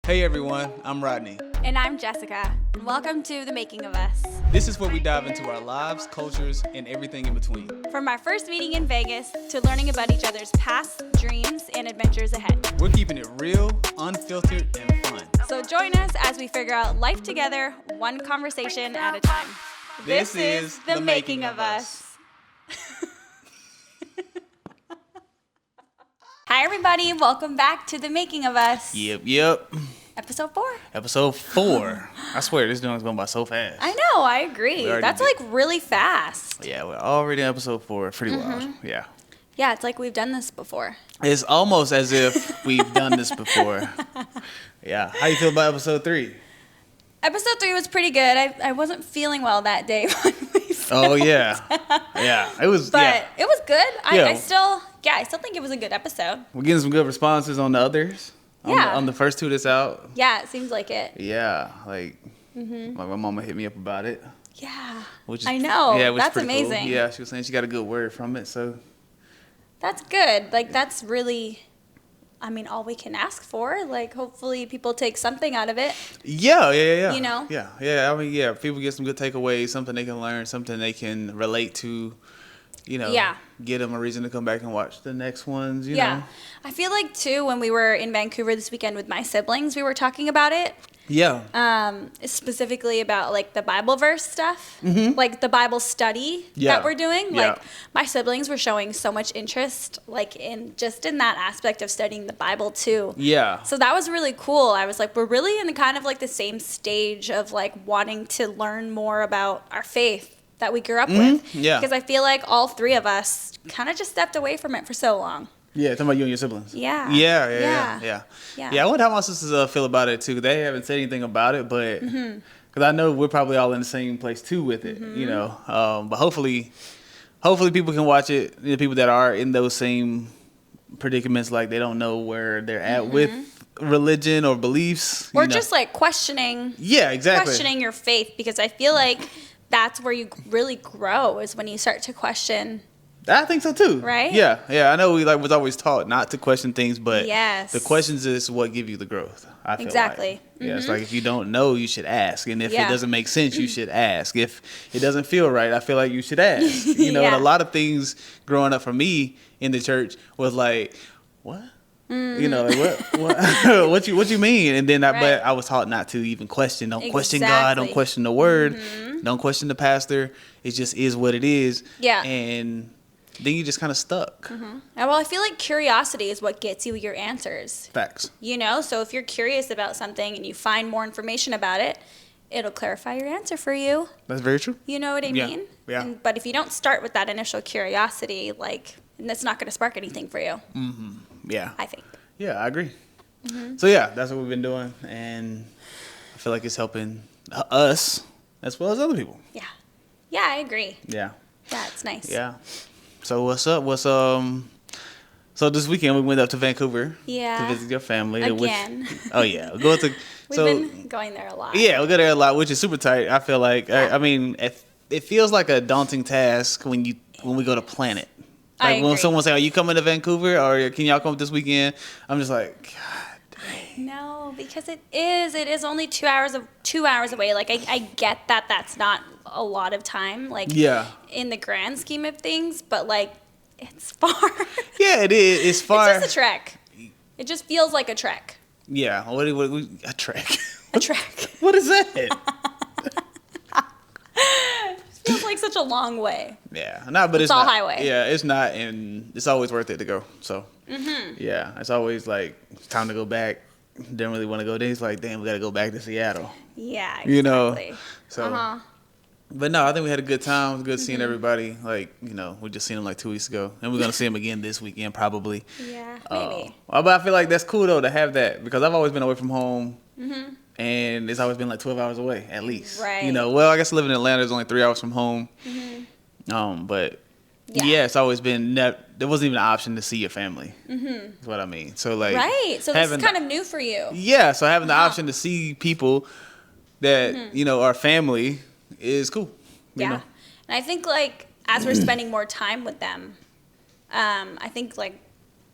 Hey everyone, I'm Rodney. And I'm Jessica. And welcome to The Making of Us. This is where we dive into our lives, cultures, and everything in between. From our first meeting in Vegas to learning about each other's past, dreams, and adventures ahead. We're keeping it real, unfiltered, and fun. So join us as we figure out life together, one conversation at a time. This is The Making of Us. Hi everybody, welcome back to The Making of Us. Yep. Episode 4. Episode 4. I swear, this doing's going by so fast. I know, I agree. That's like really fast. Yeah, we're already in episode 4. Pretty wild. Yeah. Yeah, it's like we've done this before. It's almost as if we've done this before. Yeah. How you feel about episode 3? Episode 3 was pretty good. I wasn't feeling well that day when we filmed. Oh, yeah. Yeah. It was, But it was good. Yeah. I still think it was a good episode. We're getting some good responses on the others. Yeah. On the first 2 that's out. Yeah, it seems like it. Yeah. Like my mama hit me up about it. Yeah. Which is, I know. Yeah, which That's is pretty amazing. Cool. Yeah, she was saying she got a good word from it. So That's good. Like, that's really, all we can ask for. Like, hopefully people take something out of it. yeah. You know? Yeah. People get some good takeaways, something they can learn, something they can relate to. Yeah. Get them a reason to come back and watch the next ones. You know. I feel like, too, when we were in Vancouver this weekend with my siblings, we were talking about it. Yeah. Specifically about, like, the Bible verse stuff. Like, the Bible study that we're doing. Yeah. Like, my siblings were showing so much interest, like, in that aspect of studying the Bible, too. Yeah. So that was really cool. I was like, we're really in kind of, like, the same stage of, like, wanting to learn more about our faith that we grew up with. Yeah. Because I feel like all 3 of us kind of just stepped away from it for so long. Yeah, talking about you and your siblings. Yeah. Yeah. I wonder how my sisters feel about it too. They haven't said anything about it, but because I know we're probably all in the same place too with it, you know. But hopefully people can watch it. The people that are in those same predicaments, like they don't know where they're at with religion or beliefs, or just like questioning. Yeah, exactly. Questioning your faith, because I feel like that's where you really grow, is when you start to question. I think so too. Right? Yeah. I know we was always taught not to question things, but yes, the questions is what give you the growth. I feel exactly. Like. Yeah, it's like if you don't know, you should ask, and if it doesn't make sense, you should ask. If it doesn't feel right, I feel like you should ask. You know, and a lot of things growing up for me in the church was like, what? You know, like what you mean? And then but I was taught not to even question. Don't question God. Don't question the word. Don't question the pastor. It just is what it is. Yeah. And then you just kind of stuck. Well, I feel like curiosity is what gets you your answers. Facts. You know, so if you're curious about something and you find more information about it, it'll clarify your answer for you. That's very true. You know what I mean? Yeah. But if you don't start with that initial curiosity, like, that's not going to spark anything for you. Yeah. I think. Yeah, I agree. So yeah, that's what we've been doing, and I feel like it's helping us as well as other people. Yeah. Yeah, I agree. Yeah. Yeah, it's nice. Yeah. So what's up? So this weekend we went up to Vancouver to visit your family. Again. We've been going there a lot. Yeah, we go there a lot, which is super tight. I feel like I mean, it feels like a daunting task when we go to plan it. Like when someone say, "Are you coming to Vancouver?" or "Can y'all come this weekend?" I'm just like, God dang. No, because it is only 2 hours away. Like I get that that's not a lot of time. Like in the grand scheme of things, but like it's far. Yeah, it is. It's far. It's just a trek. It just feels like a trek. Yeah. A trek? A trek. What is that? Feels like such a long way. Yeah, but it's all not, highway. Yeah, it's not, and it's always worth it to go. So, yeah, it's always like it's time to go back. Didn't really want to go. Then it's like, damn, we got to go back to Seattle. Yeah, exactly. You know, so. But no, I think we had a good time. It was good seeing everybody. Like, you know, we just seen them like 2 weeks ago, and we're gonna see them again this weekend probably. Yeah, maybe. But I feel like that's cool though to have that, because I've always been away from home. And it's always been like 12 hours away, at least. Right. You know, well, I guess living in Atlanta is only 3 hours from home. But it's always been, there wasn't even an option to see your family. Is what I mean. So like. Right. So this is kind of new for you. Yeah. So having the option to see people that, you know, are family is cool. You know? And I think like as we're spending more time with them, I think like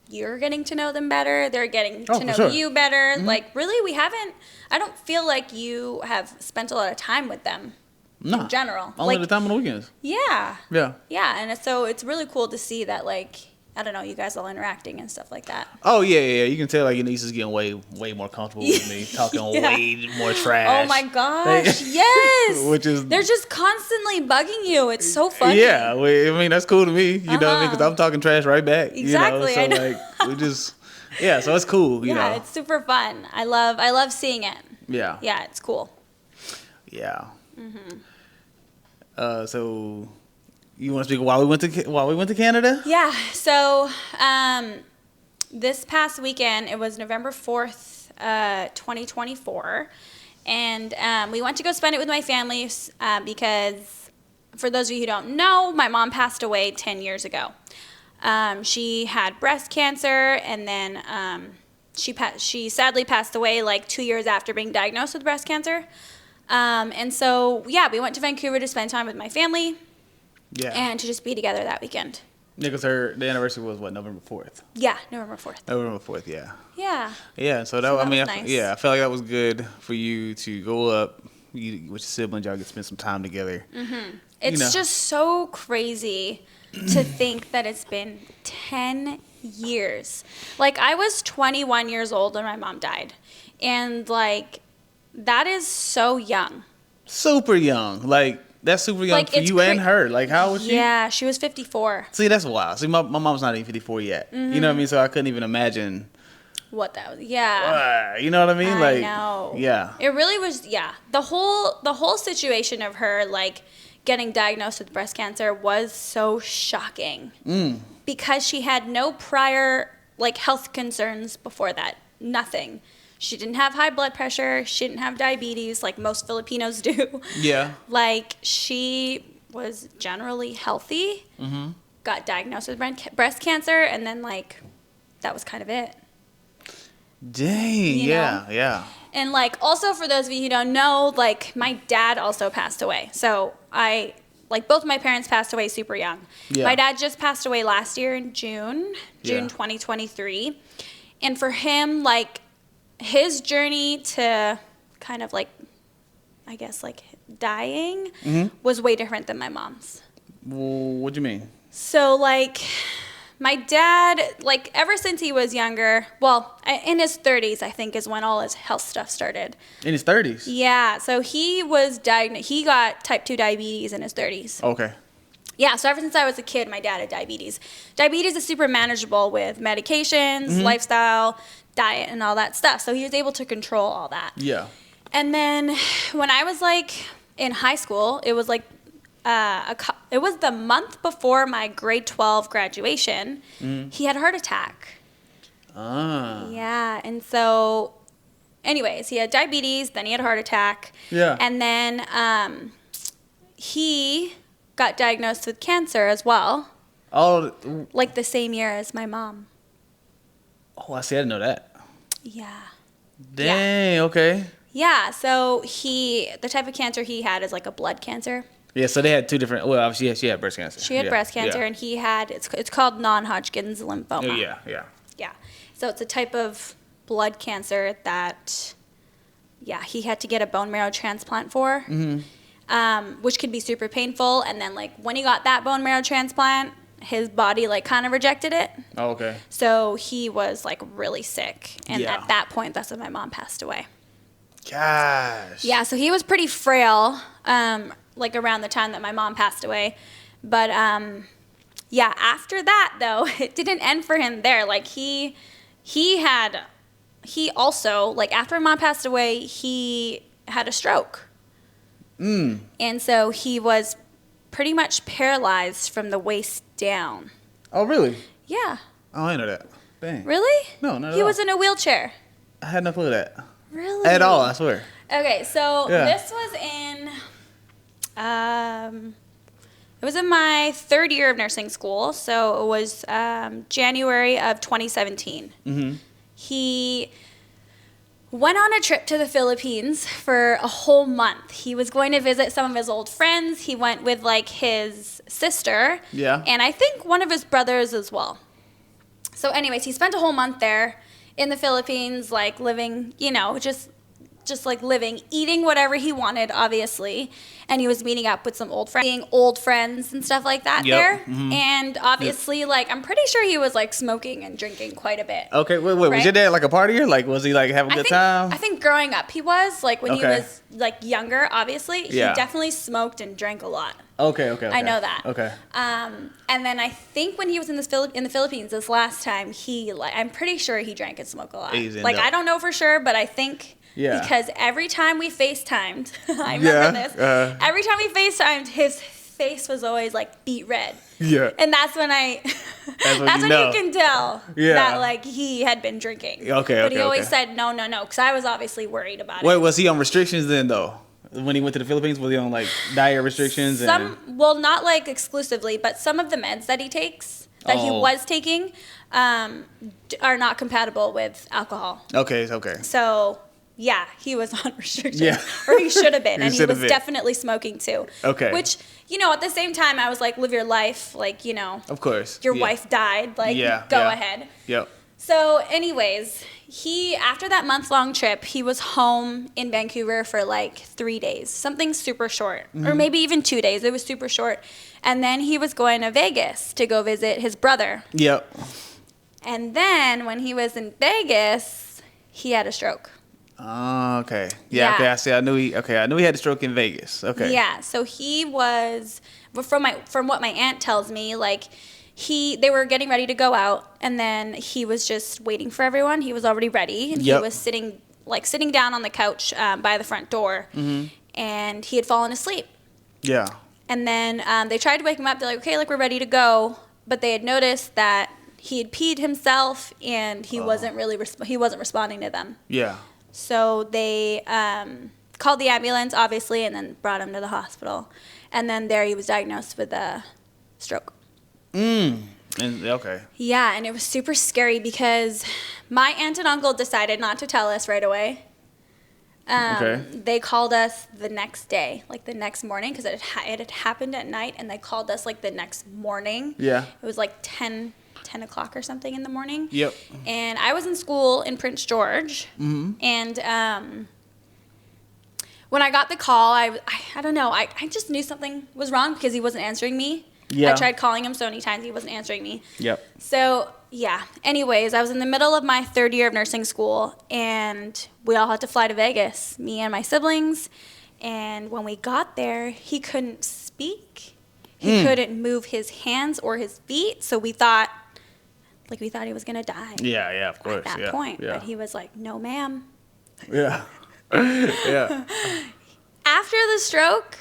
you're getting to know them better. They're getting to know you better. Mm-hmm. Like, really, I don't feel like you have spent a lot of time with them. No. In general. Only the time on the weekends. Yeah. Yeah. Yeah, and so it's really cool to see that, like, I don't know, you guys all interacting and stuff like that. Oh, yeah. You can tell, like, your niece is getting way more comfortable with me, talking way more trash. Oh, my gosh, yes! They're just constantly bugging you. It's so funny. Yeah, I mean, that's cool to me, you know what I mean? Because I'm talking trash right back. Exactly, you know? So, like, we just, so it's cool, you know? Yeah, it's super fun. I love seeing it. Yeah. Yeah, it's cool. Yeah. Mm-hmm. So... You want to speak while we went to Canada? Yeah. So this past weekend, it was November 4th, 2024, and we went to go spend it with my family because, for those of you who don't know, my mom passed away 10 years ago. She had breast cancer, and then she sadly passed away like 2 years after being diagnosed with breast cancer. And so, we went to Vancouver to spend time with my family. Yeah. And to just be together that weekend. Yeah, because the anniversary was, November 4th? Yeah, November 4th. November 4th, yeah. Yeah. Yeah, so that was nice. I felt like that was good for you to go up with your siblings. Y'all could spend some time together. Mm-hmm. It's just so crazy to think that it's been 10 years. Like, I was 21 years old when my mom died. And, like, that is so young. Super young. Like... That's super young for you and her. Like, how was she? Yeah, she was 54. See, that's wild. See, my mom's not even 54 yet. Mm-hmm. You know what I mean? So I couldn't even imagine. What that was. Yeah. You know what I mean? I know. Yeah. It really was, The whole situation of her, like, getting diagnosed with breast cancer was so shocking. Because she had no prior, like, health concerns before that. Nothing. She didn't have high blood pressure. She didn't have diabetes like most Filipinos do. Yeah. Like, she was generally healthy, got diagnosed with breast cancer, and then, like, that was kind of it. Dang, yeah. And, like, also for those of you who don't know, like, my dad also passed away. So both my parents passed away super young. Yeah. My dad just passed away last year in June 2023. And for him, like, his journey to kind of, like, I guess, like, dying was way different than my mom's. Well, what do you mean? So, like, my dad, like, ever since he was younger, well, in his 30s, I think, is when all his health stuff started. In his 30s? Yeah. So he was diagnosed. He got type 2 diabetes in his 30s. Okay. Yeah, so ever since I was a kid, my dad had diabetes. Diabetes is super manageable with medications, lifestyle, diet, and all that stuff. So he was able to control all that. Yeah. And then when I was, like, in high school, it was, like, it was the month before my grade 12 graduation. He had a heart attack. Yeah, and so, anyways, he had diabetes, then he had a heart attack. Yeah. And then he got diagnosed with cancer as well. Oh. Like the same year as my mom. Oh, I see. I didn't know that. Yeah. Dang, okay. Yeah, so the type of cancer he had is like a blood cancer. Yeah, so they had two different, well, obviously, she had breast cancer. She had breast cancer, and he had, it's called non-Hodgkin's lymphoma. Yeah. So it's a type of blood cancer that, he had to get a bone marrow transplant for, which could be super painful. And then, like, when he got that bone marrow transplant, his body, like, kind of rejected it. Oh, okay. So he was, like, really sick. And at that point, that's when my mom passed away. Gosh. Yeah, so he was pretty frail, like, around the time that my mom passed away. But, after that, though, it didn't end for him there. Like, he also, like, after my mom passed away, he had a stroke. And so he was pretty much paralyzed from the waist down. Oh, really? Yeah. Oh, I didn't know that. Dang. Really? No, not at all. He was in a wheelchair. I had no clue of that. Really? At all, I swear. Okay, so this was in, it was in my third year of nursing school, so it was January of 2017. He went on a trip to the Philippines for a whole month. He was going to visit some of his old friends. He went with, like, his sister. Yeah. And I think one of his brothers as well. So anyways, he spent a whole month there in the Philippines, like living, just like living, eating whatever he wanted, obviously. And he was meeting up with some old friends and stuff like that there. Mm-hmm. And obviously, like, I'm pretty sure he was like smoking and drinking quite a bit. Okay, wait, right? Was your dad like a partier? Like, was he like having a good time? I think growing up he was, like, when he was like younger, obviously, he definitely smoked and drank a lot. Okay. I know that. Okay. And then I think when he was in the Philippines this last time, I'm pretty sure he drank and smoked a lot. Like, I don't know for sure, but I think. Yeah. Because every time we FaceTimed, I remember this. Every time we FaceTimed, his face was always like beet red. Yeah. And that's when that's when you can tell that like he had been drinking. Okay. But he always said no, because I was obviously worried about it. Wait, was he on restrictions then though? When he went to the Philippines, was he on like diet restrictions? Well, not like exclusively, but some of the meds that he takes, he was taking, are not compatible with alcohol. Okay. So. Yeah, he was on restrictions, or he should have been, and he was definitely smoking too. Okay. Which, at the same time, I was like, live your life, like, Of course. Your wife died, like, go ahead. Yep. So, anyways, after that month-long trip, he was home in Vancouver for like 3 days, something super short, or maybe even 2 days. It was super short. And then he was going to Vegas to go visit his brother. Yep. And then when he was in Vegas, he had a stroke. Oh, okay. Yeah. Okay. I see. I knew he had a stroke in Vegas. Okay. Yeah. So he was, from what my aunt tells me, like they were getting ready to go out, and then he was just waiting for everyone. He was already ready, and he was sitting down on the couch by the front door, and he had fallen asleep. Yeah. And then they tried to wake him up. They're like, okay, like we're ready to go, but they had noticed that he had peed himself, and he wasn't responding to them. Yeah. So they called the ambulance, obviously, and then brought him to the hospital. And then there he was diagnosed with a stroke. Okay. Yeah, and it was super scary because my aunt and uncle decided not to tell us right away. They called us the next day, like the next morning, because it had happened at night, and they called us like the next morning. Yeah. It was like 10 o'clock or something in the morning. Yep. And I was in school in Prince George. Mm-hmm. And when I got the call, I don't know. I just knew something was wrong because he wasn't answering me. Yeah. I tried calling him so many times. He wasn't answering me. Yep. So, yeah. Anyways, I was in the middle of my third year of nursing school, and we all had to fly to Vegas, me and my siblings. And when we got there, he couldn't speak. He couldn't move his hands or his feet. So we thought he was going to die. Yeah, of course. At that point. Yeah. But he was like, no, ma'am. Yeah. Yeah. After the stroke,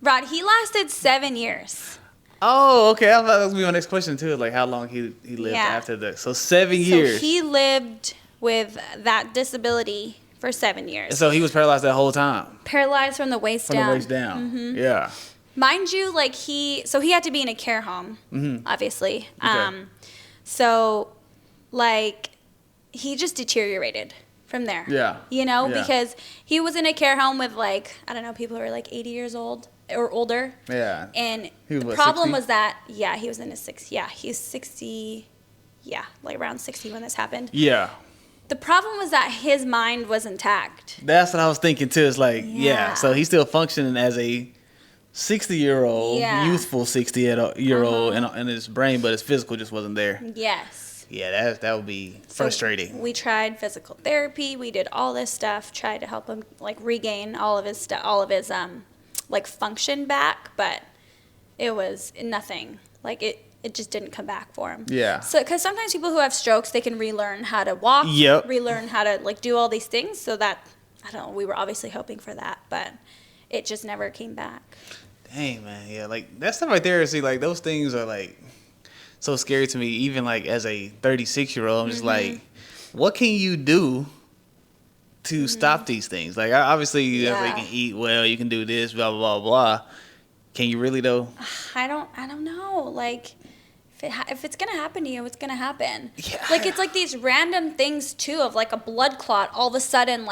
Rod, he lasted 7 years. Oh, okay. I thought that was my next question, too. Like, how long he lived after that. So 7 years. So he lived with that disability for 7 years. So he was paralyzed that whole time? Paralyzed from the waist down. From the waist down. Mm-hmm. Yeah. Mind you, like, he had to be in a care home, obviously. Okay. So, like, he just deteriorated from there. Yeah. Because he was in a care home with, like, I don't know, people who are, like, 80 years old or older. Yeah. And the problem was that, he was in his 60s. Yeah, he's 60, like around 60 when this happened. Yeah. The problem was that his mind was intact. That's what I was thinking, too. It's like, so he's still functioning as a 60-year-old, youthful 60-year-old in his brain, but his physical just wasn't there. Yes. Yeah, that would be frustrating. So we tried physical therapy. We did all this stuff, tried to help him like regain all of his like function back, but it was nothing. Like it just didn't come back for him. Yeah. So because sometimes people who have strokes, they can relearn how to walk, relearn how to like do all these things. So that, I don't know, we were obviously hoping for that, but it just never came back. Dang, man. Yeah, like that stuff right there, see, like those things are like so scary to me. Even like as a 36-year-old, I'm just like, what can you do to stop these things? Like obviously you can eat well, you can do this, blah blah blah blah. Can you really though? I don't know. Like if it's gonna happen to you, it's gonna happen. Yeah. Like it's like these random things too of like a blood clot all of a sudden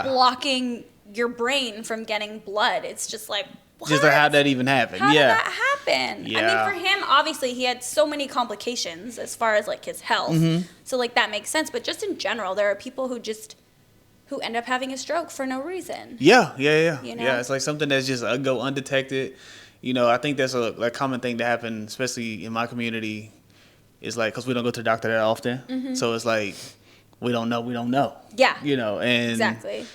blocking your brain from getting blood. It's just like, just like how that even happened. How did that happen? Yeah. I mean, for him, obviously, he had so many complications as far as like his health. So like that makes sense. But just in general, there are people who end up having a stroke for no reason. Yeah. You know? Yeah, it's like something that's just go undetected. You know, I think that's a common thing to happen, especially in my community. Is like because we don't go to the doctor that often, so it's like we don't know. Yeah. You know, and Exactly.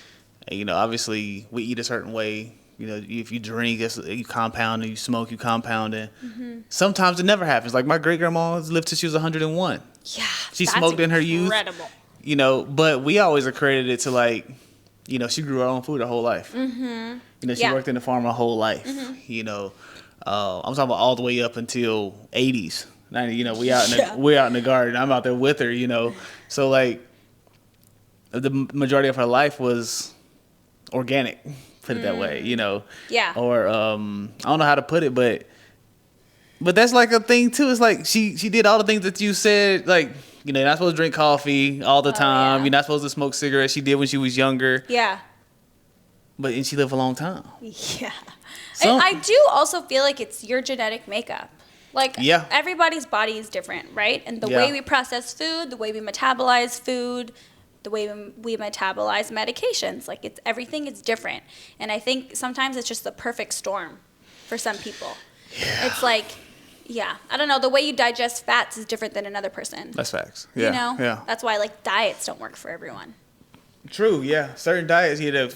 you know, obviously we eat a certain way. You know, if you drink, you compound, and you smoke, you compound, and sometimes it never happens. Like my great grandma lived till she was 101. Yeah. She smoked in her youth. Incredible. You know, but we always accredited it to like, you know, she grew her own food her whole life. You know, she worked in the farm her whole life. You know, I'm talking about all the way up until 80s. You know, we're out in the garden. I'm out there with her. You know, so like the majority of her life was organic. Put it that way. You know. Yeah. Or I don't know how to put it, but that's like a thing too. It's like she did all the things that you said. Like, you know, you're not supposed to drink coffee all the time. Yeah. You're not supposed to smoke cigarettes. She did when she was younger. Yeah. And she lived a long time. Yeah. So, I do also feel like it's your genetic makeup. Like, everybody's body is different, right? And the way we process food, the way we metabolize food, the way we metabolize medications, like everything is different. And I think sometimes it's just the perfect storm for some people. Yeah. It's like, I don't know, the way you digest fats is different than another person. That's facts. Yeah. You know? Yeah. That's why like diets don't work for everyone. True, yeah. Certain diets, I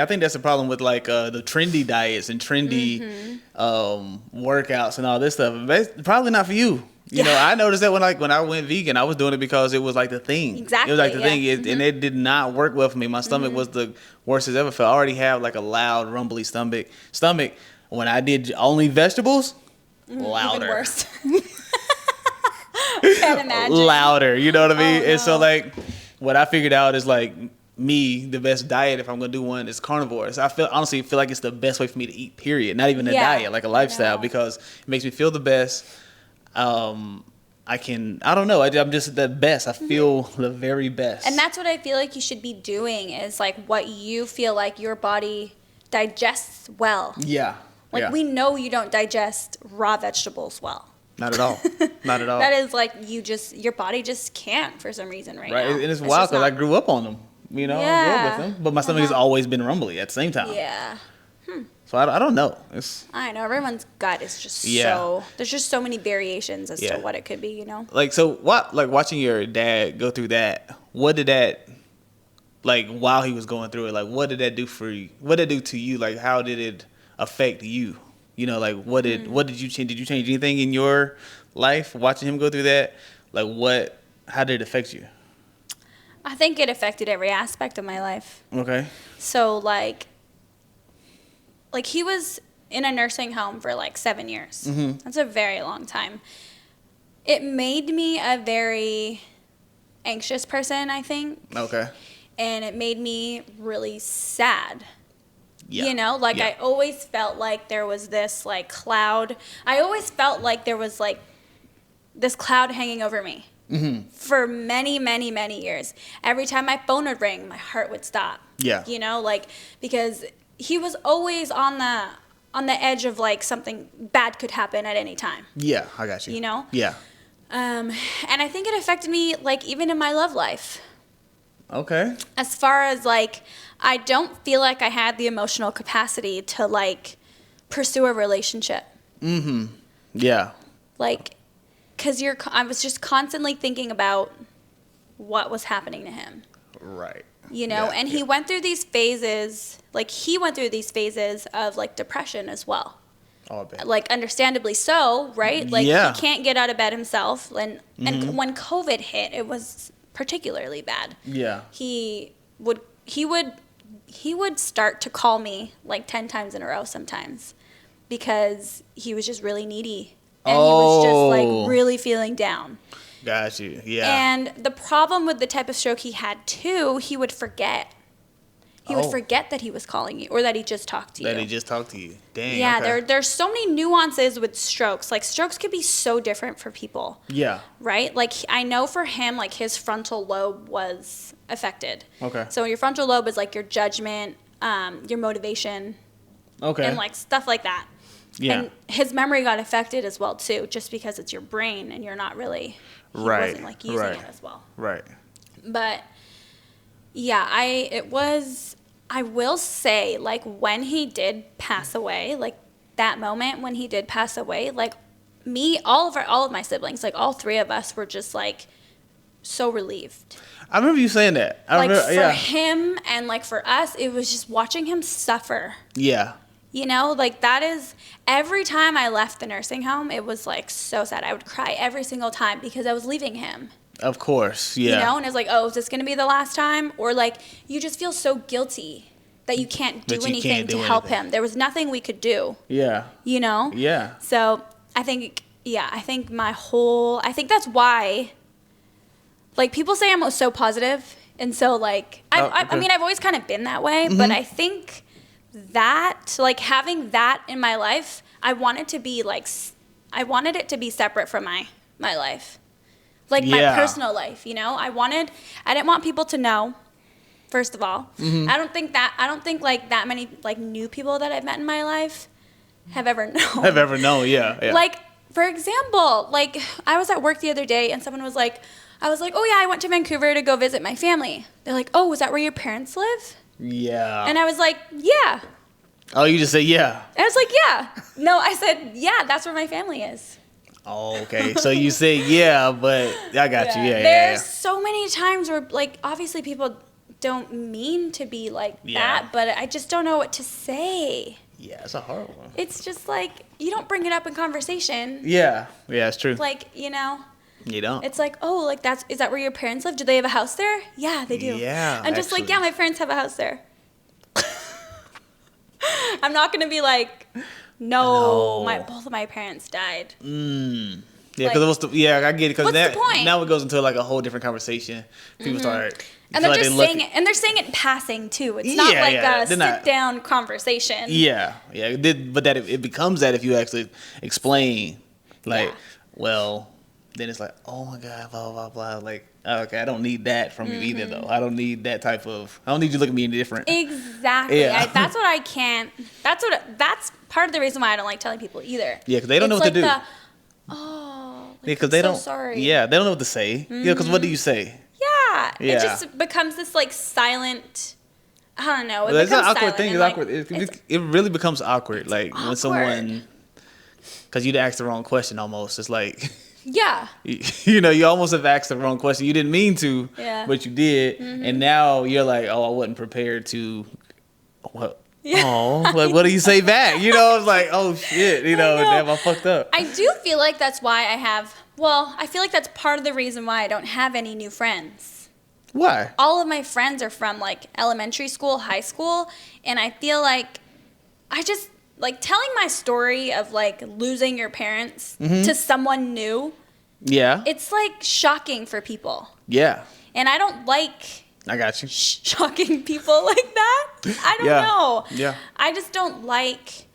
think that's the problem with like the trendy diets and trendy workouts and all this stuff. But probably not for you. You know, I noticed that when I went vegan, I was doing it because it was like the thing. Exactly. It was like the thing, and it did not work well for me. My stomach was the worst it's ever felt. I already have like a loud, rumbly stomach. When I did only vegetables, louder. Even worse. Can't imagine. Louder, you know what I mean? Oh, no. And so like, what I figured out is like, the best diet, if I'm gonna do one, is carnivore. So I honestly feel like it's the best way for me to eat, period. Not even a diet, like a lifestyle, because it makes me feel the best. I'm just the best. I feel the very best. And that's what I feel like you should be doing, is like what you feel like your body digests well. Yeah. Like we know you don't digest raw vegetables well. Not at all. Not at all. That is like your body just can't for some reason right now. And it's wild because I grew up on them. You know, I grew up with them. But my stomach has always been rumbly at the same time. Yeah. So I don't know. I know. Everyone's gut is just so... There's just so many variations as to what it could be, you know? Like, so what... Like, watching your dad go through that, what did that... Like, while he was going through it, like, what did that do for you? What did it do to you? Like, how did it affect you? You know, like, what did you change? Did you change anything in your life watching him go through that? Like, how did it affect you? I think it affected every aspect of my life. Okay. So, like he was in a nursing home for, 7 years. Mm-hmm. That's a very long time. It made me a very anxious person, I think. Okay. And it made me really sad. Yeah. You know? I always felt like there was this, cloud. I always felt like there was, this cloud hanging over me. Mm-hmm. For many, many, many years. Every time my phone would ring, my heart would stop. Yeah. You know, because he was always on the edge of something bad could happen at any time. Yeah, I got you. You know? Yeah. And I think it affected me even in my love life. Okay. As far as I don't feel like I had the emotional capacity to pursue a relationship. Mm-hmm. Yeah. Because I was just constantly thinking about what was happening to him. Right. You know, and he went through these phases, of depression as well. Oh, I bet. Understandably so, right? He can't get out of bed himself. And when COVID hit, it was particularly bad. Yeah. He would start to call me 10 times in a row sometimes because he was just really needy. And he was just really feeling down. Got you. Yeah. And the problem with the type of stroke he had too, he would forget. He would forget that he was calling you or that he just talked to you. That he just talked to you. Dang. Yeah, okay. there's so many nuances with strokes. Strokes could be so different for people. Yeah. Right? I know for him, his frontal lobe was affected. Okay. So your frontal lobe is your judgment, your motivation. Okay. And like stuff like that. Yeah. And his memory got affected as well too, just because it's your brain and you're not really, he wasn't like using it as well. Right. But yeah, I will say, like, when he did pass away, like that moment when he did pass away, like all of my siblings, like all three of us were just like so relieved. I remember you saying that. For him and like for us, it was just watching him suffer. Yeah. You know, like that is, every time I left the nursing home, it was like so sad. I would cry every single time because I was leaving him. Of course, yeah. You know, and it's like, oh, is this going to be the last time? Or like, you just feel so guilty that you can't do anything to help him. There was nothing we could do. Yeah. You know? Yeah. So I think that's why, like, people say I'm so positive. And so, like, I mean, I've always kind of been that way. Mm-hmm. But I think that, like, having that in my life, I wanted it to be separate from my life. Like, my personal life, you know? I didn't want people to know, first of all. Mm-hmm. I don't think, like, that many, like, new people that I've met in my life have ever known. Yeah. Like, for example, like, I was at work the other day, and someone was like, I was like, oh, yeah, I went to Vancouver to go visit my family. They're like, oh, is that where your parents live? Yeah. And I was like, yeah. Oh, you just say yeah. And I was like, yeah. No, I said, yeah, that's where my family is. Oh, okay. So you say yeah, but I got you. Yeah, There's so many times where, like, obviously people don't mean to be like that, but I just don't know what to say. Yeah, it's a hard one. It's just like, you don't bring it up in conversation. Yeah, it's true. Like, you know. You don't. It's like, oh, like is that where your parents live? Do they have a house there? Yeah, they do. Yeah. I'm just like, yeah, my parents have a house there. I'm not gonna be like, no. Both of my parents died. Yeah, because I get it. Because the point? Now it goes into like a whole different conversation. People start, and they're just saying it, and they're saying it in passing too. It's not like a sit-down conversation. Yeah. But that it becomes that if you actually explain, like, well, then it's like, oh my God, blah blah blah. Like, okay, I don't need that from you either, though. I don't need that type of. I don't need you looking at me any different. Exactly. Yeah. That's what I can't. That's part of the reason why I don't like telling people either. Yeah, because they don't know what to do. Because they don't. Sorry. Yeah, they don't know what to say. Yeah, because what do you say? Yeah. It just becomes this like silent. I don't know. It's an awkward thing. It's awkward. It really becomes awkward. Like when someone, because you'd ask the wrong question almost. It's like. Yeah. You know, you almost have asked the wrong question. You didn't mean to, but you did, and now you're like, oh, I wasn't prepared to. What? Yeah. Oh, like what do you say back? You know, it's like, oh shit, you know, damn, I fucked up. I do feel like that's why I feel like that's part of the reason why I don't have any new friends. Why? All of my friends are from like elementary school, high school, and I feel like I just like telling my story of like losing your parents to someone new. Yeah. It's like shocking for people. Yeah. And I don't like I got you. Shocking people like that. I don't know. Yeah. I just don't like.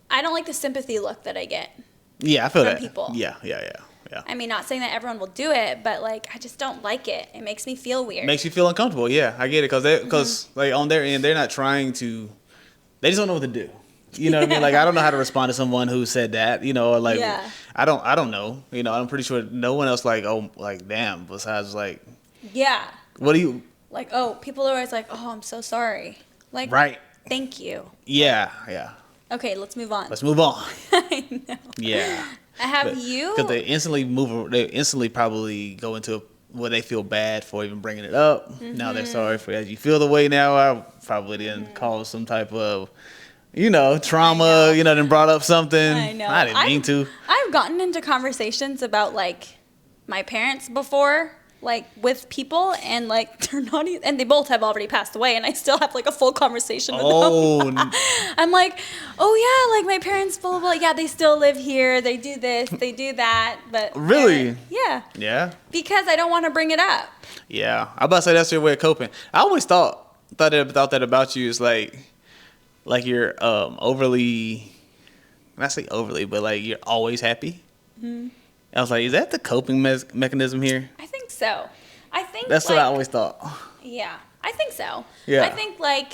I don't like the sympathy look that I get. Yeah, I feel from that. People. Yeah. I mean, not saying that everyone will do it, but like, I just don't like it. It makes me feel weird. Makes you feel uncomfortable. Yeah, I get it because like on their end, they're not trying to. They just don't know what to do. You know what I mean? Like I don't know how to respond to someone who said that. You know, or like I don't know. You know, I'm pretty sure no one else like damn. Besides like. Yeah. What do you like? Oh, people are always like, "Oh, I'm so sorry." Like, right? Thank you. Yeah. Okay, let's move on. I know. Yeah. You? Because they instantly probably go into where they feel bad for even bringing it up. Now they're sorry for as you feel the way now. I probably didn't cause some type of, trauma. Then brought up something. I know. I didn't mean to. I've gotten into conversations about like my parents before. Like with people and like they're not even, and they both have already passed away and I still have like a full conversation with them. I'm like, oh yeah, like my parents blah, blah, blah. Yeah, they still live here, they do this, they do that, but really? Yeah. Because I don't want to bring it up. Yeah. I'm about to say that's your way of coping. I always thought that about you is like you're overly, not say overly, but like you're always happy. I was like, is that the coping mechanism here? I think so. That's what I always thought. Yeah, I think so. Yeah. I think like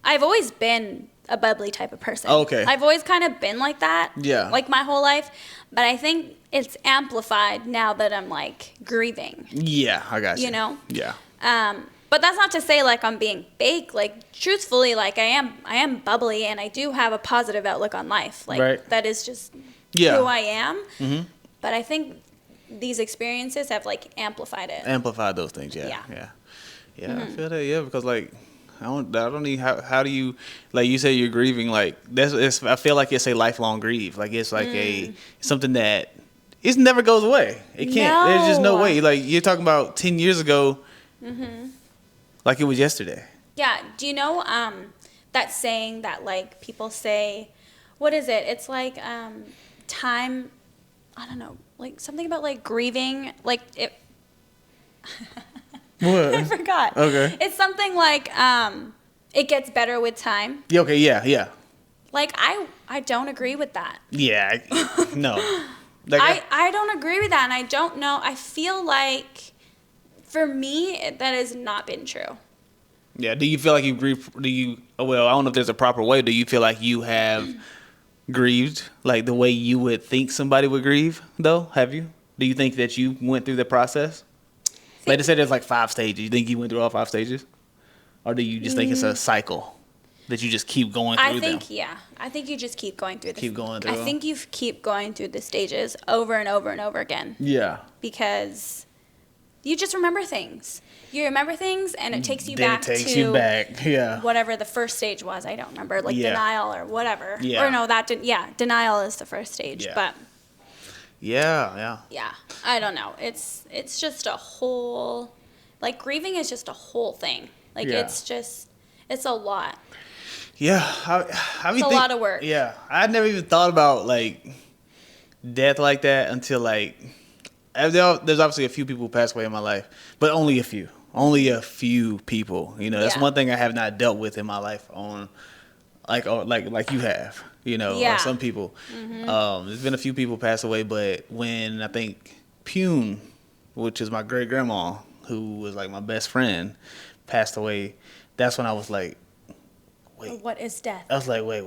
I've always been a bubbly type of person. Okay. I've always kind of been like that. Yeah. Like my whole life. But I think it's amplified now that I'm like grieving. Yeah, I got you. You know? Yeah. But that's not to say like I'm being fake. Like truthfully, like I am bubbly and I do have a positive outlook on life. Like right. that is just yeah. who I am. Mm-hmm. But I think these experiences have like amplified it. Amplified those things, yeah. Mm-hmm. I feel that, yeah, because like I don't need how do you, like you say you're grieving, like I feel like it's a lifelong grief. Like it's like something that it never goes away. It can't. No. There's just no way. Like you're talking about 10 years ago, like it was yesterday. Yeah. Do you know that saying that like people say, what is it? It's like time, I don't know, like something about like grieving, like it. What? I forgot. Okay. It's something like it gets better with time. Yeah, okay, yeah. Like I don't agree with that. Yeah, no. Like, I don't agree with that, and I don't know. I feel like for me that has not been true. Yeah. Do you feel like you grieve? Well, I don't know if there's a proper way. Do you feel like you have grieved like the way you would think somebody would grieve? Though, have you? Do you think that you went through the process? Like they said, there's like 5 stages. You think you went through all 5 stages, or do you just think it's a cycle that you just keep going through? I think you just keep going through. Keep going through. I think you keep going through the stages over and over and over again. Yeah. Because you just remember things. You remember things, and it takes you then back it takes to you back. Yeah. whatever the first stage was. I don't remember, like denial or whatever. Yeah. Or no, denial is the first stage. Yeah. But yeah. I don't know. It's just a whole, like grieving is just a whole thing. Like it's a lot. Yeah, It's a lot of work. Yeah, I never even thought about like death like that until like there's obviously a few people who passed away in my life, but only a few people. You know, that's one thing I have not dealt with in my life on like you have. You know, or some people. There's been a few people pass away, but when I think Pune, which is my great grandma, who was like my best friend, passed away, that's when I was like, wait. What is death? I was like, wait.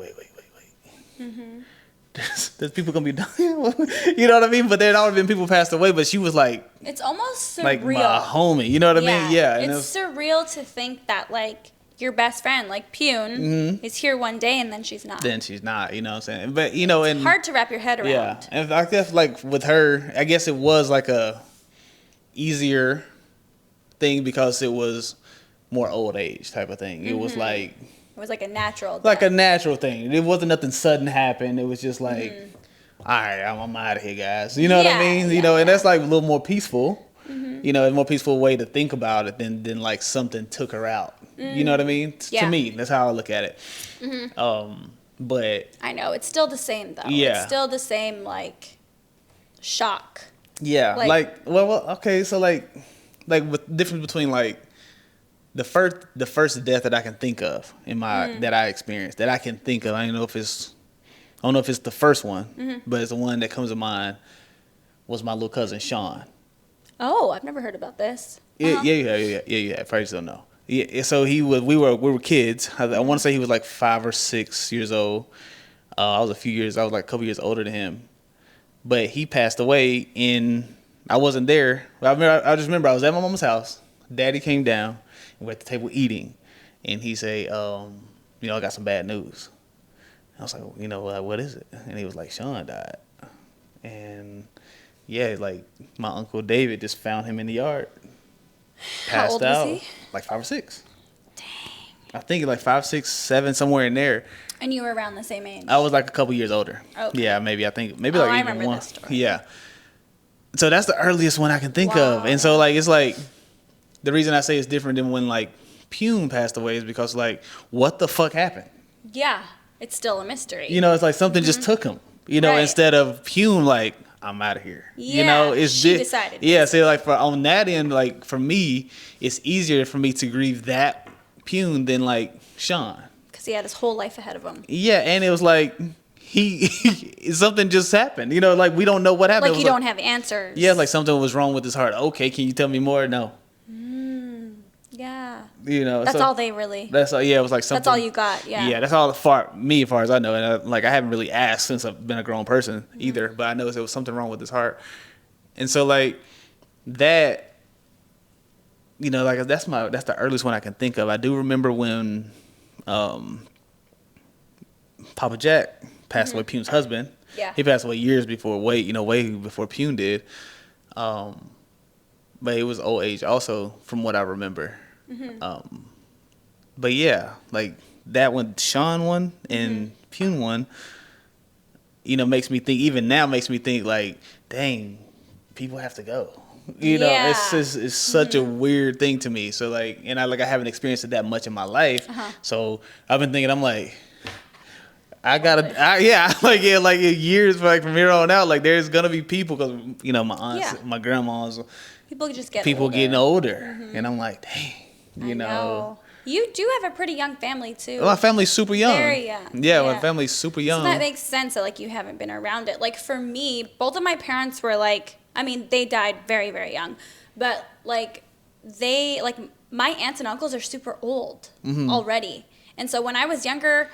There's people gonna be dying. You know what I mean? But there already been people passed away, but she was like, it's almost surreal. Like my homie. You know what I mean? Yeah. And it's surreal to think that like your best friend, like Pune, is here one day and then she's not. Then she's not. You know what I'm saying? But you know, it's hard to wrap your head around. Yeah, and I guess like with her, I guess it was like a easier thing because it was more old age type of thing. It was like. It was like a natural death. Like a natural thing. It wasn't nothing sudden happened. It was just like, all right, I'm out of here, guys. You know what I mean? You know, and that's like a little more peaceful. You know, a more peaceful way to think about it than like something took her out. You know what I mean? To me, that's how I look at it. But I know it's still the same though. Yeah, it's still the same like shock. Yeah, like well, okay, so like with the difference between like the first death that I can think of in my that I experienced that I can think of. I don't know if it's the first one, but it's the one that comes to mind. Was my little cousin Sean. Oh, I've never heard about this. Yeah. Probably don't know. Yeah, so we were kids. I want to say he was like 5 or 6 years old. I was like a couple years older than him, but he passed away I wasn't there. I just remember I was at my mama's house. Daddy came down. We're at the table eating, and he said, I got some bad news. I was like, what is it? And he was like, Sean died. And yeah, like my Uncle David just found him in the yard. How old was he? Like 5 or 6. Dang. I think like 5, 6, 7, somewhere in there. And you were around the same age? I was like a couple years older. Okay. Yeah, maybe like I even remember one. This story. Yeah. So that's the earliest one I can think of. And so like it's like the reason I say it's different than when like Pune passed away is because like what the fuck happened? Yeah, it's still a mystery. You know, it's like something just took him. You know, instead of Pune like I'm out of here. Yeah, you know, she decided. Yeah, so like on that end, like for me, it's easier for me to grieve that Pune than like Sean. Because he had his whole life ahead of him. Yeah, and it was like something just happened. You know, like we don't know what happened. Like you don't have answers. Yeah, like something was wrong with his heart. Okay, can you tell me more? No. Yeah. You know, that's all they really. That's all. Yeah, it was like something. That's all you got. Yeah. Yeah, that's all as far as I know, and I haven't really asked since I've been a grown person either. But I noticed there was something wrong with his heart, and so like that, you know, like that's the earliest one I can think of. I do remember when Papa Jack passed away, Pune's husband. Yeah. He passed away years before, way before Pune did. But it was old age also, from what I remember. But yeah, like that one, Sean one and Pune one, you know, makes me think like, dang, people have to go. You know, it's such a weird thing to me. So like, and I haven't experienced it that much in my life. So I've been thinking, I'm like, like years, like from here on out, like there's gonna be people, because you know my aunts, my grandmas, people just get getting older, and I'm like, dang, you know. You do have a pretty young family too. My family's super young. Very young. Yeah, my family's super young. So that makes sense that like you haven't been around it. Like for me, both of my parents were like, I mean, they died very, very young, but like my aunts and uncles are super old already, and so when I was younger,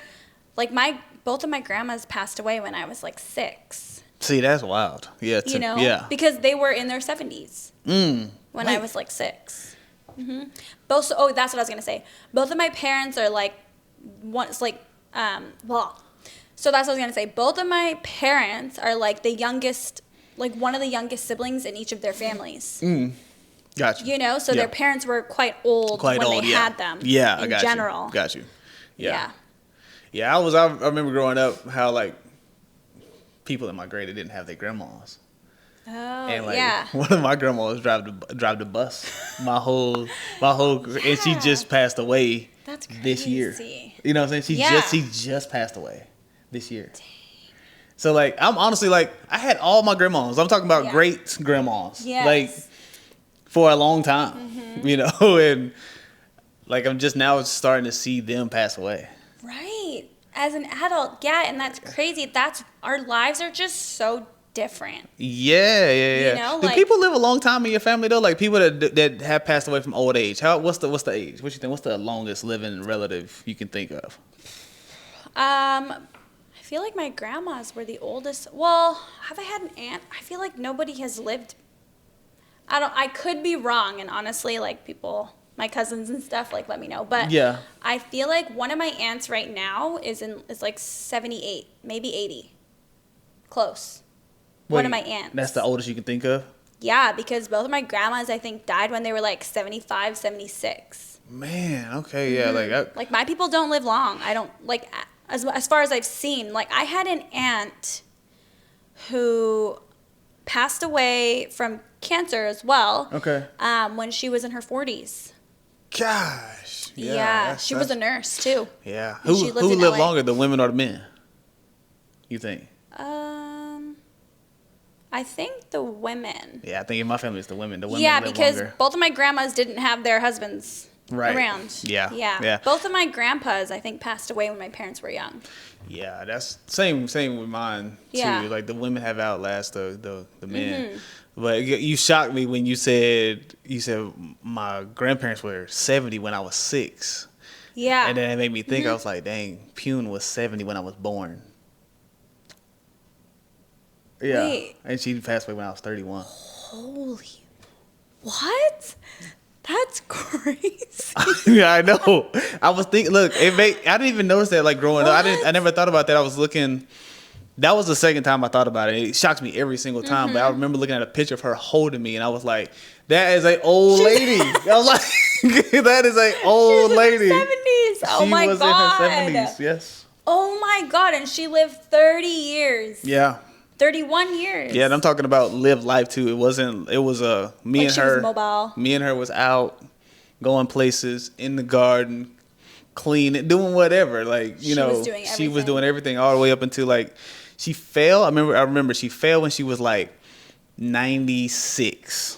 like both of my grandmas passed away when I was like 6. See, that's wild. Yeah, you know, because they were in their 70s when I was like 6. That's what I was gonna say. Both of my parents are like, so that's what I was gonna say. Both of my parents are like the youngest, like one of the youngest siblings in each of their families. Gotcha. You know, so their parents were quite old when they had them. Yeah, in general. Got you. Yeah. Yeah, I remember growing up how like people in my grade didn't have their grandmas. Oh, and like one of my grandmas drive the bus. My whole and she just passed away. That's crazy. This year. You know what I'm saying? She just passed away this year. Dang. So like I'm honestly like I had all my grandmas. I'm talking about great grandmas. Like for a long time. You know, and like I'm just now starting to see them pass away. Right. As an adult, and that's crazy. Our lives are just so different. Yeah. You know, do people live a long time in your family though? Like people that have passed away from old age. What's the age? What you think? What's the longest living relative you can think of? I feel like my grandmas were the oldest. Well, have I had an aunt? I feel like nobody has lived. I could be wrong, and honestly, like people, my cousins and stuff, like let me know. But I feel like one of my aunts right now is like 78, maybe 80. Close. Wait, one of my aunts. That's the oldest you can think of? Yeah, because both of my grandmas, I think, died when they were like 75, 76. Man, okay, yeah. Like my people don't live long. I don't, like, as far as I've seen, like I had an aunt who passed away from cancer as well. Okay. When she was in her 40s. Gosh. Yeah, she was a nurse too. Yeah. Who lived longer, the women or the men? You think? I think the women. Yeah, I think in my family it's the women. The women live because longer. Both of my grandmas didn't have their husbands around. Yeah. Both of my grandpas, I think, passed away when my parents were young. Yeah, that's same with mine too. Like the women have outlasted the men. But you shocked me when you said my grandparents were 70 when I was 6. Yeah. And then it made me think. I was like, dang, Pune was 70 when I was born. Yeah. Wait. And she passed away when I was 31. Holy. What? That's crazy. Yeah, I know. I was thinking, look, I didn't even notice that like growing up. I never thought about that. I was looking. That was the second time I thought about it. It shocked me every single time. But I remember looking at a picture of her holding me, and I was like, that is an old lady. I was like, that is an old lady. In her 70s. Oh my God. She was in her 70s, yes. Oh my God. And she lived 30 years. Yeah. 31 years. Yeah, and I'm talking about live life too. It was me and her. Was mobile. Me and her was out, going places, in the garden, cleaning, doing whatever. Like, you know, she was doing everything all the way up until like she fell. I remember she fell when she was like 96.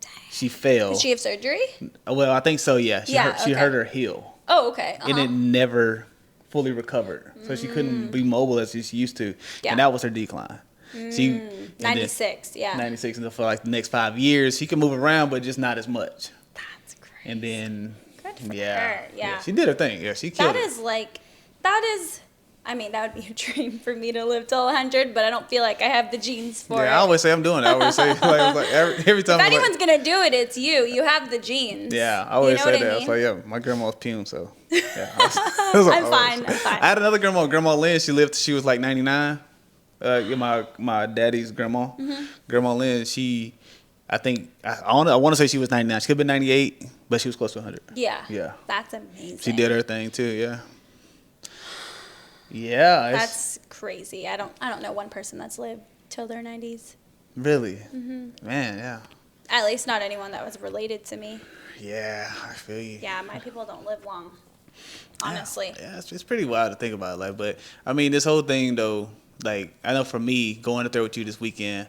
Dang. She fell. Did she have surgery? Well, I think so, yeah. She hurt her heel. Oh, okay. And it never fully recovered. So she couldn't be mobile as she used to. Yeah. And that was her decline. 96, yeah. 96, and for like the next 5 years, she can move around, but just not as much. That's crazy. And then, good for yeah, her. Yeah. she did her thing. Yeah, she killed it. I mean, that would be a dream for me to live till 100, but I don't feel like I have the genes for it. Yeah, I always say I'm doing it. I always say, every time. If anyone's going to do it, it's you. You have the genes. Yeah, I always say that. I was like, yeah, my grandma's pume, so. Yeah, I'm fine. I had another Grandma Lynn. She was like 99. My daddy's grandma. Mm-hmm. Grandma Lynn, I want to say she was 99. She could have been 98, but she was close to 100. Yeah. Yeah. That's amazing. She did her thing too, yeah. Yeah, that's crazy. I don't know one person that's lived till their 90s. Really? Mm-hmm. Man, yeah. At least not anyone that was related to me. Yeah, I feel you. Yeah, my people don't live long. Honestly. Yeah, it's pretty wild to think about, like, but I mean, this whole thing though, like, I know for me going up there with you this weekend,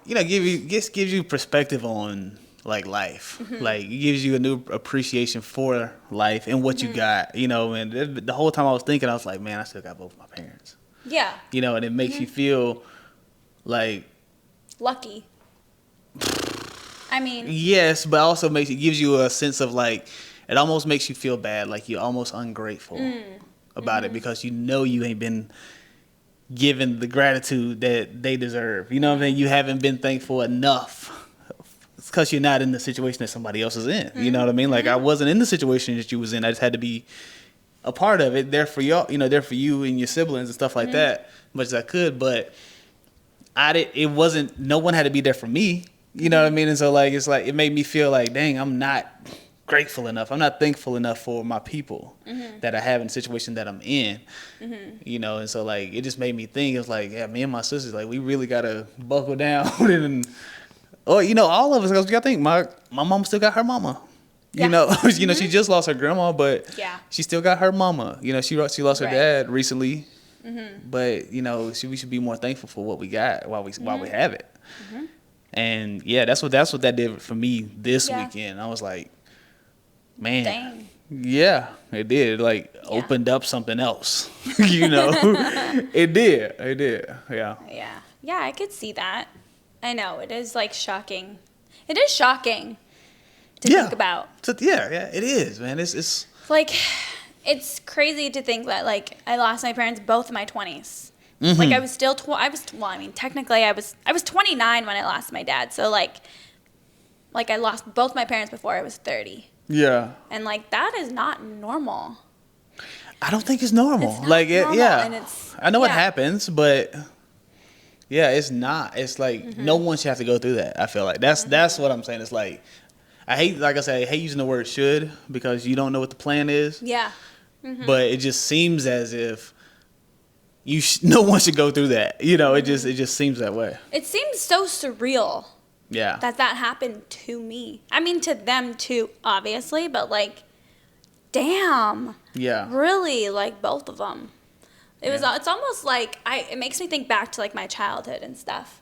gives you perspective on like life. Mm-hmm. Like, it gives you a new appreciation for life and what you got, and the whole time I was thinking, I was like, man, I still got both my parents. Yeah. And it makes you feel like lucky. I mean, yes, but also gives you a sense of like, it almost makes you feel bad, like you're almost ungrateful about it because you ain't been given the gratitude that they deserve. You know what I mean? You haven't been thankful enough. It's because you're not in the situation that somebody else is in. Mm-hmm. You know what I mean? Like, I wasn't in the situation that you was in. I just had to be a part of it. There for y'all, there for you and your siblings and stuff like that, as much as I could. But no one had to be there for me. You know what I mean? And so, like, it's like, it made me feel like, dang, I'm not grateful enough. I'm not thankful enough for my people that I have in the situation that I'm in. Mm-hmm. And so, like, it just made me think, it was like, yeah, me and my sisters, like, we really got to buckle down and, all of us, because I think my mom still got her mama. Yeah. She just lost her grandma, but she still got her mama. She lost her dad recently. Mm-hmm. But, we should be more thankful for what we got while we have it. Mm-hmm. And yeah, that's what that did for me this weekend. I was like, man, dang. Yeah, it did. Like, opened up something else. It did. Yeah. Yeah, I could see that. I know it is like shocking. It is shocking to think about. So, yeah, it is, man. It's like, it's crazy to think that, like, I lost my parents both in my 20s. Mm-hmm. Like, I was still technically I was 29 when I lost my dad. So like I lost both my parents before I was 30. Yeah. And like, that is not normal. I don't think it's normal. It's not normal, and I know it happens, but yeah, it's not. It's like no one should have to go through that. I feel like that's what I'm saying. It's like, I hate using the word should because you don't know what the plan is. Yeah. Mm-hmm. But it just seems as if no one should go through that. It just seems that way. It seems so surreal. Yeah. That happened to me. I mean, to them too, obviously, but like, damn. Yeah. Really, like, both of them. It's almost like it makes me think back to like my childhood and stuff.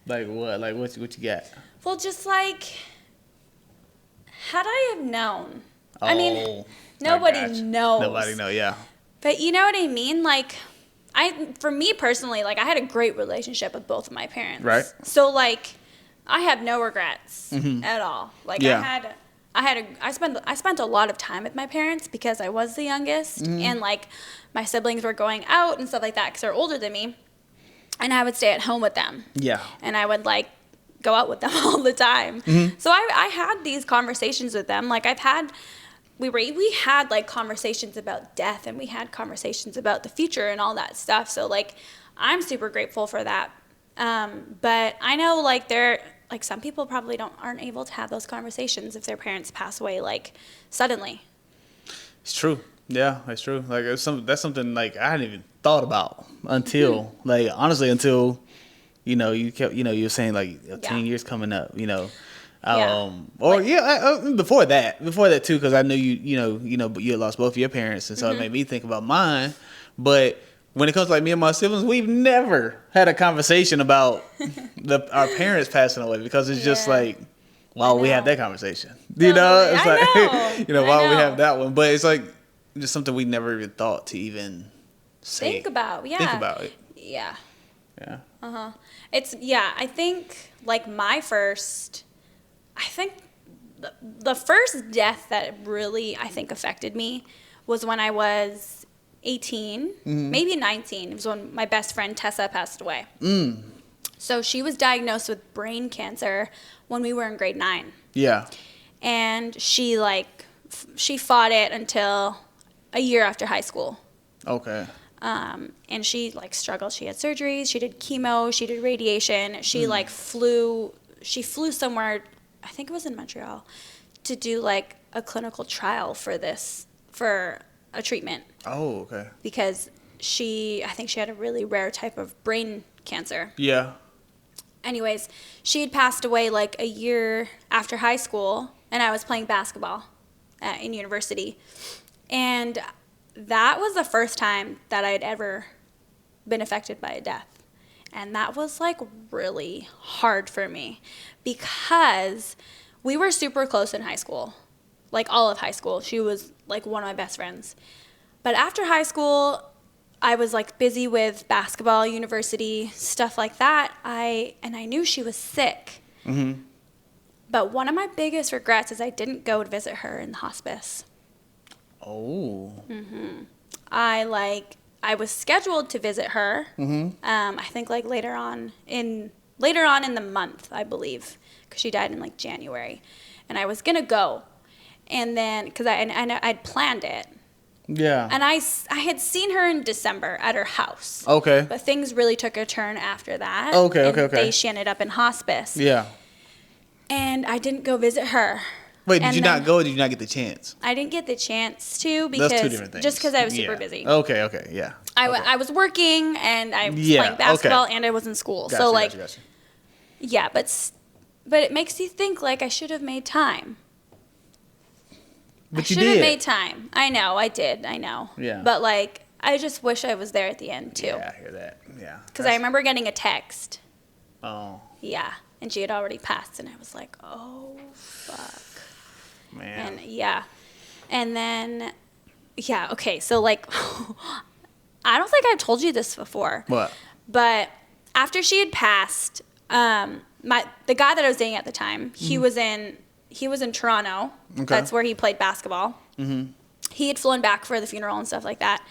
Like what? Like what you got? Well, just like, had I have known. I mean, nobody knows. Nobody knows, yeah. But you know what I mean? Like, for me personally, like, I had a great relationship with both of my parents. Right. So like, I have no regrets at all. Like, I spent a lot of time with my parents because I was the youngest, and like, my siblings were going out and stuff like that because they're older than me, and I would stay at home with them. Yeah. And I would like go out with them all the time. Mm-hmm. So I had these conversations with them. Like, we had like conversations about death, and we had conversations about the future and all that stuff. So like, I'm super grateful for that. But I know like some people probably aren't able to have those conversations if their parents pass away like suddenly. It's true. Yeah, it's true. Like, that's something like I hadn't even thought about until like, honestly, until you kept you were saying like 10 years coming up, before that too, because I knew you had lost both of your parents, and so it made me think about mine. But when it comes to like me and my siblings, we've never had a conversation about our parents passing away, because it's just like, why would we have that conversation? It's like, why would we have that one? But it's like just something we never even thought to even say. Think about it. Yeah. Yeah. I think like the first death that really, I think, affected me was when I was 18, maybe 19. It was when my best friend Tessa passed away. So she was diagnosed with brain cancer when we were in grade 9. Yeah. And she fought it until a year after high school. Okay. And she struggled. She had surgeries. She did chemo. She did radiation. She flew somewhere, I think it was in Montreal, to do a clinical trial for a treatment. Oh, okay. Because I think she had a really rare type of brain cancer. Yeah. Anyways, she had passed away a year after high school, and I was playing basketball in university. And that was the first time that I had ever been affected by a death. And that was really hard for me because we were super close in high school, all of high school. She was one of my best friends. But after high school, I was busy with basketball, university, stuff like that. And I knew she was sick. Mm-hmm. But one of my biggest regrets is I didn't go to visit her in the hospice. Oh. Mm-hmm. I was scheduled to visit her. Mm-hmm. I think later on in the month, I believe, because she died in January, and I was gonna go, and then because I'd planned it. Yeah. And I had seen her in December at her house. Okay. But things really took a turn after that. Okay. She ended up in hospice. Yeah. And I didn't go visit her. Wait, did you not go or did you not get the chance? I didn't get the chance to because that's two different things. Just because I was super busy. Okay, yeah. I was working and I was playing basketball and I was in school. Gotcha. Yeah, but it makes you think I should have made time. But I should have made time. I know, I did. I know. Yeah. But I just wish I was there at the end too. Yeah, I hear that. Yeah. Because I remember getting a text. Oh. Yeah, and she had already passed, and I was like, oh fuck. Man. And and then okay. So I don't think I've told you this before. What? But after she had passed, the guy that I was dating at the time, he was in Toronto. Okay. That's where he played basketball. Mm-hmm. He had flown back for the funeral and stuff like that.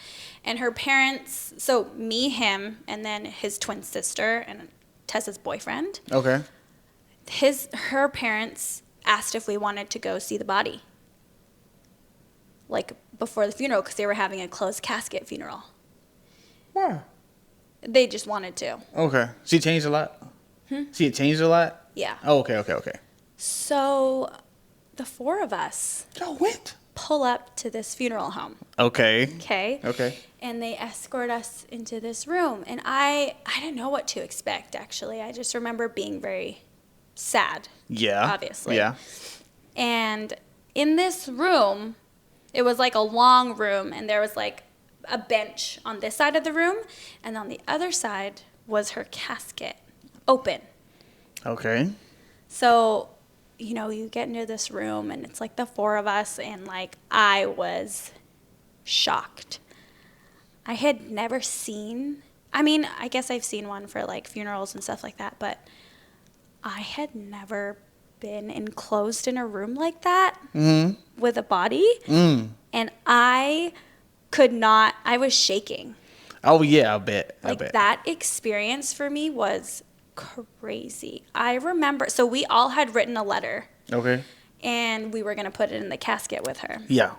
And her parents, so me, him, and then his twin sister and Tessa's boyfriend. Okay. Her parents asked if we wanted to go see the body. Before the funeral, because they were having a closed casket funeral. Why? They just wanted to. Okay. She changed a lot? She had changed a lot? Yeah. Oh, okay. So the four of us Y'all went? pull up to this funeral home. Okay. Okay. And they escort us into this room. And I didn't know what to expect, actually. I just remember being very sad. Yeah. Obviously. Yeah. And in this room, it was a long room, and there was a bench on this side of the room, and on the other side was her casket, open. Okay. So, you get into this room, and it's the four of us, and I was shocked. I had never seen, I guess I've seen one for funerals and stuff like that, but I had never been enclosed in a room like that with a body. And I could not, I was shaking. Oh, yeah, I bet. That experience for me was crazy. I remember, so we all had written a letter. Okay. And we were going to put it in the casket with her. Yeah.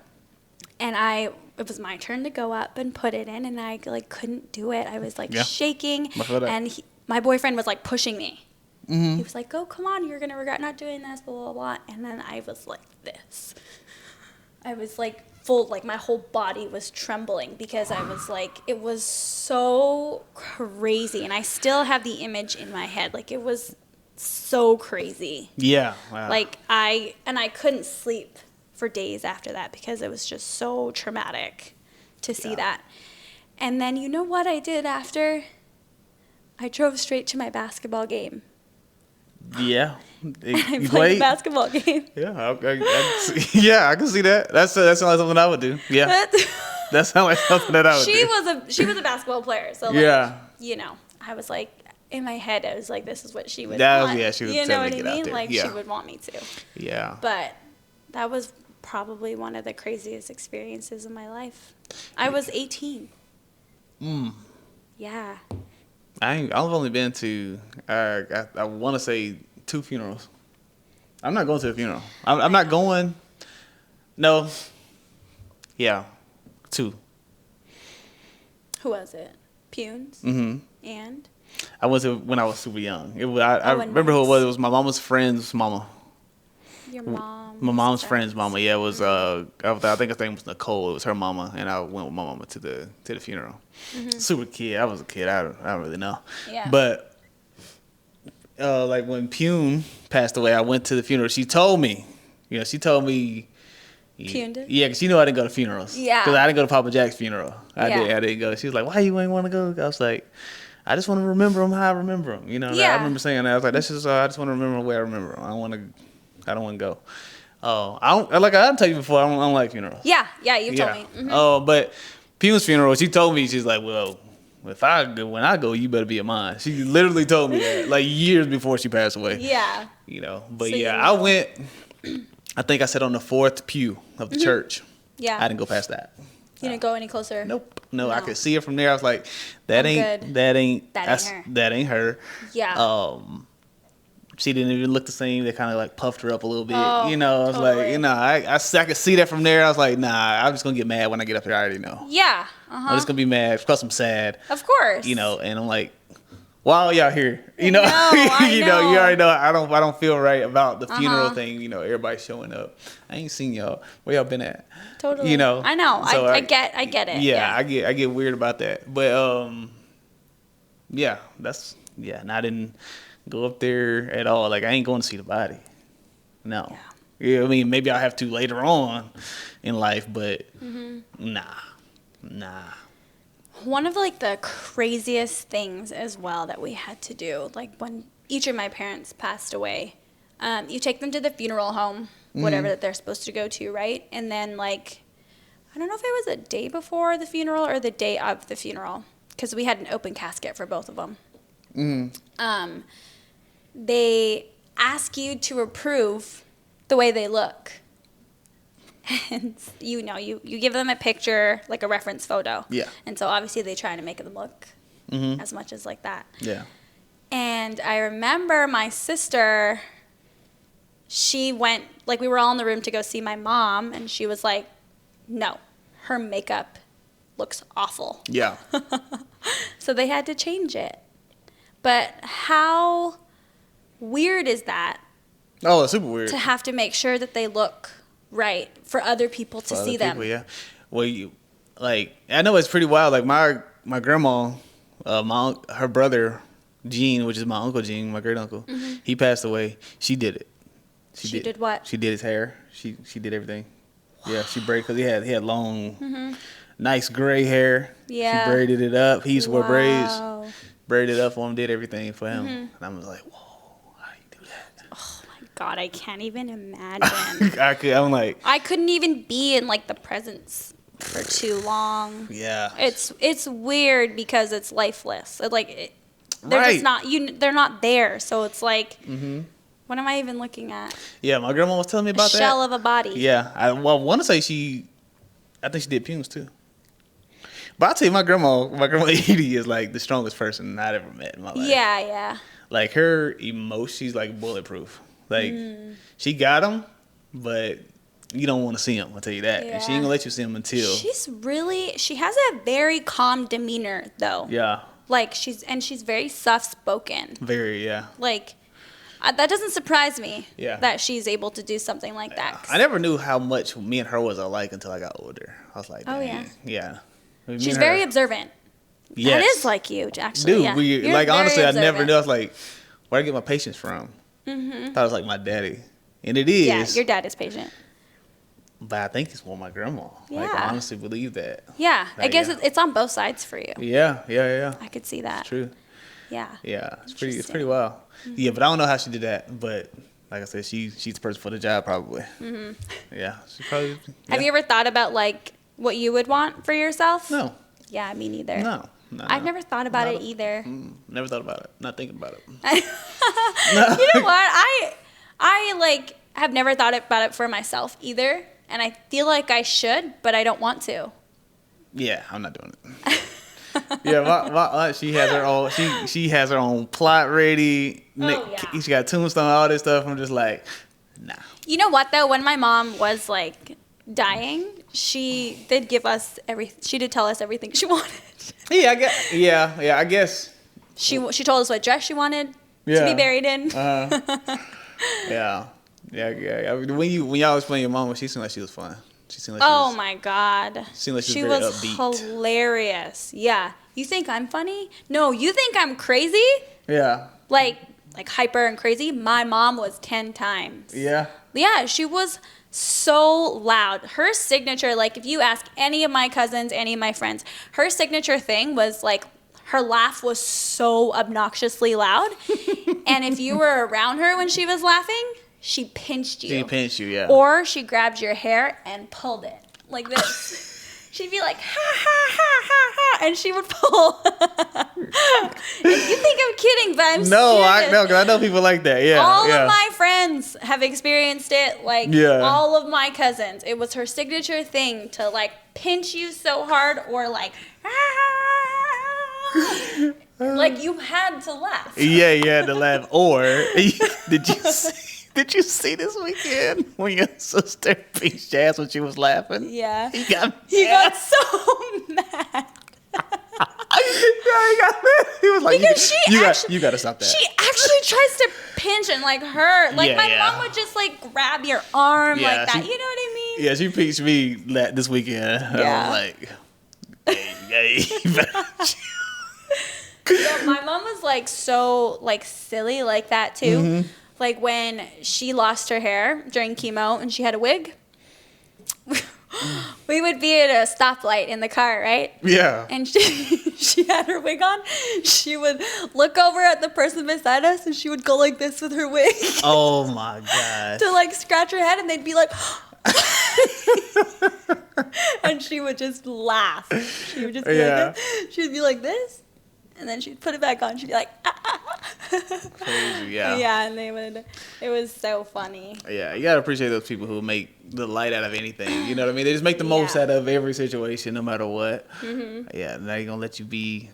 And it was my turn to go up and put it in, and I couldn't do it. I was shaking, and my boyfriend was pushing me. Mm-hmm. He was like, "Oh, come on, you're gonna regret not doing this, blah blah blah." And then I was like this. I was full, my whole body was trembling because I was it was so crazy, and I still have the image in my head. It was so crazy. Yeah. Wow. I couldn't sleep for days after that because it was just so traumatic to see that. And then you know what I did after? I drove straight to my basketball game. Yeah. I played a basketball game. Yeah, I can see that. That sounds like something I would do. Yeah. That sounds like something that I would do. She was a basketball player, so I was in my head I was this is what she would want. Yeah, she would you know what I get mean? out there. She would want me to. Yeah. But That was probably one of the craziest experiences of my life. I was 18. Yeah. I've only been to, I want to say 2 funerals. I'm not going to a funeral. I'm not going. No. Yeah. 2. Who was it? Punes? Mm-hmm. And? I went to when I was super young. I remember who it was. It was my mama's friend's mama. Your mom? My mom's friend's mama. Yeah, it was. I think his name was Nicole. It was her mama, and I went with my mama to the funeral. Super kid. I was a kid. I don't really know. Yeah. But like when Pune passed away, I went to the funeral. She told me. She told me. Pune did? Yeah, because she knew I didn't go to funerals. Yeah. Because I didn't go to Papa Jack's funeral. I didn't go. She was like, "Why you ain't want to go?" I was like, "I just want to remember him how I remember him." I remember saying that. I was like, "That's just I just want to remember the way I remember him. I don't want to go." Oh, I didn't tell you before. I don't like funerals. Yeah, you told me. Mm-hmm. Oh, but Pune's funeral, she told me, she's like, "Well, when I go, you better be at mine." She literally told me that, like years before she passed away. Yeah. But so I went. I think I sat on the 4th pew of the church. Yeah. I didn't go past that. You didn't go any closer? Nope. No, I could see her from there. I was like, that ain't her. Yeah. She didn't even look the same. They kind of like puffed her up a little bit. Oh, I was totally. like, I could see that from there. I was like, nah, I'm just gonna get mad when I get up there. I already know. Yeah. I'm just gonna be mad because I'm sad. Of course. And I'm like, why are y'all here? I know. You already know. I don't feel right about the funeral thing. Everybody showing up. I ain't seen y'all. Where y'all been at? Totally. I know. So I get it. Yeah, I get weird about that. But and I didn't go up there at all. Like I ain't going to see the body. No. Yeah. I mean, maybe I'll have to later on in life, but nah. One of the craziest things as well that we had to do, like when each of my parents passed away, you take them to the funeral home, whatever that they're supposed to go to, right? And then I don't know if it was the day before the funeral or the day of the funeral, because we had an open casket for both of them. They ask you to approve the way they look. And you give them a picture, like a reference photo. Yeah. And so obviously they try to make them look as much as like that. Yeah. And I remember my sister, she went, we were all in the room to go see my mom, and she was like, no, her makeup looks awful. Yeah. So they had to change it. But how weird is that? Oh, it's super weird. To have to make sure that they look right for other people to see them. Yeah. Well, I know it's pretty wild. Like my grandma, her brother Gene, which is my uncle Gene, my great uncle, he passed away. She did it. She did what? She did his hair. She did everything. Wow. Yeah, she braided because he had long, nice gray hair. Yeah. She braided it up. He used to wear braids. Braided it up for him. Did everything for him. And I was like, whoa, how you do that? Oh my God, I can't even imagine. I couldn't even be in the presence for too long. Yeah. It's weird because it's lifeless. They're just not they're not there. So it's what am I even looking at? Yeah, my grandma was telling me about that. A shell of a body. Yeah. I want to say I think she did Punes too. But I'll tell you, my grandma Edie is the strongest person I've ever met in my life. Yeah. Her emotion, she's bulletproof. She got them, but you don't want to see them. I'll tell you that. Yeah. And she ain't gonna let you see them until. She has a very calm demeanor though. Yeah. She's very soft spoken. Very, yeah. That doesn't surprise me. Yeah. That she's able to do something like that. I never knew how much me and her was alike until I got older. I was like, oh yeah. Yeah. She's very observant. Yes. That is like you, actually. Dude, yeah. honestly, I never knew. I was like, where do I get my patience from? I thought it was my daddy. And it is. Yeah, your dad is patient. But I think it's more my grandma. Yeah. I honestly believe that. Yeah. I guess it's on both sides for you. Yeah. I could see that. It's true. Yeah. Yeah. It's pretty wild. Yeah, but I don't know how she did that. But like I said, she's the person for the job probably. Yeah. She probably. Yeah. Have you ever thought about what you would want for yourself? No. Yeah, me neither. No. I've never thought about it either. Never thought about it. Not thinking about it. You know what? I have never thought about it for myself either. And I feel like I should, but I don't want to. Yeah, I'm not doing it. Yeah, my she has her own. She has her own plot ready. Yeah. She got tombstone, all this stuff. I'm just like, nah. You know what though? When my mom was like dying, she did give us She did tell us everything she wanted. Yeah, I guess. She told us what dress she wanted to be buried in. Yeah. When y'all was playing your mom, she seemed like she was fun. She seemed like my God. Seemed like she was very upbeat. Hilarious. Yeah. You think I'm funny? No, you think I'm crazy? Yeah. Like hyper and crazy? My mom was 10 times. Yeah. Yeah, she was so loud. Her signature, like if you ask any of my cousins, any of my friends, her signature thing was like her laugh was so obnoxiously loud. And if you were around her when she was laughing, she pinched you. She pinched you, yeah. Or she grabbed your hair and pulled it like this. She'd be like, ha, ha, ha, ha, ha, and she would pull. You think I'm kidding, but I'm serious. No, because I know people like that, yeah. All of my friends have experienced it, like all of my cousins. It was her signature thing to like pinch you so hard or like, like you had to laugh. Yeah, you had to laugh. Or did you see this weekend when your sister pinched your ass when she was laughing? Yeah. He got so mad. He got mad. He was like, because you got to stop that. She actually tries to pinch and like hurt. Like my mom would just like grab your arm like that. You know what I mean? Yeah, she pinched me this weekend. Yeah. I was like, hey. So my mom was like so like silly like that too. Mm-hmm. Like when she lost her hair during chemo and she had a wig. We would be at a stoplight in the car, right? Yeah. And she had her wig on. She would look over at the person beside us and she would go like this with her wig. Oh my God. To like scratch her head and they'd be like, and she would just laugh. She would just be like this. She would be like this. And then she'd put it back on. She'd be like, Crazy, yeah. Yeah, and it was so funny. Yeah, you got to appreciate those people who make the light out of anything. You know what I mean? They just make the most out of every situation, no matter what. Mm-hmm. Yeah, now you're going to let you be.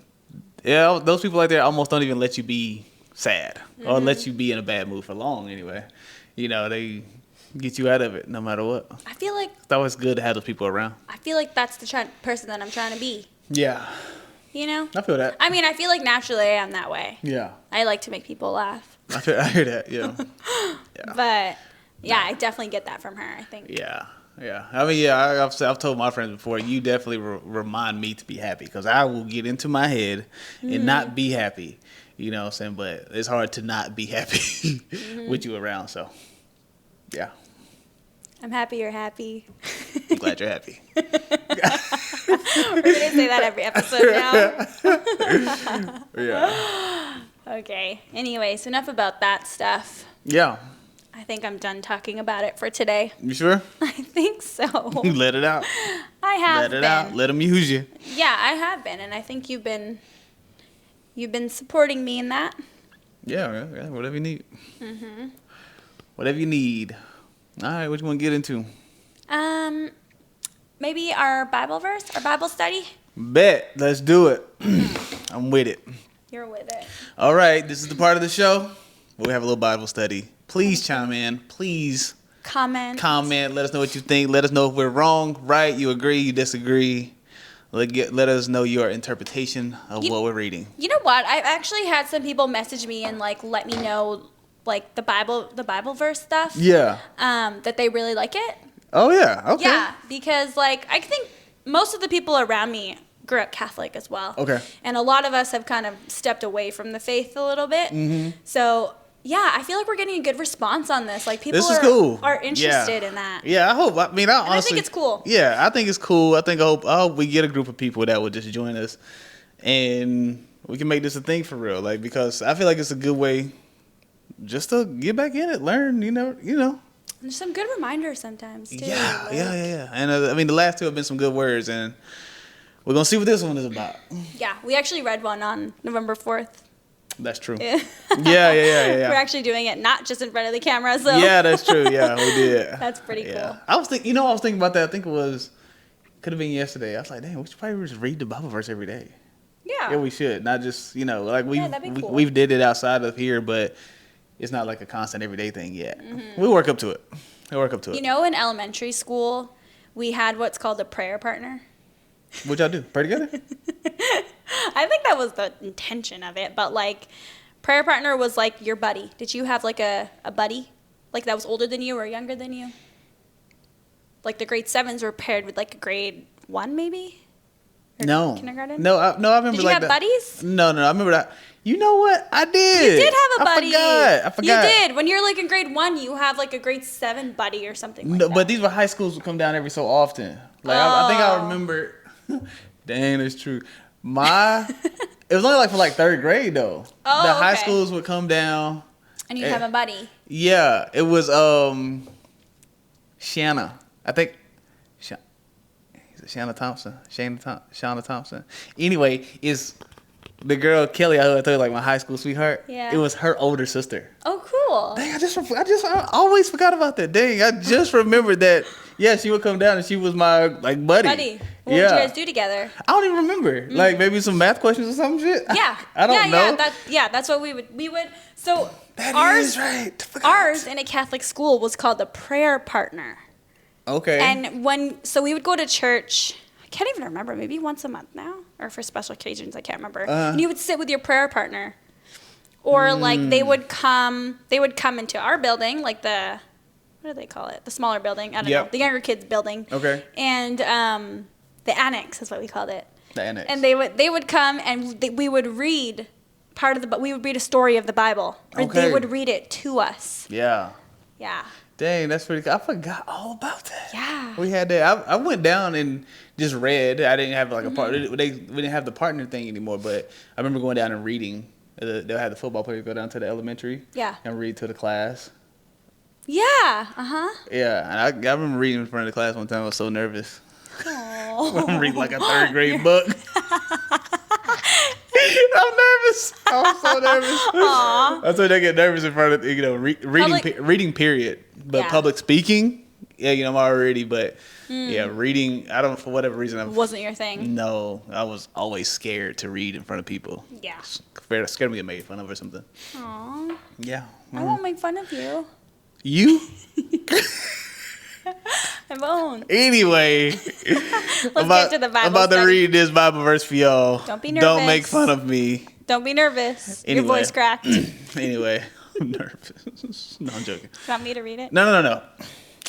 Yeah, those people like that almost don't even let you be sad or let you be in a bad mood for long anyway. You know, they get you out of it no matter what. I feel like. It's always good to have those people around. I feel like that's the person that I'm trying to be. Yeah. You know? I feel that. I mean, I feel like naturally I am that way. Yeah. I like to make people laugh. I hear that, yeah. But, yeah, I definitely get that from her, I think. Yeah. I mean, I've told my friends before, you definitely remind me to be happy because I will get into my head and not be happy. You know what I'm saying? But it's hard to not be happy with you around, so, yeah. I'm happy you're happy. I'm glad you're happy. We're going to say that every episode now. Yeah. Okay. Anyways, enough about that stuff. Yeah. I think I'm done talking about it for today. You sure? I think so. Let it out. I have been. Let it out. Let them use you. Yeah, I have been, and I think you've been supporting me in that. Yeah. Whatever you need. Mm-hmm. Whatever you need. All right, what you want to get into? Maybe our Bible verse, our Bible study? Bet. Let's do it. I'm with it. You're with it. All right, this is the part of the show where we have a little Bible study. Please chime in. Please comment. Let us know what you think. Let us know if we're wrong, right, you agree, you disagree. Let us know your interpretation of what we're reading. You know what? I've actually had some people message me and let me know the Bible verse stuff. Yeah. That they really like it. Oh yeah. Okay. Yeah, because I think most of the people around me grew up Catholic as well. Okay. And a lot of us have kind of stepped away from the faith a little bit. Mm-hmm. So yeah, I feel like we're getting a good response on this. People are interested in that. Yeah, I hope. I mean, honestly, I think it's cool. Yeah, I think it's cool. I hope we get a group of people that will just join us, and we can make this a thing for real. Because I feel like it's a good way just to get back in it, learn. You know. There's some good reminders sometimes too. Yeah. And I mean, the last two have been some good words, and we're gonna see what this one is about. Yeah, we actually read one on November 4th. That's true. Yeah. We're actually doing it not just in front of the camera. So yeah, that's true. Yeah, we did. That's pretty cool. I was thinking, I was thinking about that. I think it was, could have been yesterday. I was like, damn, we should probably just read the Bible verse every day. Yeah, we should. Not just, like we've did it outside of here, but it's not like a constant everyday thing yet. Mm-hmm. We work up to it. In elementary school, we had what's called a prayer partner. What y'all do? Pray together? I think that was the intention of it, but like prayer partner was like your buddy. Did you have like a buddy like that was older than you or younger than you? Like the grade 7s were paired with like a grade 1 maybe? Or no. Kindergarten? No, I remember. Did you have buddies? No, I remember that. You know what? I did. You did have a buddy. I forgot. You did. When you're like in grade 1, you have like a grade 7 buddy or something like that. But these were high schools who come down every so often. Like I think I remember. Dang, that's true. It was only like for like 3rd grade though. Oh, the high schools would come down. And you'd have a buddy. Yeah, it was Shanna. I think Shanna Thompson. Shanna Thompson. Anyway, is the girl Kelly I told you, like my high school sweetheart. Yeah. It was her older sister. Oh, cool. Dang, I always forgot about that. Dang, I just remembered that. Yeah, she would come down and she was my like buddy. What would you guys do together? I don't even remember. Like maybe some math questions or some shit. Yeah. I don't know. That's what we would. So ours is right. Ours in a Catholic school was called the prayer partner. Okay. And we would go to church. I can't even remember. Maybe once a month now, or for special occasions. I can't remember. And you would sit with your prayer partner, or like they would come into our building, like the. What do they call it? The smaller building. I don't know. The younger kids building. Okay. And the annex is what we called it. The annex. And they would come and we would read we would read a story of the Bible. Or they would read it to us. Yeah. Yeah. Dang, that's pretty cool. I forgot all about that. Yeah. We had that. I went down and just read. I didn't have like a partner. We didn't have the partner thing anymore, but I remember going down and reading. They'll have the football players go down to the elementary. Yeah. And read to the class. Yeah. Uh-huh. Yeah. And I remember reading in front of the class one time. I was so nervous. Aww. I'm reading like a 3rd grade book. I'm nervous. I'm so nervous. Aww. That's why I get nervous in front of reading period. But public speaking, I'm already. But reading, I don't, for whatever reason, wasn't your thing. No, I was always scared to read in front of people. Yeah. Scared me to get made fun of or something. Aww. Yeah. I won't make fun of you. You? I won't. Anyway, Let's get to the Bible. I'm about to read this Bible verse for y'all. Don't be nervous. Don't make fun of me. Don't be nervous. Anyway. Your voice cracked. Anyway, I'm nervous. No, I'm joking. You want me to read it? No.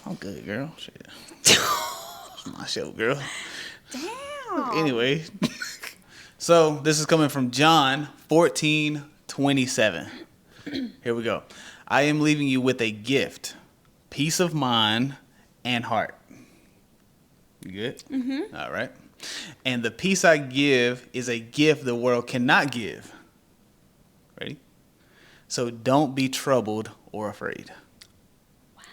I'm good, girl. Shit. It's my show, girl. Damn. Anyway, so this is coming from John 14:27. Here we go. I am leaving you with a gift, peace of mind and heart. You good? Mm-hmm. All right. And the peace I give is a gift the world cannot give. Ready? So don't be troubled or afraid. Wow.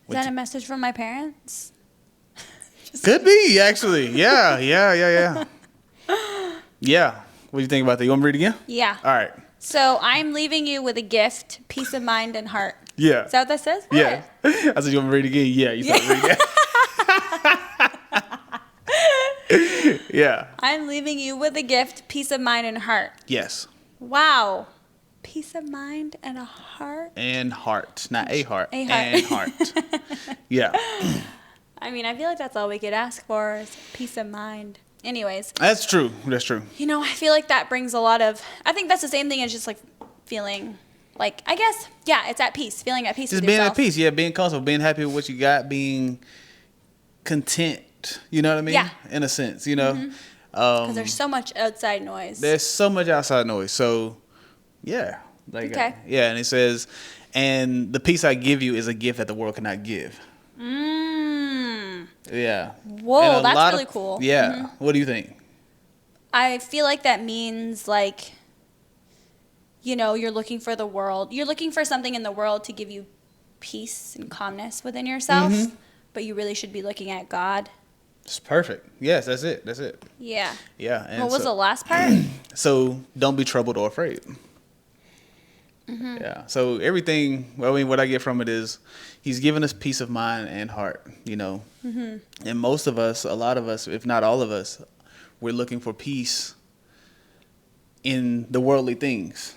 Is that a message from my parents? Could be, actually. Yeah. Yeah. What do you think about that? You want me to read it again? Yeah. All right. So I'm leaving you with a gift, peace of mind and heart. Yeah. Is that what that says? Yeah. I said, you want me to read it again? Yeah. You said read it. Yeah. I'm leaving you with a gift, peace of mind and heart. Yes. Wow. Peace of mind and a heart? And heart. Not a heart. A heart. And heart. Yeah. I mean, I feel like that's all we could ask for is peace of mind. Anyways. That's true. That's true. I feel like that brings a lot of, I think that's the same thing as just like feeling like, I guess, yeah, it's at peace, feeling at peace just with being yourself. at peace, yeah, being comfortable, being happy with what you got, being content, you know what I mean? Yeah. In a sense, Mm-hmm. Because there's so much outside noise. There's so much outside noise. So, yeah. Okay. Yeah, and it says, and the peace I give you is a gift that the world cannot give. Yeah. Whoa, that's really cool. Yeah. Mm-hmm. What do you think? I feel like that means like, you're looking for you're looking for something in the world to give you peace and calmness within yourself, but you really should be looking at God. It's perfect. Yes, that's it. Yeah. Yeah. And what was the last part? So don't be troubled or afraid. Yeah. So everything, well, I mean, what I get from it is he's given us peace of mind and heart, you know. And most of us, a lot of us, if not all of us, we're looking for peace in the worldly things.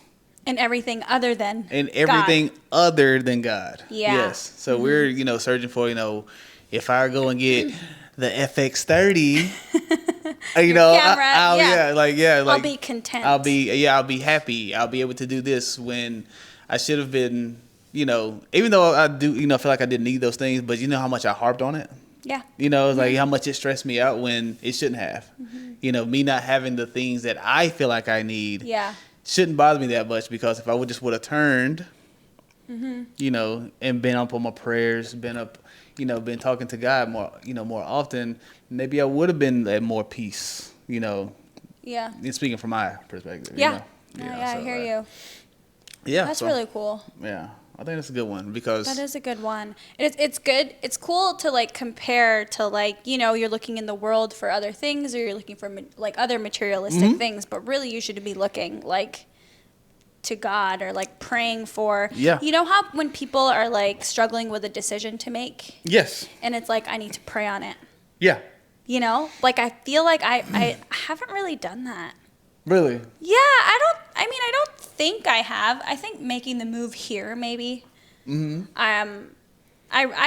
And everything other than And everything God. other than God. Yeah. Yes. So we're, you know, searching for, you know, if I go and get the FX30, you know, camera, like I'll be content. I'll be happy. I'll be able to do this when I should have been, you know, even though I do, you know, feel like I didn't need those things, but you know how much I harped on it? Yeah. You know, it's like how much it stressed me out when it shouldn't have. You know, me not having the things that I feel like I need shouldn't bother me that much, because if I would have turned, you know, and been up on my prayers, been up, you know, been talking to God more, you know, more often, maybe I would have been at more peace, you know. Yeah. And speaking from my perspective. Yeah. You know? I hear you. Yeah. That's really cool. Yeah. I think that's a good one, because that is a good one. It's good. It's cool to like compare to, like, you know, you're looking in the world for other things, or you're looking for like other materialistic things, but really you should be looking like to God, or like praying for. Yeah. You know how when people are like struggling with a decision to make? Yes. And it's like, I need to pray on it. Yeah. You know, like I feel like I haven't really done that. Really? Yeah, I don't think I have. I think making the move here, maybe. I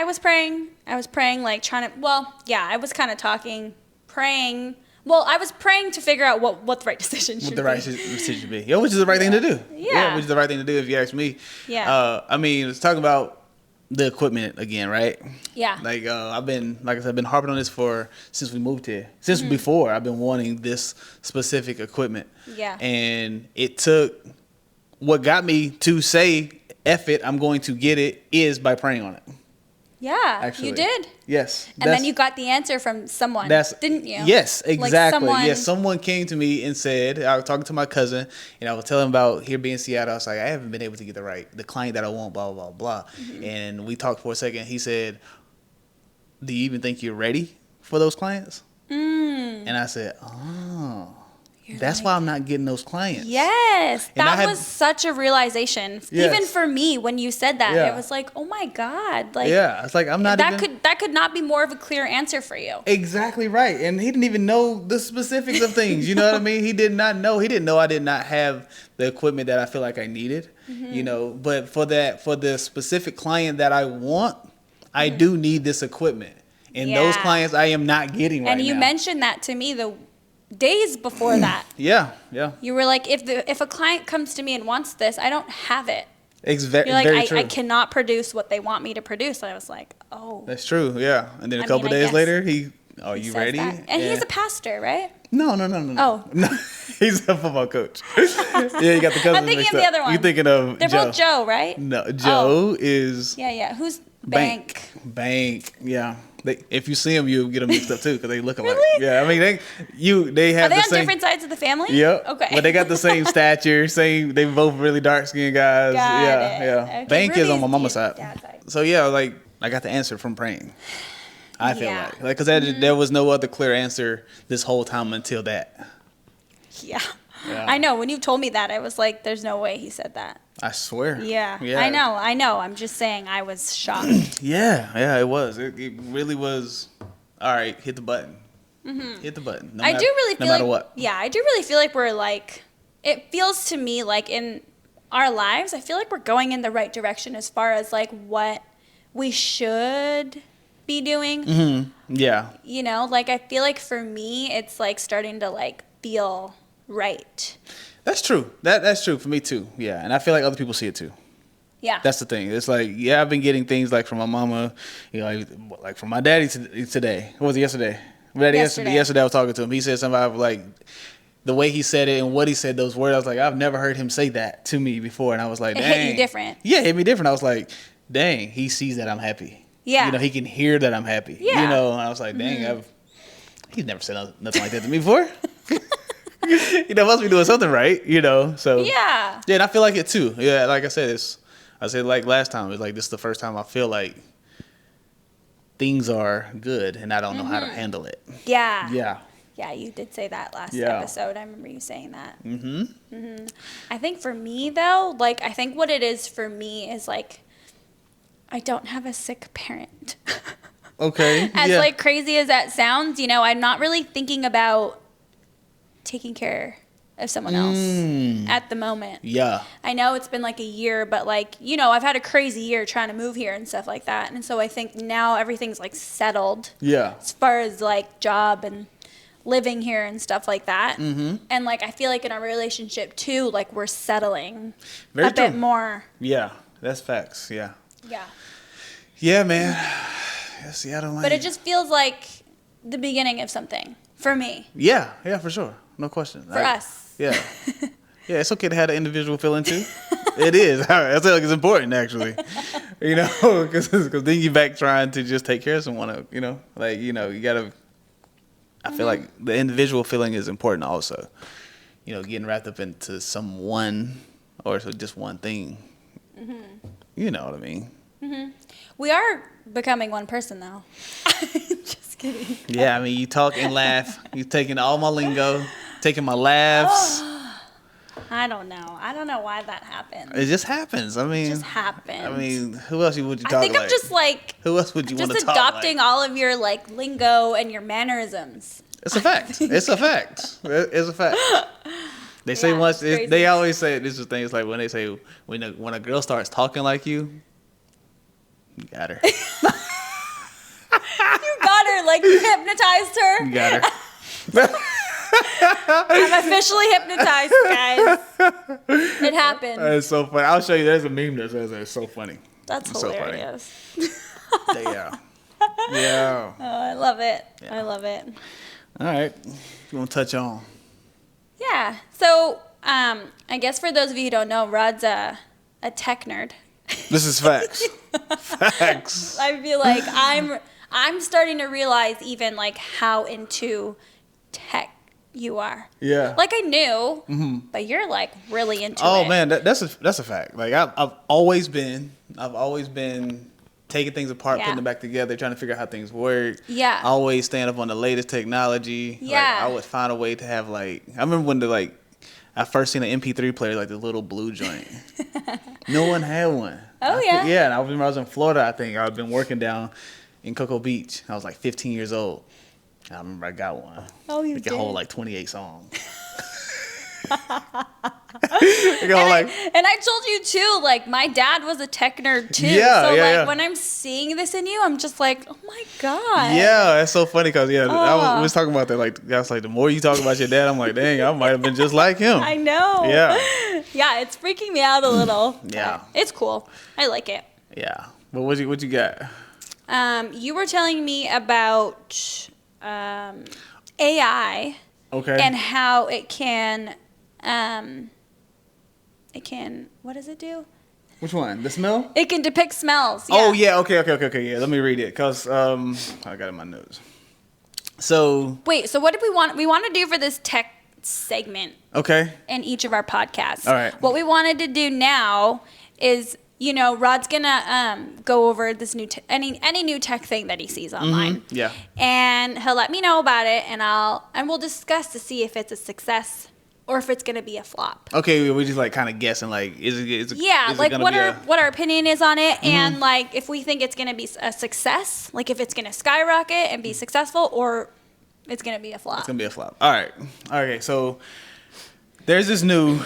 was praying. Like trying to, I was kind of praying. Well, I was praying to figure out what the right decision should be. What the right decision should be. Yeah, which is the right thing to do. Yeah, which is the right thing to do if you ask me. Yeah. I mean, let's talk about the equipment again, right? Yeah. Like I've been harping on this since we moved here. Since before, I've been wanting this specific equipment. Yeah. And it took, what got me to say, F it, I'm going to get it, is by praying on it. Yeah, actually. You did. Yes. And then you got the answer from someone, didn't you? Yes, exactly. Like someone came to me and said, I was talking to my cousin, and I was telling him about here being Seattle. I was like, I haven't been able to get the client that I want, blah, blah, blah. And we talked for a second. He said, do you even think you're ready for those clients? And I said, oh. That's why I'm not getting those clients. Yes. That was such a realization. Yes. Even for me, when you said that, it was like, oh my God. Like, yeah. It's like, I'm not that could not be more of a clear answer for you. Exactly right. And he didn't even know the specifics of things. You know what I mean? He did not know. He didn't know I did not have the equipment that I feel like I needed. You know, but for the specific client that I want, I do need this equipment. And those clients I am not getting right now. And you mentioned that to me the days before that. Yeah. You were like, if a client comes to me and wants this, I don't have it. You're like, very true. I cannot produce what they want me to produce. And I was like, oh. That's true, yeah. And then a couple days later, you ready? That. And he's a pastor, right? No. Oh. No, he's a football coach. Yeah, you got the cousins I'm thinking of the other one. You're thinking of They're Joe. both Joe, right? No, Joe is... Yeah. Who's Bank? Yeah. If you see them, you get them mixed up too, because they look alike. Really? Yeah, I mean they have. Are they the on same, different sides of the family? Yep. Okay. But they got the same stature. They both really dark skinned guys. Got it. Yeah. Okay. Bank is on my mama's side. So yeah, like I got the answer from praying. I feel like because there was no other clear answer this whole time until that. Yeah. I know. When you told me that, I was like, "There's no way he said that." I swear. Yeah. I know. I'm just saying, I was shocked. Yeah, it was. It really was. All right, hit the button. Hit the button. I do really feel no matter what. Yeah, I do really feel like we're like. It feels to me like in our lives, I feel like we're going in the right direction as far as like what we should be doing. Yeah. You know, like I feel like for me, it's like starting to like feel right. That's true. That's true for me too. Yeah, and I feel like other people see it too. Yeah. That's the thing. It's like, I've been getting things like from my mama, you know, like from my daddy today. What was it yesterday? Yesterday I was talking to him. He said something about like the way he said it and what he said, those words. I was like, I've never heard him say that to me before. And I was like, dang. It hit you different. Yeah, it hit me different. I was like, dang, he sees that I'm happy. Yeah. You know, he can hear that I'm happy. Yeah. You know, and I was like, dang, he's never said nothing like that to me before. You know, must be doing something right, you know. So yeah, and I feel like it too. Yeah, like I said, I said like last time, it's like this is the first time I feel like things are good and I don't know how to handle it. Yeah. Yeah. Yeah, you did say that last episode. I remember you saying that. I think for me, though, like, I think what it is for me is, like, I don't have a sick parent. Okay. As, like, crazy as that sounds, you know, I'm not really thinking about taking care of someone else at the moment. Yeah. I know it's been, like, a year, but, like, you know, I've had a crazy year trying to move here and stuff like that. And so I think now everything's, like, settled. Yeah. As far as, like, job and living here and stuff like that. And, like, I feel like in our relationship, too, like, we're settling a bit more. Yeah, that's facts. Yeah. Yeah. Yeah, man. See, I don't like But it just feels like the beginning of something for me. Yeah, for sure. No question. For us. Yeah. Yeah, it's okay to have an individual feeling, too. It is. I feel like it's important, actually. You know, because then you're back trying to just take care of someone, you know. Like, you know, you got to... I feel like the individual feeling is important also. You know, getting wrapped up into someone or so just one thing. You know what I mean. We are becoming one person, though. Just kidding. Yeah, I mean, you talk and laugh. You're taking all my lingo, taking my laughs. I don't know. I don't know why that happens. It just happens. I mean, It just happens. I mean, who else would you talk like? I think I'm just like... Who else would you want to talk like? Just adopting all of your, like, lingo and your mannerisms. It's a fact. It's a fact. It's a fact. They say once. They always say this is things like when they say when a girl starts talking like you got her. You got her. Like, you hypnotized her. You got her. I'm officially hypnotized, guys. It happened. It's so funny. I'll show you. There's a meme that says that. It's so funny. That's hilarious. So funny. Yeah. Yeah. Oh, I love it. Yeah. I love it. All right. You want to touch on? Yeah. So, I guess for those of you who don't know, Rod's a tech nerd. This is facts. Facts. I feel like I'm starting to realize even like how into tech you are. Yeah. Like I knew, but you're like really into it. Oh man, that's a fact. Like I've always been taking things apart, putting them back together, trying to figure out how things work. Yeah. Always staying up on the latest technology. Yeah. Like, I would find a way to have like, I remember when I first seen an MP3 player, like the little blue joint. No one had one. Oh, yeah. Yeah, and I remember I was in Florida, I think. I'd been working down in Cocoa Beach. I was like 15 years old. I remember I got one. Oh, you did? It could hold like 28 songs. And I told you too, like my dad was a tech nerd too. Yeah, when I'm seeing this in you, I'm just like, oh my God. Yeah, that's so funny because I was talking about that. Like that's like the more you talk about your dad, I'm like, dang, I might have been just like him. I know. Yeah. Yeah, it's freaking me out a little. Yeah. It's cool. I like it. Yeah. But what you got? You were telling me about AI. Okay. And how it can, what does it do? Which one? The smell? It can depict smells. Yeah. Oh, yeah. Okay. Yeah, let me read it because I got it in my notes. So. Wait, so what did we want? We want to do for this tech segment. Okay. In each of our podcasts. All right. What we wanted to do now is, Rod's gonna go over this new any new tech thing that he sees online. Mm-hmm. Yeah. And he'll let me know about it, and we'll discuss to see if it's a success or if it's gonna be a flop. Okay, we just like kind of guessing like is it like what our opinion is on it, and like if we think it's gonna be a success, like if it's gonna skyrocket and be successful, or it's gonna be a flop. It's gonna be a flop. All right. Okay. So there's this new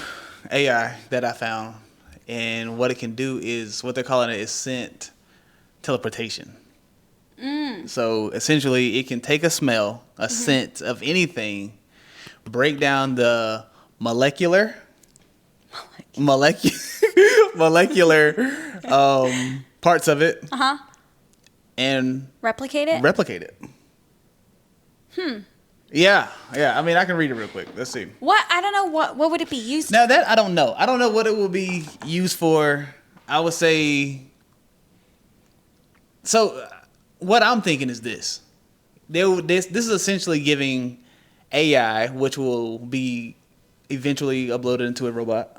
AI that I found. And what it can do is, what they're calling it is scent teleportation. So essentially, it can take a smell, a scent of anything, break down the molecular parts of it, and replicate it. Yeah. I mean, I can read it real quick. Let's see. What? I don't know. What would it be used for? Now that I don't know. I don't know what it will be used for. I would say. So, what I'm thinking is this. This is essentially giving AI, which will be eventually uploaded into a robot.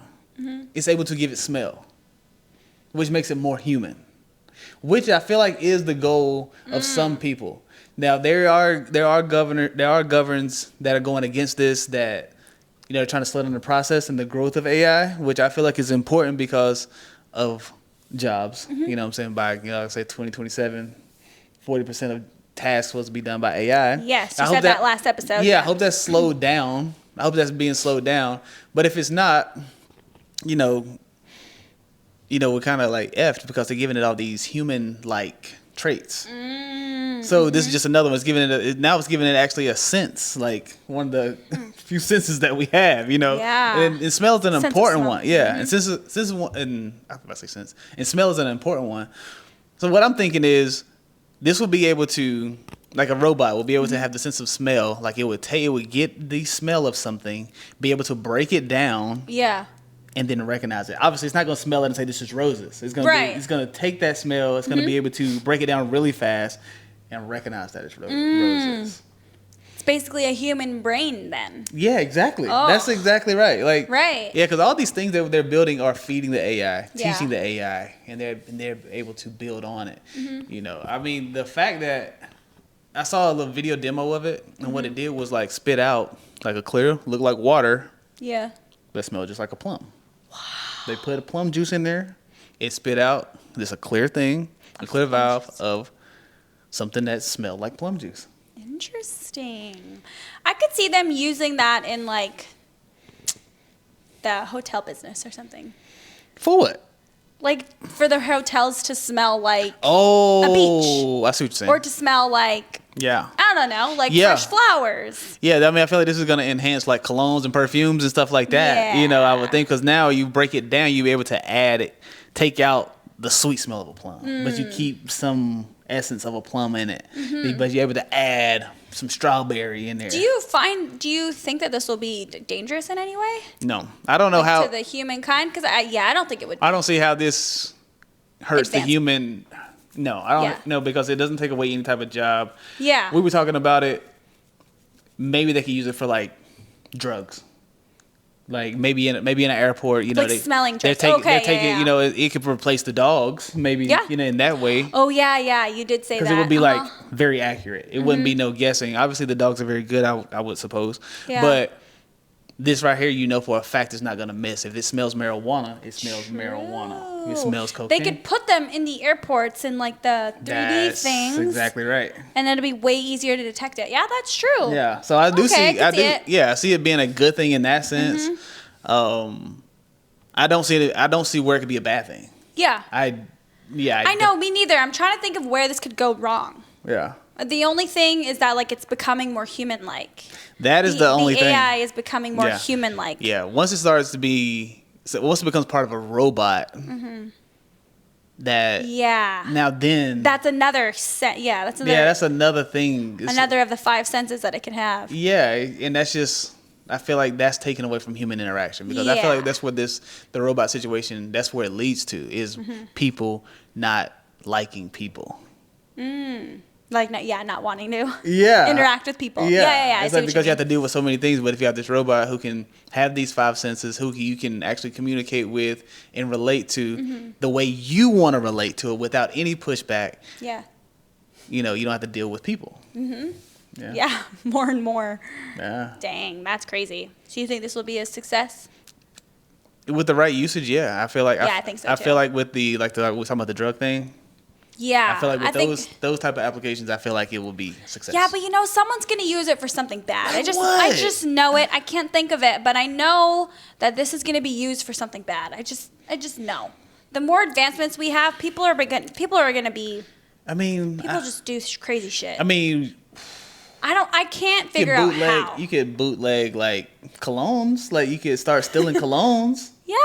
It's able to give it smell, which makes it more human. Which I feel like is the goal of some people. Now there are governs that are going against this, that trying to slow down the process and the growth of AI, which I feel like is important because of jobs. You know what I'm saying? By like say 2027, 40% of tasks supposed to be done by AI. Yes, you said that last episode. Yeah, I hope that's slowed down. I hope that's being slowed down. But if it's not, we're kind of like effed because they're giving it all these human-like traits. So this is just another one. It's giving it actually a sense, like one of the few senses that we have. Yeah. And smell is an important one. Yeah, and and smell is an important one. So what I'm thinking is, this will be able to, like a robot will be able to have the sense of smell. Like it would get the smell of something, be able to break it down. Yeah. And then recognize it. Obviously, it's not going to smell it and say this is roses. It's going to take that smell. It's going to be able to break it down really fast and recognize that it's roses. It's basically a human brain then. Yeah, exactly. Oh. That's exactly right. Right. Yeah, because all these things that they're building are feeding the AI, teaching the AI, and they're able to build on it. I mean, the fact that I saw a little video demo of it, and what it did was like spit out like a clear, looked like water. Yeah. But smelled just like a plum. Wow. They put a plum juice in there. It spit out just a clear thing, a clear valve of something that smelled like plum juice. Interesting. I could see them using that in like the hotel business or something. For what? Like for the hotels to smell like a beach. I see what you're saying. Or to smell like, I don't know, like fresh flowers. Yeah, I mean, I feel like this is going to enhance like colognes and perfumes and stuff like that. Yeah. I would think, because now you break it down, you be able to add it, take out the sweet smell of a plum, but you keep some essence of a plum in it. But you're able to add some strawberry in there. Do you think that this will be dangerous in any way? No, I don't know how to the humankind, because I don't think it would. I don't see how this hurts the human. No, I don't know, because it doesn't take away any type of job. Yeah, we were talking about it. Maybe they could use it for like drugs. Like maybe in an airport, like smelling drugs. They're taking it could replace the dogs, maybe in that way. Oh yeah, you did say that. Because it would be like very accurate. It wouldn't be no guessing. Obviously, the dogs are very good. I would suppose. Yeah. But this right here, for a fact, it's not gonna miss. If it smells marijuana, it smells marijuana. It smells cocaine. They could put them in the airports in like the 3D things. That's exactly right. And it'd be way easier to detect it. Yeah, that's true. Yeah. So I see it being a good thing in that sense. I don't see where it could be a bad thing. Yeah. I know, me neither. I'm trying to think of where this could go wrong. Yeah. The only thing is that like it's becoming more human-like. That is the only thing. The AI is becoming more human-like. Yeah. Once it becomes part of a robot, that now then that's another that's another thing. Another of the 5 senses that it can have. Yeah, and that's just, I feel like that's taken away from human interaction, because I feel like that's what the robot situation, that's where it leads to, is people not liking people. Like, not wanting to interact with people. Yeah. It's like because you have to deal with so many things, but if you have this robot who can have these 5 senses, who you can actually communicate with and relate to the way you want to relate to it without any pushback, you don't have to deal with people. Yeah, more and more. Yeah. Dang, that's crazy. So you think this will be a success? With the right usage, I feel like. I think so too. I feel like with we're talking about the drug thing. Yeah. I feel like with those type of applications, I feel like it will be success. Yeah, but someone's gonna use it for something bad. I just know it. I can't think of it, but I know that this is gonna be used for something bad. I just know. The more advancements we have, people are gonna be. I mean, people just do crazy shit. I mean, I can't figure out how. You could bootleg like colognes. Like you could start stealing colognes. Yeah.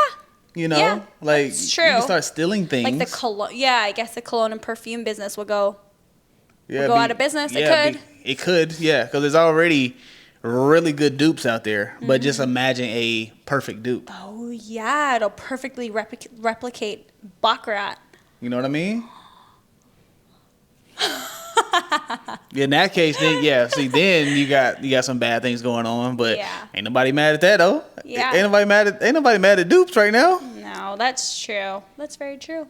Like it's true. You can start stealing things. Like the cologne. Yeah, I guess the cologne and perfume business will go out of business. It could, because there's already really good dupes out there. But just imagine a perfect dupe. Oh yeah, it'll perfectly replicate Baccarat. You know what I mean? In that case, then then you got some bad things going on, but ain't nobody mad at that though. Yeah, ain't nobody mad at dupes right now. No, that's true. That's very true.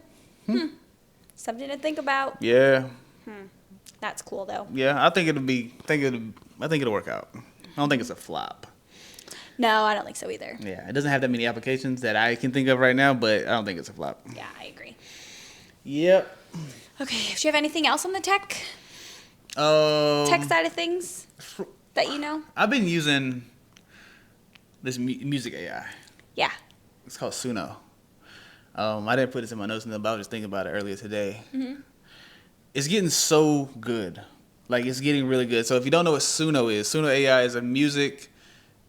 Something to think about. Yeah. That's cool though. Yeah, I think it'll work out. I don't think it's a flop. No, I don't think so either. Yeah, it doesn't have that many applications that I can think of right now, but I don't think it's a flop. Yeah, I agree. Yep. Okay, do you have anything else on the tech side of things that you know? I've been using this music AI. Yeah. It's called Suno. I didn't put this in my notes, but I was just thinking about it earlier today. Mm-hmm. It's getting so good. Like, it's getting really good. So if you don't know what Suno is, Suno AI is a music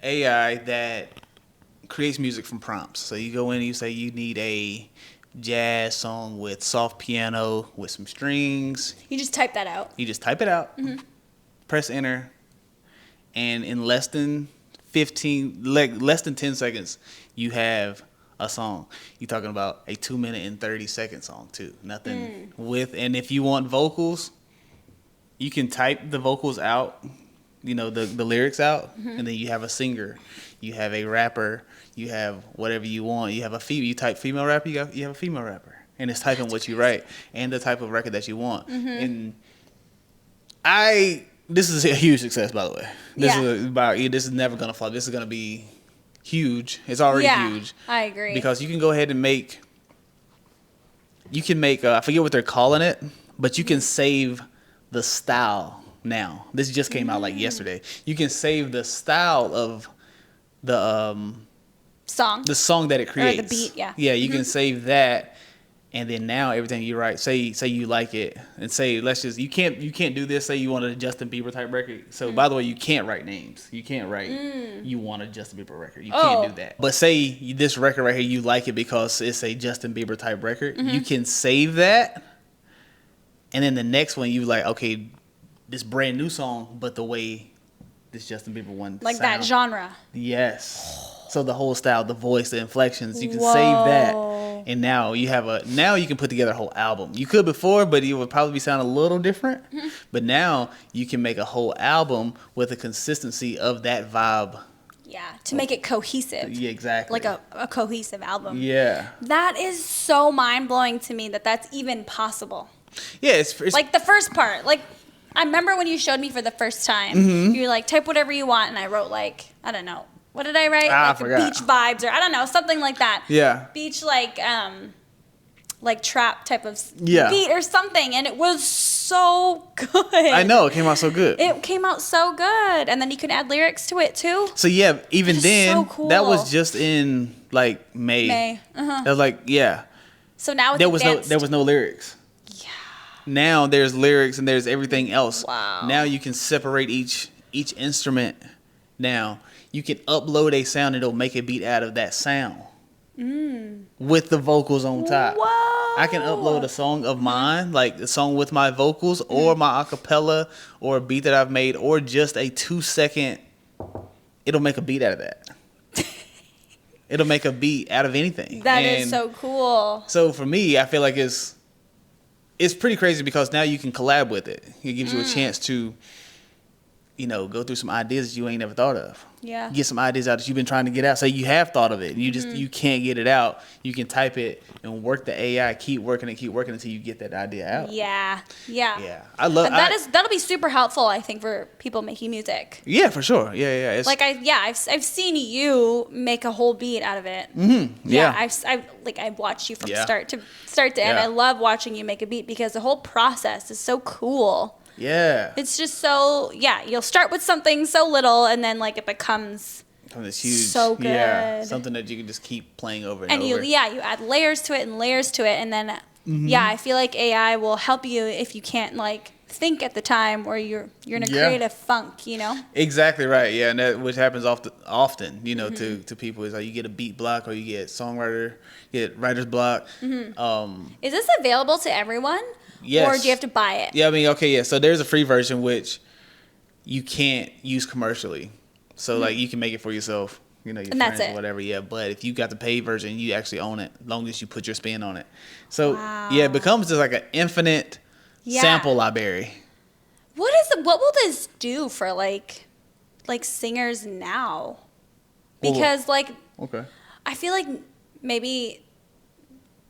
AI that creates music from prompts. So you go in and you say you need a jazz song with soft piano with some strings. You just type that out. You just type it out, press enter, and in less than 10 seconds, you have a song. You're talking about a 2-minute and 30-second song too. Nothing and if you want vocals, you can type the vocals out, the lyrics out, and then you have a singer, you have a rapper, you have whatever you want. You have a female. You type female rapper, you have a female rapper, and it's typing what you write and the type of record that you want. And this is a huge success, by the way. This is never gonna flop. This is gonna be huge. It's already huge. I agree. Because you can go ahead and make. You can make. I forget what they're calling it, but you can save the style now. This just came out like yesterday. You can save the style of the song that it creates. Or the beat, yeah. Yeah, you can save that, and then now everything you write, say you like it, and say you can't do this. Say you wanted a Justin Bieber type record. So by the way, you can't write names. You can't write you want a Justin Bieber record. You can't do that. But say this record right here, you like it because it's a Justin Bieber type record. You can save that, and then the next one you like, okay, this brand new song, but the way this Justin Bieber one like that genre. Yes. So the whole style, the voice, the inflections, you can save that, and now you can put together a whole album. You could before, but it would probably sound a little different. But now you can make a whole album with the consistency of that vibe. Yeah, to make it cohesive. Yeah, exactly. Like a cohesive album. Yeah. That is so mind blowing to me that that's even possible. Yeah, it's like the first part. Like I remember when you showed me for the first time. You're like, type whatever you want, and I wrote like, I don't know. What did I write? I like forgot. Beach vibes, or I don't know, something like that. Yeah. Beach like trap type of beat or something, and it was so good. I know, it came out so good. It came out so good, and then you can add lyrics to it too. So yeah, even then, so cool. That was just in like May. That was like So now there was no lyrics. Yeah. Now there's lyrics and there's everything else. Wow. Now you can separate each instrument. Now you can upload a sound and it'll make a beat out of that sound with the vocals on top. Whoa. I can upload a song of mine, like a song with my vocals or my acapella or a beat that I've made or just a 2-second. It'll make a beat out of that. It'll make a beat out of anything. That is so cool. So for me, I feel like it's pretty crazy because now you can collab with it. It gives you a chance to, go through some ideas that you ain't never thought of. Yeah. Get some ideas out that you've been trying to get out. Say you have thought of it and you can't get it out. You can type it and work the AI, keep working until you get that idea out. Yeah. Yeah. I love that'll be super helpful, I think, for people making music. Yeah, for sure. Yeah. I've seen you make a whole beat out of it. Yeah. I've watched you from start to end. I love watching you make a beat because the whole process is so cool. Yeah. It's just so, you'll start with something so little and then it becomes this huge, so good. Yeah, something that you can just keep playing over and over. You add layers to it and then I feel like AI will help you if you can't think at the time or you're in a creative funk, Exactly right. Yeah, and that which happens often, to people is like you get a beat block or you get writer's block. Is this available to everyone? Yes. Or do you have to buy it? Yeah, I mean, okay, yeah. So there's a free version which you can't use commercially. So you can make it for yourself, your and friends that's it. or whatever. Yeah, but if you got the paid version, you actually own it, as long as you put your spin on it. So it becomes just like an infinite sample library. What will this do for singers now? Because okay. I feel like maybe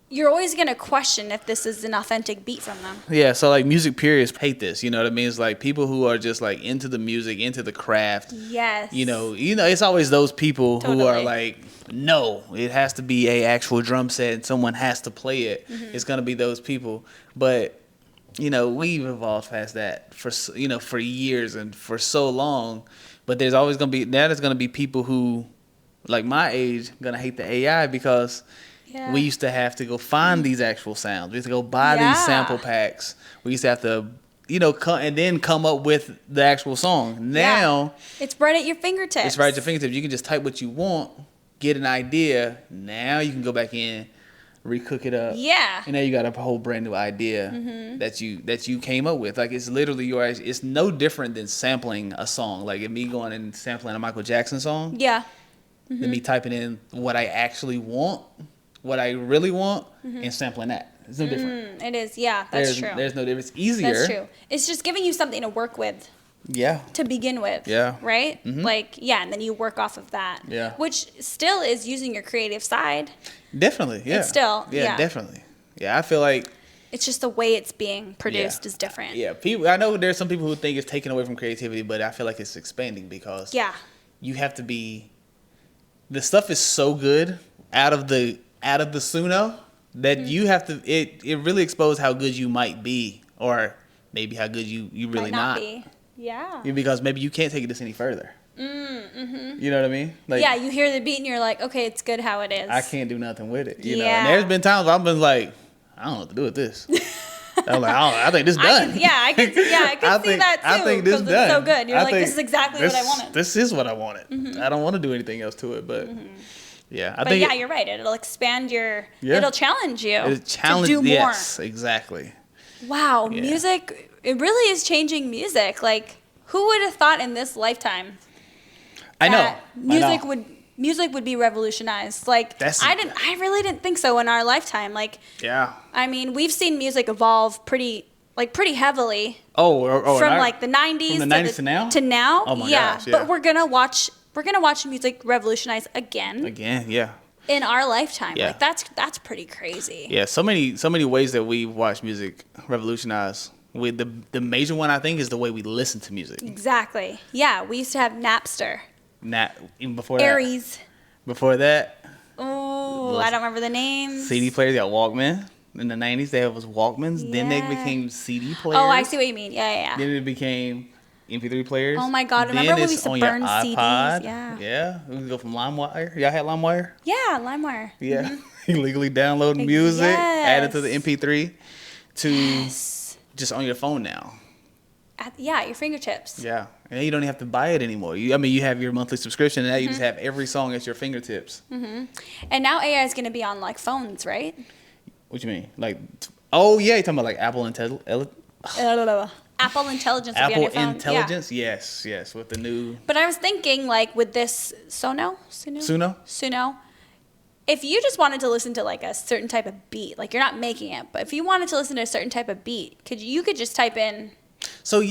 you're always going to question if this is an authentic beat from them. Yeah, so like music purists hate this, you know what I mean? It's like people who are just like into the music, into the craft. Yes. You know, it's always those people Totally. who are like, no, it has to be a actual drum set and someone has to play it. It's going to be those people. But, you know, we've evolved past that for years and for so long. But there's always going to be people who, like my age, going to hate the AI because we used to have to go find these actual sounds. We used to go buy these sample packs. We used to have to, come up with the actual song. Now it's right at your fingertips. It's right at your fingertips. You can just type what you want, get an idea. Now you can go back in, recook it up. Yeah. And now you got a whole brand new idea that you came up with. Like it's literally it's no different than sampling a song. Like me going and sampling a Michael Jackson song. Yeah. Than me typing in what I actually want. What I really want and sampling that. It's no different. It is, yeah, that's true. There's no difference. It's easier. That's true. It's just giving you something to work with. Yeah. To begin with. Yeah. Right? And then you work off of that. Yeah. Which still is using your creative side. Definitely, yeah. It's still, yeah. Definitely. Yeah, I feel like it's just the way it's being produced is different. Yeah, I know there's some people who think it's taken away from creativity, but I feel like it's expanding because you have to be. The stuff is so good out of the Suno that you have to. It really exposes how good you might be, or maybe how good you really might not be. Yeah. Because maybe you can't take this any further. You know what I mean? Like, you hear the beat and you're like, okay, it's good how it is. I can't do nothing with it. You know, and there's been times where I've been like, I don't know what to do with this. I'm like, I think this done. I can see that too. I think this done. It's so good. You're like, this is exactly what I wanted. This is what I wanted. I don't want to do anything else to it, but I think. You're right. It'll expand your. It'll challenge you. To do more. Yes, exactly. Wow, music. It really is changing music. Like, who would have thought in this lifetime? I know. Music would be revolutionized. Like, I really didn't think so in our lifetime. Like, I mean, we've seen music evolve pretty heavily. From like the 90s. From the 90s to now. To now. Oh my gosh. Yeah. But we're gonna watch music revolutionize again. Again, yeah. In our lifetime. Yeah. Like that's pretty crazy. Yeah. So many ways that we've watched music revolutionize. With the major one, I think, is the way we listen to music. Exactly. Yeah. We used to have Napster. Even before Aries. that. Before that. Oh, I don't remember the names. CD players, got Walkman. In the 90s, they was Walkmans. Yeah. Then they became CD players. Oh, I see what you mean. Yeah. Then it became MP3 players. Oh my God! Remember when we used to burn CDs? Yeah. We could go from LimeWire. Y'all had LimeWire? Yeah, LimeWire. Yeah. Illegally downloading music, added to the MP3 to just on your phone now. At your fingertips. Yeah. And you don't even have to buy it anymore. You have your monthly subscription, and now you just have every song at your fingertips. And now AI is going to be on like phones, right? What you mean? Like, you're talking about like Apple Intelligence. Apple Intelligence will be on your phone. Apple Intelligence, yes, with the new. But I was thinking, like, with this Suno. If you just wanted to listen to like a certain type of beat, like you're not making it, but if you wanted to listen to a certain type of beat, you could just type in. So I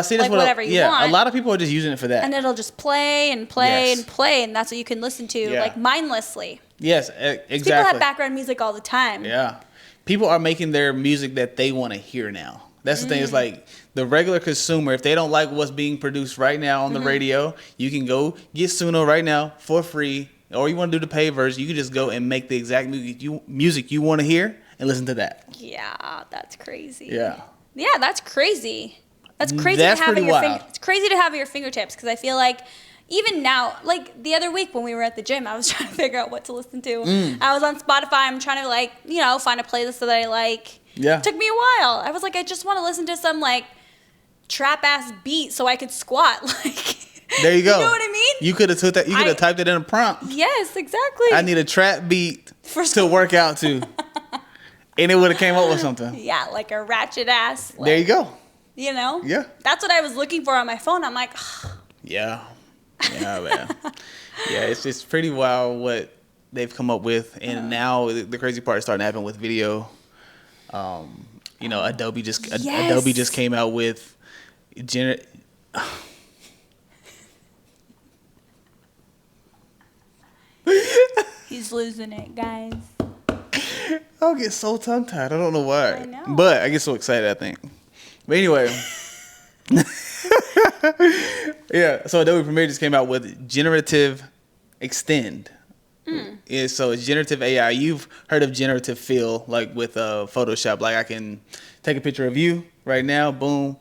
see this. Like whatever you want. A lot of people are just using it for that, and it'll just play and play and play, and that's what you can listen to like mindlessly. Yes, exactly. People have background music all the time. Yeah, people are making their music that they want to hear now. That's the thing. It's like the regular consumer, if they don't like what's being produced right now on the radio, you can go get Suno right now for free. Or you want to do the paid version, you can just go and make the exact music you want to hear and listen to that. Yeah, that's crazy. Yeah, that's crazy. It's crazy to have at your fingertips because I feel like even now, like the other week when we were at the gym, I was trying to figure out what to listen to. I was on Spotify. I'm trying to find a playlist that I like. Yeah. It took me a while. I was like, I just want to listen to some like trap ass beat so I could squat. Like, there you go. You know what I mean? You could have took that. You could have typed it in a prompt. Yes, exactly. I need a trap beat to work out to, and it would have came up with something. Yeah, like a ratchet ass. Like, there you go. You know? Yeah. That's what I was looking for on my phone. I'm like, yeah, man. Yeah, it's pretty wild what they've come up with, and now the crazy part is starting to happen with video. Adobe just came out with He's losing it, guys. I'll get so tongue tied. I don't know why. I know. But I get so excited, I think. But anyway. Yeah. So Adobe Premiere just came out with Generative Extend. Yeah, so it's generative AI. You've heard of generative fill, like with Photoshop. Like I can take a picture of you right now, boom,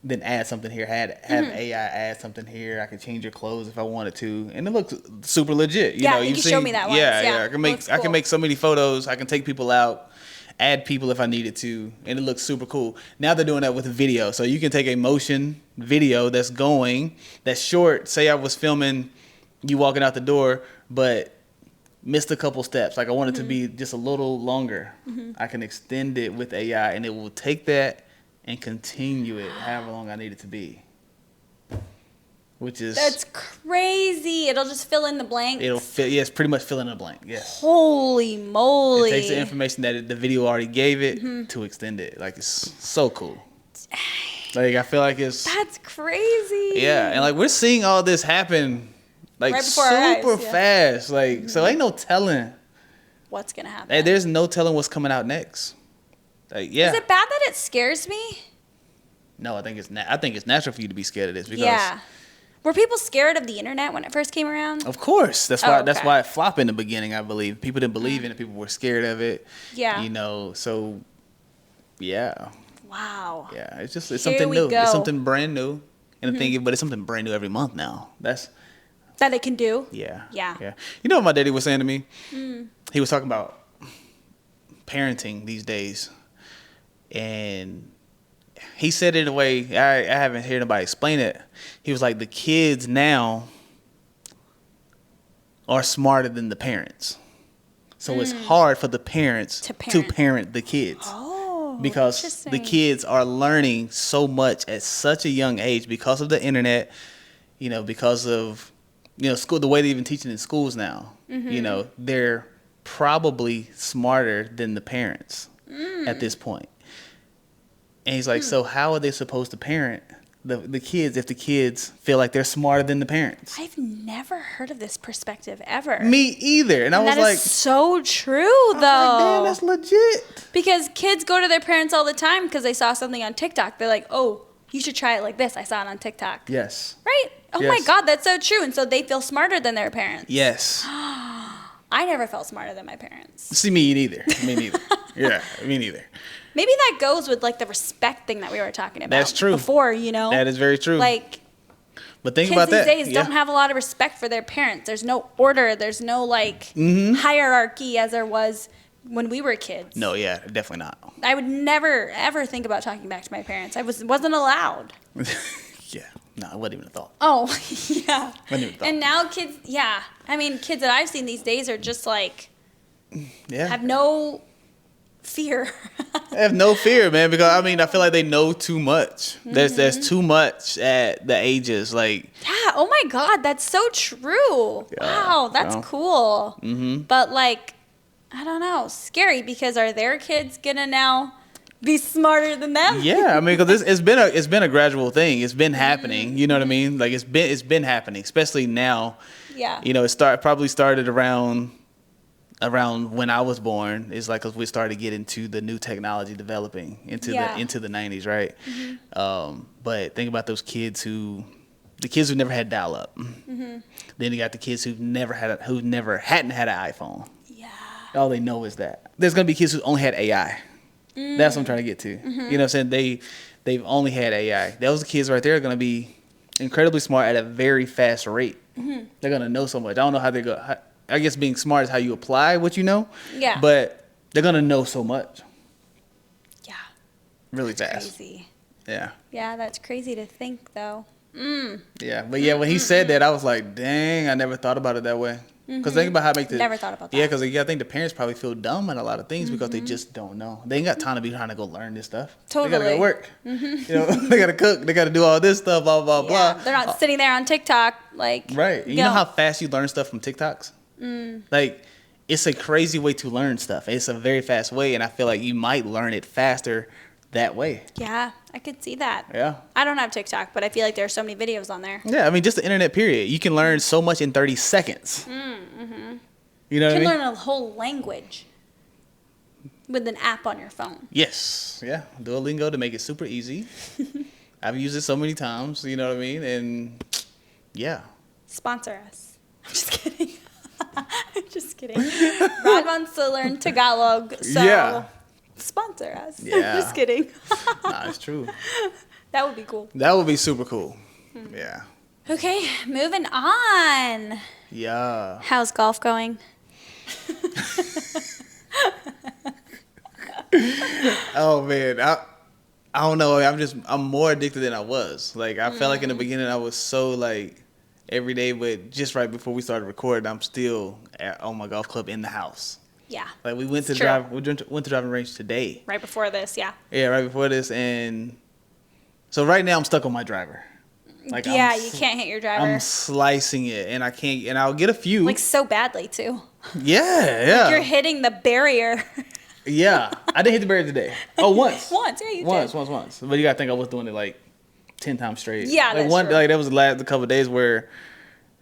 then add something here. Have AI add something here. I can change your clothes if I wanted to, and it looks super legit. You know, you showed me that once. Yeah. I can make so many photos. I can take people out, add people if I needed to, and it looks super cool. Now they're doing that with video, so you can take a motion video that's short. Say I was filming you walking out the door, but missed a couple steps. Like I want it to be just a little longer. I can extend it with AI, and it will take that and continue it however long I need it to be. That's crazy. It'll just fill in the blanks. It's pretty much fill in the blank. Yes. Holy moly! It takes the information that the video already gave it to extend it. Like it's so cool. Like I feel like that's crazy. Yeah, and like we're seeing all this happen. Like right before our eyes, super fast. Like so ain't no telling what's gonna happen. Hey, there's no telling what's coming out next. Like Is it bad that it scares me? No, I think it's natural for you to be scared of this because were people scared of the internet when it first came around? Of course. That's why it flopped in the beginning, I believe. People didn't believe in it, people were scared of it. Yeah. You know, so yeah. Wow. Yeah, it's something new. It's something brand new. And I'm thinking, but it's something brand new every month now. That it can do? Yeah. You know what my daddy was saying to me? He was talking about parenting these days. And he said it in a way, I haven't heard nobody explain it. He was like, the kids now are smarter than the parents. So it's hard for the parents to parent the kids. Oh, because the kids are learning so much at such a young age because of the internet, because of school, the way they're even teaching in schools now. They're probably smarter than the parents at this point. And he's like, so how are they supposed to parent the kids if the kids feel like they're smarter than the parents? I've never heard of this perspective ever. Me either. And I was like, that is so true, though. Damn, that's legit. Because kids go to their parents all the time because they saw something on TikTok. They're like, oh, you should try it like this. I saw it on TikTok. Yes. Right? Oh, my God, that's so true. And so they feel smarter than their parents. Yes. I never felt smarter than my parents. See, me neither. Yeah, me neither. Maybe that goes with like the respect thing that we were talking about. That's true. Before, That is very true. Like, but think kids about that. These days don't have a lot of respect for their parents. There's no order. There's no hierarchy as there was when we were kids. No, yeah, definitely not. I would never ever think about talking back to my parents. I wasn't allowed. Yeah. No, it wasn't even a thought. Oh, yeah. Wasn't even a thought. And now kids, I mean, kids that I've seen these days are just like, have no fear. I have no fear, man, because I feel like they know too much. There's too much at the ages, like. Yeah. Oh my God, that's so true. Yeah, wow, that's cool. But like, I don't know, scary because are their kids gonna now be smarter than them? Yeah, I mean, because it's been a gradual thing. It's been happening. You know what I mean? Like it's been happening, especially now. Yeah. It probably started around when I was born. It's like 'cause we started to get into the new technology developing into the 90s, right? But think about those kids who never had dial-up. Then you got the kids who never hadn't had an iPhone. Yeah. All they know is that. There's gonna be kids who only had AI. That's what I'm trying to get to. You know what I'm saying? They've only had AI. Those kids right there are going to be incredibly smart at a very fast rate. They're going to know so much. I don't know how they go. I guess being smart is how you apply what you know. Yeah. But they're going to know so much. Yeah. Really fast. Crazy. Yeah. Yeah, that's crazy to think, though. Yeah. But when he said that, I was like, dang, I never thought about it that way. Because think about how never thought about that. Yeah, because I think the parents probably feel dumb at a lot of things because they just don't know. They ain't got time to be trying to go learn this stuff. Totally. They got to go work. They got to cook. They got to do all this stuff, blah, blah, blah. They're not sitting there on TikTok like. Right. You know how fast you learn stuff from TikToks? Like, it's a crazy way to learn stuff. It's a very fast way, and I feel like you might learn it faster that way. Yeah, I could see that. Yeah. I don't have TikTok, but I feel like there are so many videos on there. Yeah, I mean, just the internet, period. You can learn so much in 30 seconds. You know what I mean? You can learn a whole language. With an app on your phone. Yes. Yeah. Duolingo to make it super easy. I've used it so many times, you know what I mean? And yeah. Sponsor us. I'm just kidding. I'm just kidding. Rod wants to learn Tagalog, so sponsor us. Yeah. I'm just kidding. Nah, it's true. That would be cool. That would be super cool. Yeah. Okay, moving on. Yeah. How's golf going? Oh man, I don't know. I'm more addicted than I was. Like I felt like in the beginning I was so like every day, but just right before we started recording, I'm still on my golf club in the house. Yeah. Like we went to driving range today. Right before this, yeah. Yeah, right before this, and so right now I'm stuck on my driver. Like yeah, you can't hit your driver. I'm slicing it, and I can't, and I'll get a few. Like so badly too. Yeah. Like you're hitting the barrier. Yeah, I didn't hit the barrier today. Oh, once. Once, yeah, you did. Once. But you gotta think I was doing it like 10 times straight. Yeah, like that's true. Like that was the last couple of days where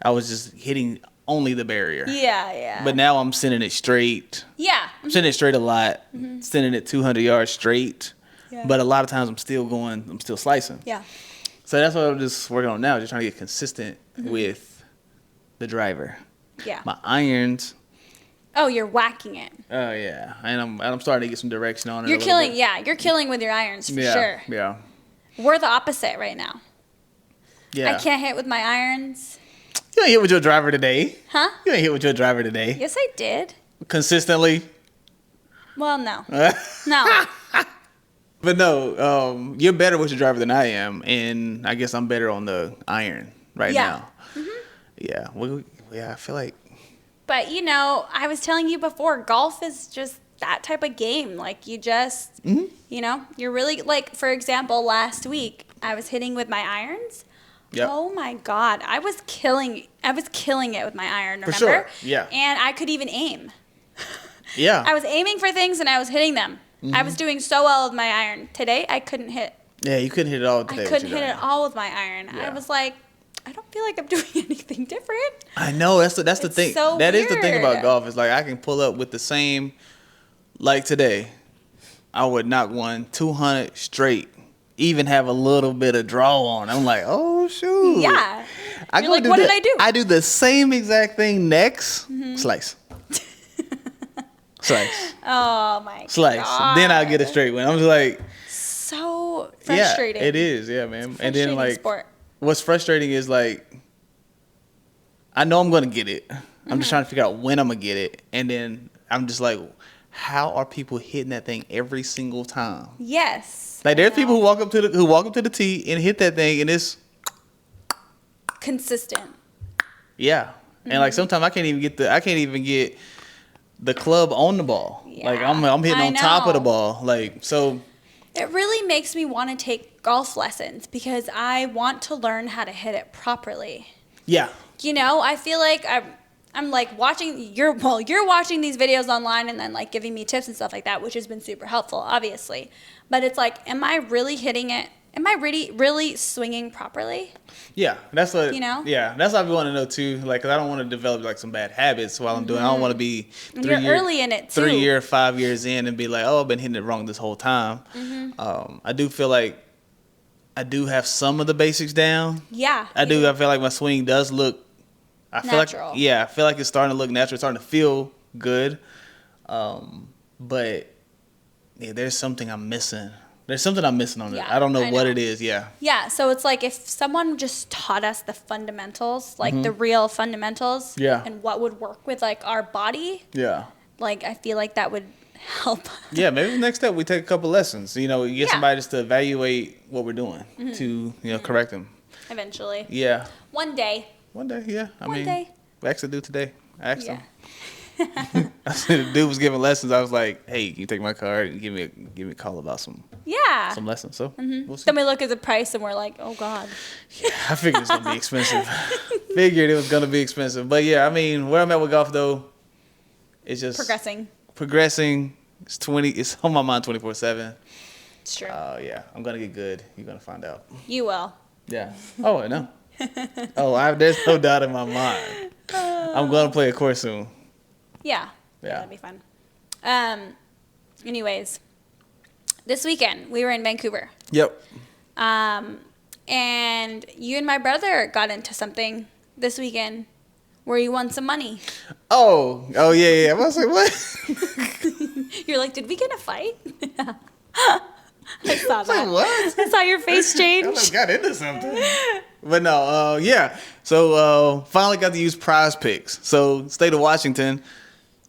I was just hitting only the barrier. Yeah. But now I'm sending it straight. Yeah. I'm sending it straight a lot. Sending it 200 yards straight. Yeah. But a lot of times I'm still slicing. Yeah. So that's what I'm just working on now, just trying to get consistent with the driver. Yeah. My irons. Oh, you're whacking it. Oh yeah, and I'm starting to get some direction on it. You're killing, you're killing with your irons for sure. Yeah. We're the opposite right now. Yeah. I can't hit with my irons. You ain't hit with your driver today. Huh? You ain't hit with your driver today. Yes, I did. Consistently. Well, no. No. But no, you're better with your driver than I am, and I guess I'm better on the iron right now. Yeah. I feel like. But, I was telling you before, golf is just that type of game. Like, you just, you're really, like, for example, last week, I was hitting with my irons. Yep. Oh, my God. I was killing it with my iron, remember? For sure, yeah. And I could even aim. Yeah. I was aiming for things, and I was hitting them. I was doing so well with my iron. Today, I couldn't hit. Yeah, you couldn't hit it all today. I couldn't hit it all with my iron. Yeah. I was like, I don't feel like I'm doing anything different. I know. That's the thing. So that weird. is the thing about golf. Is like I can pull up with the same. Like today, I would knock one 200 straight. Even have a little bit of draw on. I'm like, oh shoot. Yeah. You're like, what did I do? I do the same exact thing next. Slice. Slice. Oh my Slice. God. Then I'll get a straight one. I'm just like. So frustrating. Yeah, it is. Yeah, man. And then like. Sport. What's frustrating is like, I know I'm gonna get it. I'm just trying to figure out when I'm gonna get it, and then I'm just like, how are people hitting that thing every single time? Yes. Like there's people who walk up to the tee and hit that thing, and it's consistent. Yeah, and like sometimes I can't even get the club on the ball. Yeah, like I'm hitting on top of the ball. Like so. It really makes me want to take golf lessons because I want to learn how to hit it properly. Yeah. I feel like I'm like watching you're watching these videos online and then like giving me tips and stuff like that, which has been super helpful, obviously. But it's like, am I really hitting it? Am I really swinging properly? Yeah, that's what Yeah, that's what I want to know too. Like, 'cause I don't want to develop like some bad habits while I'm doing. I don't want to be early in it too. 5 years in and be like, oh, I've been hitting it wrong this whole time. I do feel like I do have some of the basics down. Yeah, I do. I feel like my swing does look. I feel natural. I feel like it's starting to look natural. It's starting to feel good. But yeah, there's something I'm missing. There's something I'm missing on it. I don't know what it is. Yeah. Yeah. So it's like if someone just taught us the fundamentals, like the real fundamentals. Yeah. And what would work with like our body. Yeah. Like I feel like that would help. Yeah. Maybe the next step we take a couple lessons. You get somebody just to evaluate what we're doing to correct them. Eventually. Yeah. One day. Yeah. One day. I actually do today. I asked him. I said the dude was giving lessons. I was like, "Hey, can you take my card and give me a call about some lessons?" So we'll see. Then we look at the price and we're like, "Oh God." Yeah, I figured it's gonna be expensive. Figured it was gonna be expensive, but yeah, I mean, where I'm at with golf though, it's just progressing. It's on my mind 24/7. It's true. Yeah, I'm gonna get good. You're gonna find out. You will. Yeah. Oh, I know. There's no doubt in my mind. I'm gonna play a course soon. Yeah. That'd be fun. anyways, this weekend we were in Vancouver. Yep. And you and my brother got into something this weekend where you won some money. Oh, yeah. I was like, what? You're like, did we get in a fight? I saw that. Like, what? I saw your face change. I got into something. But no, yeah. So finally got to use Prize Picks. So state of Washington,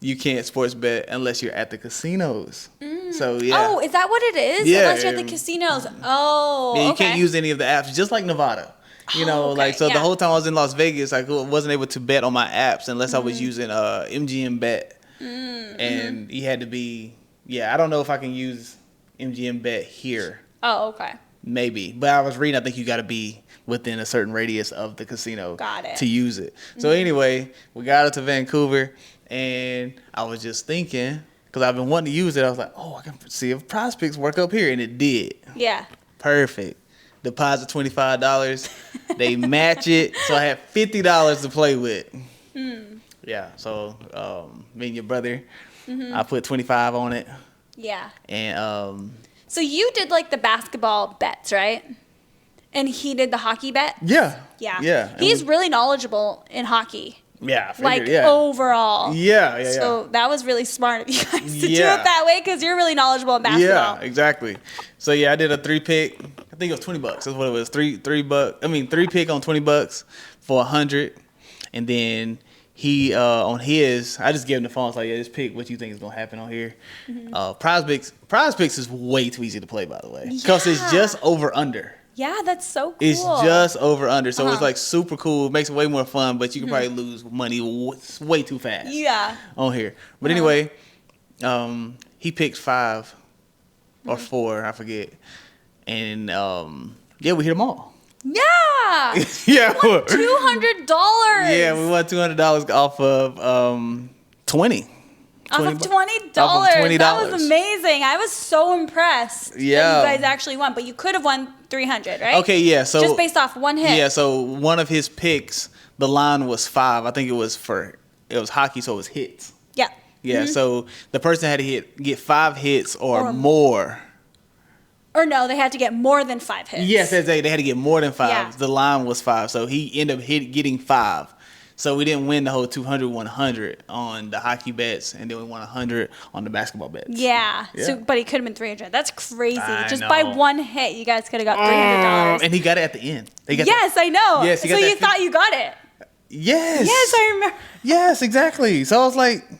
you can't sports bet unless you're at the casinos. So yeah. Oh, is that what it is? Yeah. Unless you're at the casinos. Oh, yeah, you okay. can't use any of the apps, just like Nevada. You know, okay, like, so yeah. the whole time I was in Las Vegas, I wasn't able to bet on my apps unless I was using MGM Bet. And you had to be, I don't know if I can use MGM Bet here. Oh, okay. Maybe. But I was reading, I think you got to be within a certain radius of the casino to use it. So anyway, we got up to Vancouver, and I was just thinking, because I've been wanting to use it, I was like, oh, I can see if Prize Picks work up here, and it did. Yeah. Perfect. Deposit $25. They match it, so I had $50 to play with. Yeah, so me and your brother, I put 25 on it. Yeah. And so you did like the basketball bets, right? And he did the hockey bet? Yeah. Yeah. He's really knowledgeable in hockey. Yeah, I figured, overall. Yeah. So that was really smart of you guys to do it Yeah. that way, because you're really knowledgeable in basketball. Yeah, exactly. So I did a 3-pick. I think it was $20. That's what it was. $3 3-pick on $20 for 100, and then he on his, I just gave him the phone. I was like, just pick what you think is gonna happen on here. Prize Picks is way too easy to play, by the way, because it's just over under. Yeah, that's so cool. It's just over under, so it's like super cool. It makes it way more fun, but you can probably lose money way too fast. Yeah. On here, but anyway, he picked 5 or 4, I forget, and we hit them all. Yeah. Yeah. $200. Yeah, we won $200 off of 20. Off of $20. Off of $20. That was amazing. I was so impressed that you guys actually won, but you could have won $300, right? Okay, yeah. So just based off one hit. Yeah, so one of his picks, the line was 5. I think it was hockey, so it was hits. Yeah. Yeah, so the person had to get 5 hits or more. Or no, they had to get more than 5 hits. Yes, they had to get more than 5. Yeah. The line was 5, so he ended up getting 5. So we didn't win the whole 100 on the hockey bets, and then we won 100 on the basketball bets. Yeah. So, but he could have been 300. That's crazy. Just know. by one hit, you guys could have got $300. And he got it at the end. Yes, I know. Yes, so you thought you got it. Yes. Yes, I remember. Yes, exactly. So I was like,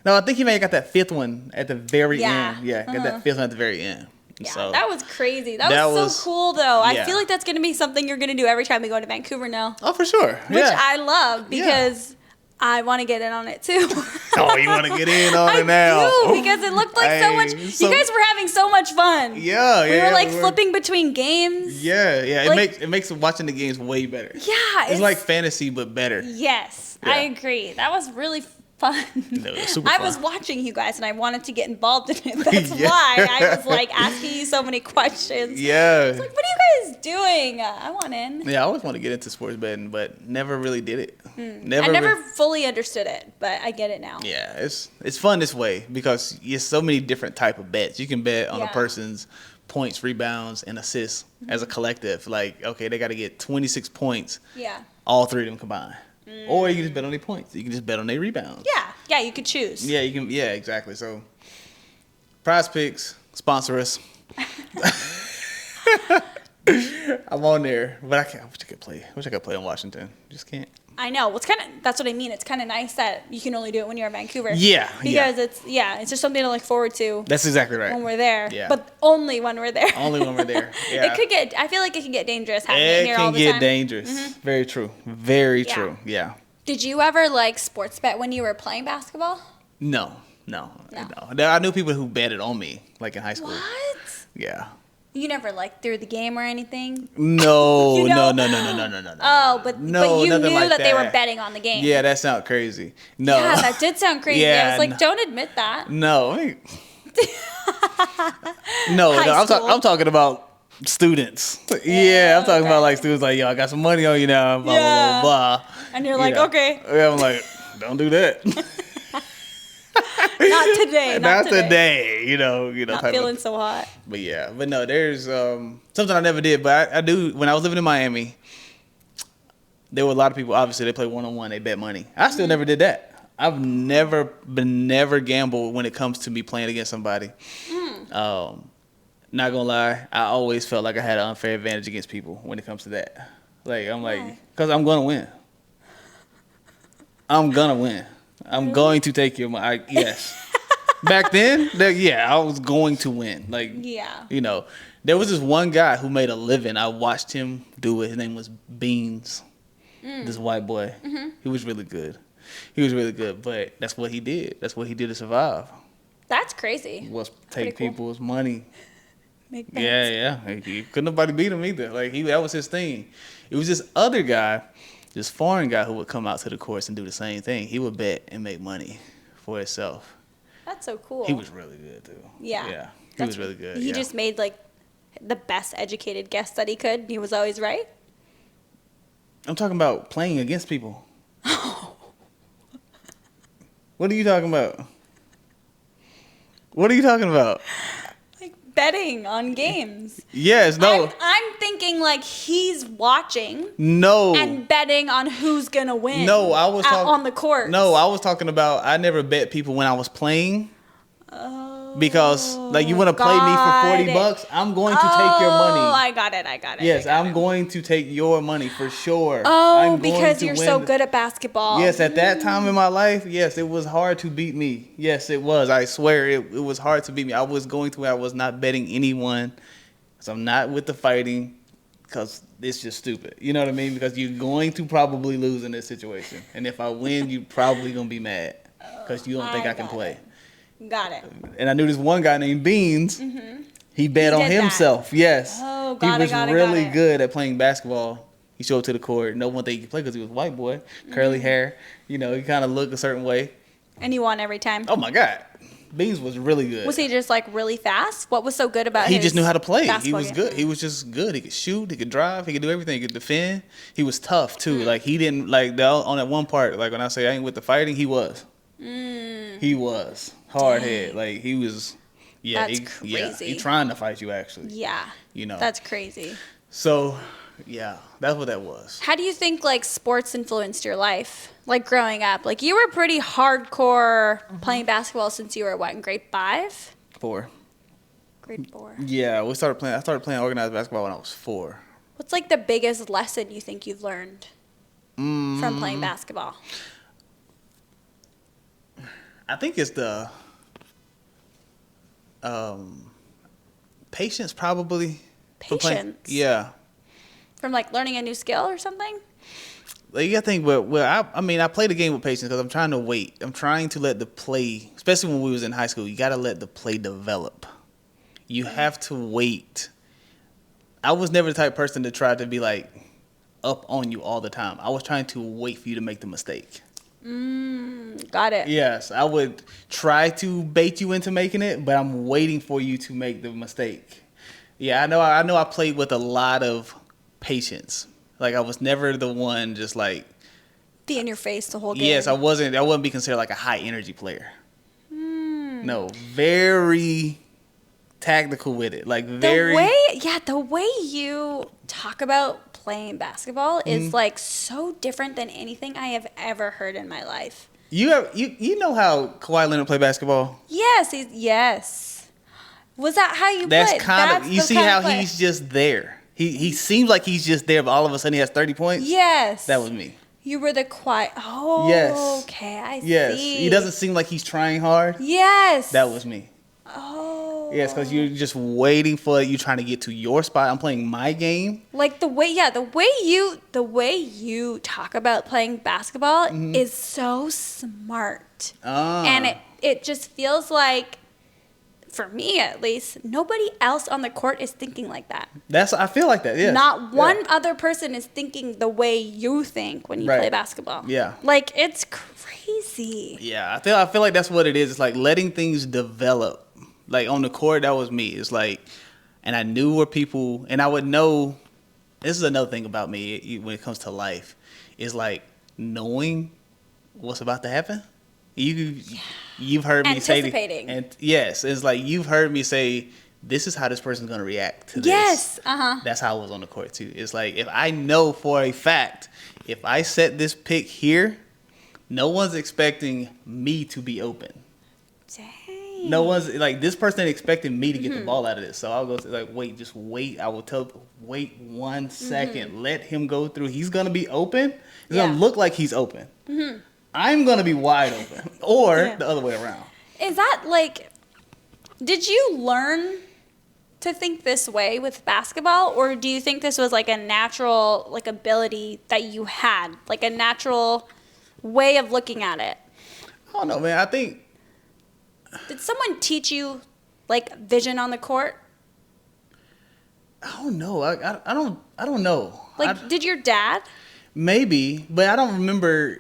no, I think he may have got that 5th one at the very end. Yeah, got that 5th one at the very end. Yeah, so, that was crazy. That was so cool, though. I feel like that's going to be something you're going to do every time we go to Vancouver now. Oh, for sure. Which I love, because I want to get in on it, too. Oh, you want to get in on it now? I do, because it looked like so much. You guys were having so much fun. Yeah, we were like flipping between games. Yeah. Like, it makes watching the games way better. Yeah. It's like fantasy, but better. Yes, I agree. That was really fun. No, it was super fun. I was watching you guys, and I wanted to get involved in it. That's why I was like asking you so many questions. Yeah. I was like, what are you guys doing? I want in. Yeah, I always want to get into sports betting, but never really did it. I never fully understood it, but I get it now. Yeah, it's fun this way, because there's so many different type of bets. You can bet on a person's points, rebounds, and assists as a collective. Like, okay, they got to get 26 points. Yeah. All 3 of them combined. Or you can just bet on their points. You can just bet on their rebounds. Yeah, you could choose. Yeah, you can. Yeah, exactly. So, Prize Picks, sponsor us. I'm on there, but I can't. I wish I could play. I wish I could play in Washington. Just can't. I know. That's what I mean. It's kind of nice that you can only do it when you're in Vancouver. Yeah. Because it's just something to look forward to. That's exactly right. When we're there. Yeah. But only when we're there. Only when we're there. Yeah. I feel like it can get dangerous having it here all the time. It can get dangerous. Very true. Very true. Yeah. Did you ever sports bet when you were playing basketball? No. I knew people who betted on me, like in high school. What? Yeah. You never through the game or anything? No, no. Oh, but you knew that they were betting on the game. Yeah, that sounds crazy. No. Yeah, that did sound crazy. Yeah, I was like, don't admit that. No. I'm talking about students. Yeah, I'm talking about students like, yo, I got some money on you now, blah, blah, blah, blah. And you're like, okay. Yeah, I'm like, don't do that. Not today. Not today. You know. Not feeling so hot. But yeah, but no, there's something I never did, but I do. When I was living in Miami, there were a lot of people. Obviously, they play 1-on-1. They bet money. I still never did that. I've never gambled when it comes to me playing against somebody. Not gonna lie, I always felt like I had an unfair advantage against people when it comes to that. Like because I'm gonna win. I'm going to take your money. Yes. Back then, I was going to win. Like, there was this one guy who made a living. I watched him do it. His name was Beans. This white boy. He was really good. But that's what he did. That's what he did to survive. That's crazy. Was take people's money. Make Yeah. Couldn't nobody beat him either. Like, that was his thing. It was this other guy, this foreign guy who would come out to the course and do the same thing. He would bet and make money for himself. That's so cool. He was really good too. Yeah. He was really good. He just made like the best educated guess that he could. He was always right. I'm talking about playing against people. What are you talking about? What are you talking about? Like betting on games. Yes, no. I'm thinking like he's watching. No. And betting on who's gonna win. No, I was on the court. No, I was talking about I never bet people when I was playing. Because like you want to play me for $40, I'm going to take your money. Oh, I got it. Yes, I'm going to take your money for sure. Oh, because you're so good at basketball. Yes, at that time in my life, yes, it was hard to beat me. Yes, it was. I swear it was hard to beat me. I was not betting anyone. Because I'm not with the fighting. Because it's just stupid. You know what I mean? Because you're going to probably lose in this situation. And if I win, you're probably going to be mad. Because you don't think I can play. Got it. And I knew this one guy named Beans. He bet on himself. That. Yes. Oh, he was really good at playing basketball. He showed up to the court. No one thought he could play because he was a white boy, curly hair. You know, he kind of looked a certain way. And he won every time. Oh my God, Beans was really good. Was he just like really fast? What was so good about him? He just knew how to play. He was good. He was just good. He could shoot. He could drive. He could do everything. He could defend. He was tough too. Like he didn't on that one part. Like when I say I ain't with the fighting, he was. He was hard head. Like he was. Yeah, that's crazy. Yeah, he trying to fight you actually. Yeah. You know. That's crazy. So, yeah, that's what that was. How do you think like sports influenced your life? Like growing up, like you were pretty hardcore playing basketball since you were in grade 5? 4. Grade 4. Yeah, I started playing organized basketball when I was 4. What's like the biggest lesson you think you've learned from playing basketball? I think it's the patience, probably. Patience? Yeah. From like learning a new skill or something? Like, I think, I played the game with patience because I'm trying to wait. I'm trying to let the play, especially when we was in high school, you got to let the play develop. You have to wait. I was never the type of person to try to be like up on you all the time. I was trying to wait for you to make the mistake. Got it. Yes, I would try to bait you into making it, but I'm waiting for you to make the mistake. Yeah, I know I played with a lot of patience. Like I was never the one just like be in your face the whole game. Yes, I wouldn't be considered like a high energy player. No, very tactical with it. Like the way you talk about playing basketball is like so different than anything I have ever heard in my life. You know how Kawhi Leonard played basketball? Yes, yes. Was that how you played? That's kind of you see how he's just there. He seems like he's just there, but all of a sudden he has 30 points. Yes, that was me. You were the quiet. Oh, yes. Okay, I see. Yes, he doesn't seem like he's trying hard. Yes, that was me. Oh. Yes, because you're just waiting for you trying to get to your spot. I'm playing my game. Like the way you talk about playing basketball is so smart. And it just feels like, for me at least, nobody else on the court is thinking like that. I feel like that, yeah. Not one other person is thinking the way you think when you play basketball. Yeah. Like, it's crazy. Yeah, I feel like that's what it is. It's like letting things develop. Like on the court, that was me. It's like, and I knew where people, and I would know, this is another thing about me when it comes to life, is like knowing what's about to happen. you've heard me say, anticipating. And yes, it's like you've heard me say, this is how this person's gonna react to this. Yes. That's how I was on the court too. It's like if I know for a fact, if I set this pick here, no one's expecting me to be open. Dang. No one's like this person ain't expecting me to get the ball out of this. So I'll go like, wait, just wait. I will tell, wait 1 second. Let him go through. He's gonna be open. It's gonna look like he's open. I'm gonna be wide open, or the other way around. Is that like? Did you learn to think this way with basketball, or do you think this was like a natural like ability that you had, like a natural way of looking at it? I don't know, man. I think. Did someone teach you like vision on the court? I don't know. I don't know. Like, did your dad? Maybe, but I don't remember.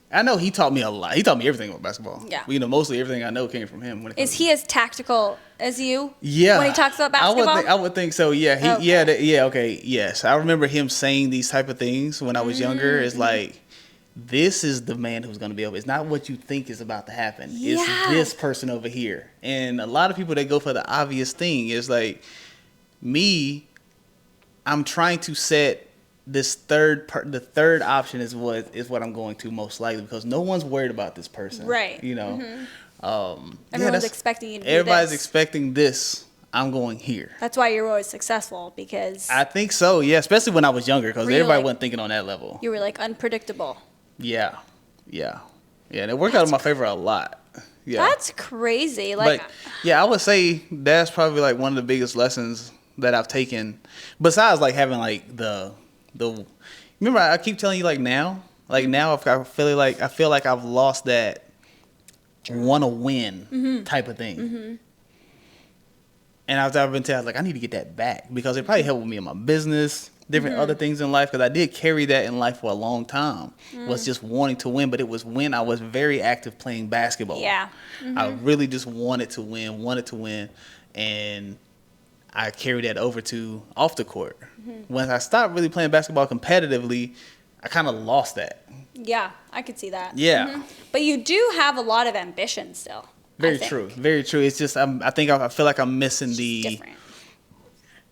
I know he taught me a lot. He taught me everything about basketball. Yeah. You know, mostly everything I know came from him. Is he as tactical as you? Yeah. When he talks about basketball? I would think so. Yeah. Okay. Yes. I remember him saying these type of things when I was younger. It's like, this is the man who's going to be over. It's not what you think is about to happen. Yeah. It's this person over here. And a lot of people, they go for the obvious thing. It's like, me, I'm trying to set this the third option is what I'm going to most likely, because no one's worried about this person. Right. You know? Everyone's expecting you to do everybody's this. expecting this. I'm going here. That's why you're always successful, because I think so, yeah. Especially when I was younger, because everybody like, wasn't thinking on that level. you were like unpredictable. Yeah. And it worked out in my favor a lot. Yeah. That's crazy. Like, but yeah, I would say that's probably like one of the biggest lessons that I've taken. Besides like having like the remember I keep telling you like now I feel like I've lost that want to win type of thing. And I've been telling, like, I need to get that back, because it probably helped me in my business, different other things in life, because I did carry that in life for a long time, was just wanting to win. But it was when I was very active playing basketball. Yeah. I really just wanted to win, and I carried that over to off the court. When I stopped really playing basketball competitively, I kind of lost that. Yeah, I could see that. Yeah. But you do have a lot of ambition still. Very true. It's just I feel like I'm missing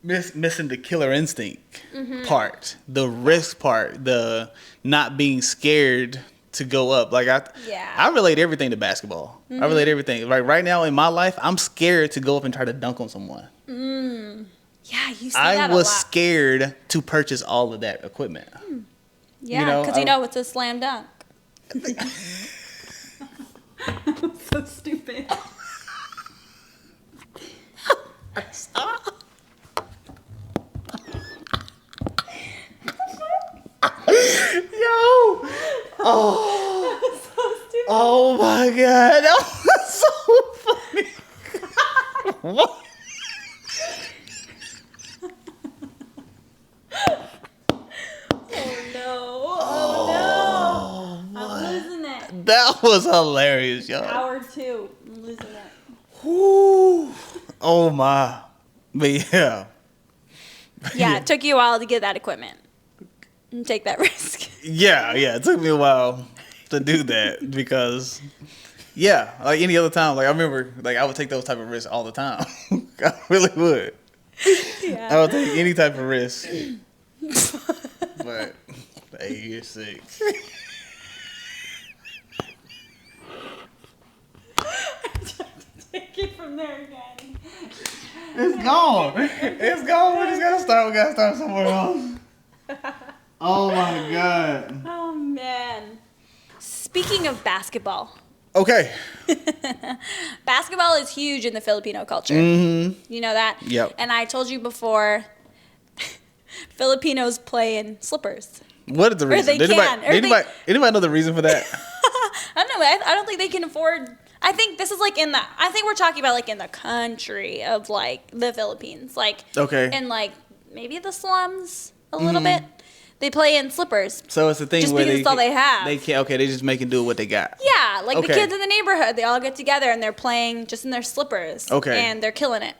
missing the killer instinct part, the risk part, the not being scared to go up. Like I relate everything to basketball. I relate everything. Like right now in my life, I'm scared to go up and try to dunk on someone. Yeah, you see that a lot. I was scared to purchase all of that equipment. Yeah, because you know it's a slam dunk. So stupid. Yo! Oh! So stupid. Oh my God! That was so funny. What? Oh no! I'm losing it. That was hilarious, y'all. Hour 2, I'm losing it. Whew. Oh my. But yeah. Yeah, it took you a while to get that equipment and take that risk. Yeah. It took me a while to do that, because like any other time, like I remember, like I would take those type of risks all the time. I really would. Yeah. I would take any type of risk. But hey, you're sick. Take it from there again. It's gone. It's gone. We gotta start somewhere else. Oh my God. Oh man. Speaking of basketball. Okay. Basketball is huge in the Filipino culture. You know that? Yep. And I told you before, Filipinos play in slippers. What is the reason? Did anybody know the reason for that? I don't know. I don't think they can afford. I think this is like I think we're talking about like in the country of like the Philippines, like in like maybe the slums a little bit. They play in slippers. So it's a thing just where because it's all they have. They can't. Okay, they just make and do what they got. Yeah, like the kids in the neighborhood, they all get together and they're playing just in their slippers. Okay. And they're killing it.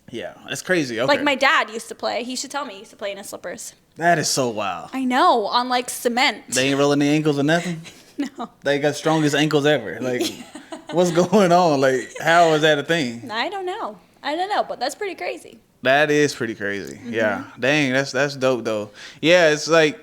Yeah, that's crazy. Okay. Like my dad used to play. He used to tell me he used to play in his slippers. That is so wild. I know, on like cement. They ain't rolling the ankles or nothing. No. They got strongest ankles ever. Like What's going on? Like, how is that a thing? I don't know, but that's pretty crazy. That is pretty crazy. Yeah. Dang, that's dope though. Yeah, it's like,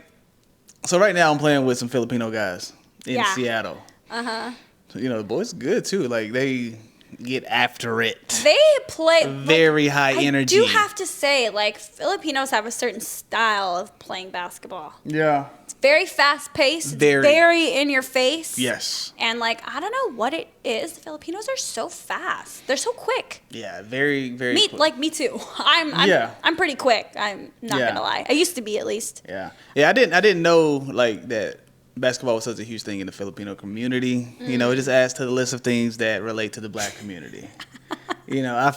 so right now I'm playing with some Filipino guys in Seattle. So, the boys are good too. Like, they get after it. They play very high energy. I do have to say, like, Filipinos have a certain style of playing basketball. Yeah. It's very fast paced. Very in your face. Yes. And like, I don't know what it is. The Filipinos are so fast. They're so quick. Yeah, very, very quick. Like me too. I'm pretty quick. I'm not gonna lie. I used to be, at least. Yeah. Yeah, I didn't know like that basketball was such a huge thing in the Filipino community. It just adds to the list of things that relate to the black community. I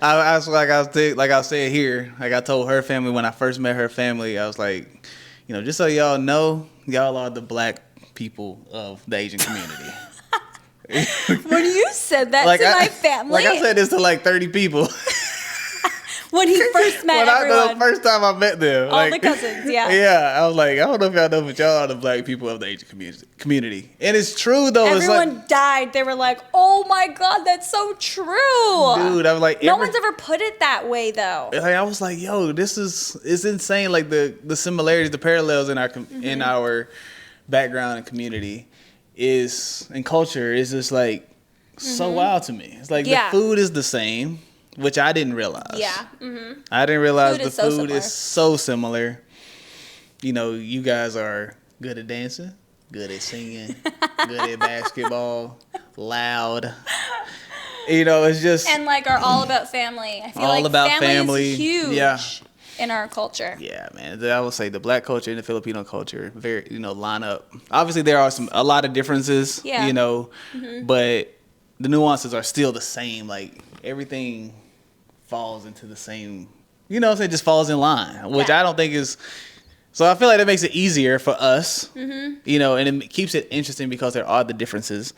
was like I was saying here, like I told her family when I first met her family, I was like, just so y'all know, y'all are the black people of the Asian community. When you said that to my family, like I said this to like 30 people. When he first met everyone. The first time I met them. All the cousins, yeah. Yeah, I was like, I don't know if y'all know, but y'all are the black people of the Asian community. And it's true, though. Everyone died. They were like, oh, my God, that's so true. Dude, I was like... No one's ever put it that way, though. I was like, yo, it's insane. Like, the similarities, the parallels in our background and community and culture is just, like, so wild to me. It's like the food is the same. Which I didn't realize. Yeah. I didn't realize the food is so similar. You guys are good at dancing, good at singing, good at basketball, loud. It's just... And, like, are all about family. I feel like family is huge in our culture. Yeah, man. I would say the black culture and the Filipino culture, very, line up. Obviously, there are a lot of differences, but the nuances are still the same. Like, everything... falls into the same, it just falls in line, which I don't think is, so I feel like that makes it easier for us, and it keeps it interesting because there are the differences,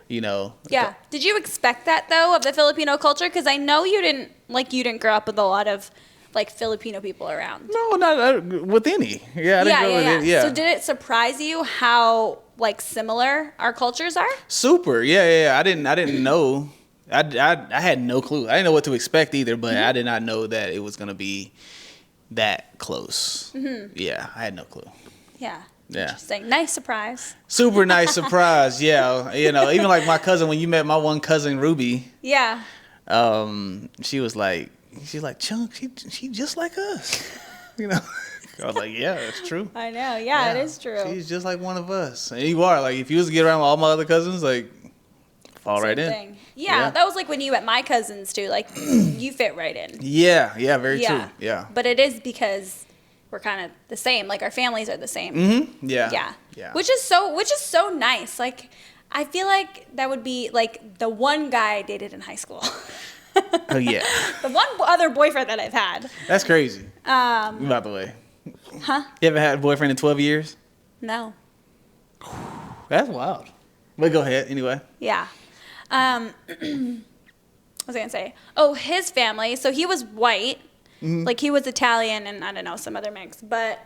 Yeah. Did you expect that, though, of the Filipino culture? Because I know you didn't grow up with a lot of, like, Filipino people around. No, not with any. Yeah, I didn't grow with any. Yeah. So did it surprise you how, like, similar our cultures are? Super. Yeah. I didn't know. I had no clue. I didn't know what to expect either, but I did not know that it was going to be that close. Yeah, I had no clue. Yeah. Interesting. Nice surprise. Super nice surprise. Yeah. Even like my cousin, when you met my one cousin, Ruby. Yeah. She's like, Chunk, she just like us. I was like, yeah, that's true. I know. Yeah, it is true. She's just like one of us. And you are. Like, if you was to get around with all my other cousins, like, fall right in. Yeah, that was like when you met my cousins too. Like, you fit right in. Yeah, very true. Yeah. But it is because we're kind of the same. Like, our families are the same. Yeah. Which is so nice. Like, I feel like that would be like the one guy I dated in high school. Oh yeah. The one other boyfriend that I've had. That's crazy. By the way. Huh? You ever had a boyfriend in 12 years? No. That's wild. But go ahead anyway. Yeah. What was I gonna say? Oh, his family. So he was white, like he was Italian, and I don't know, some other mix. But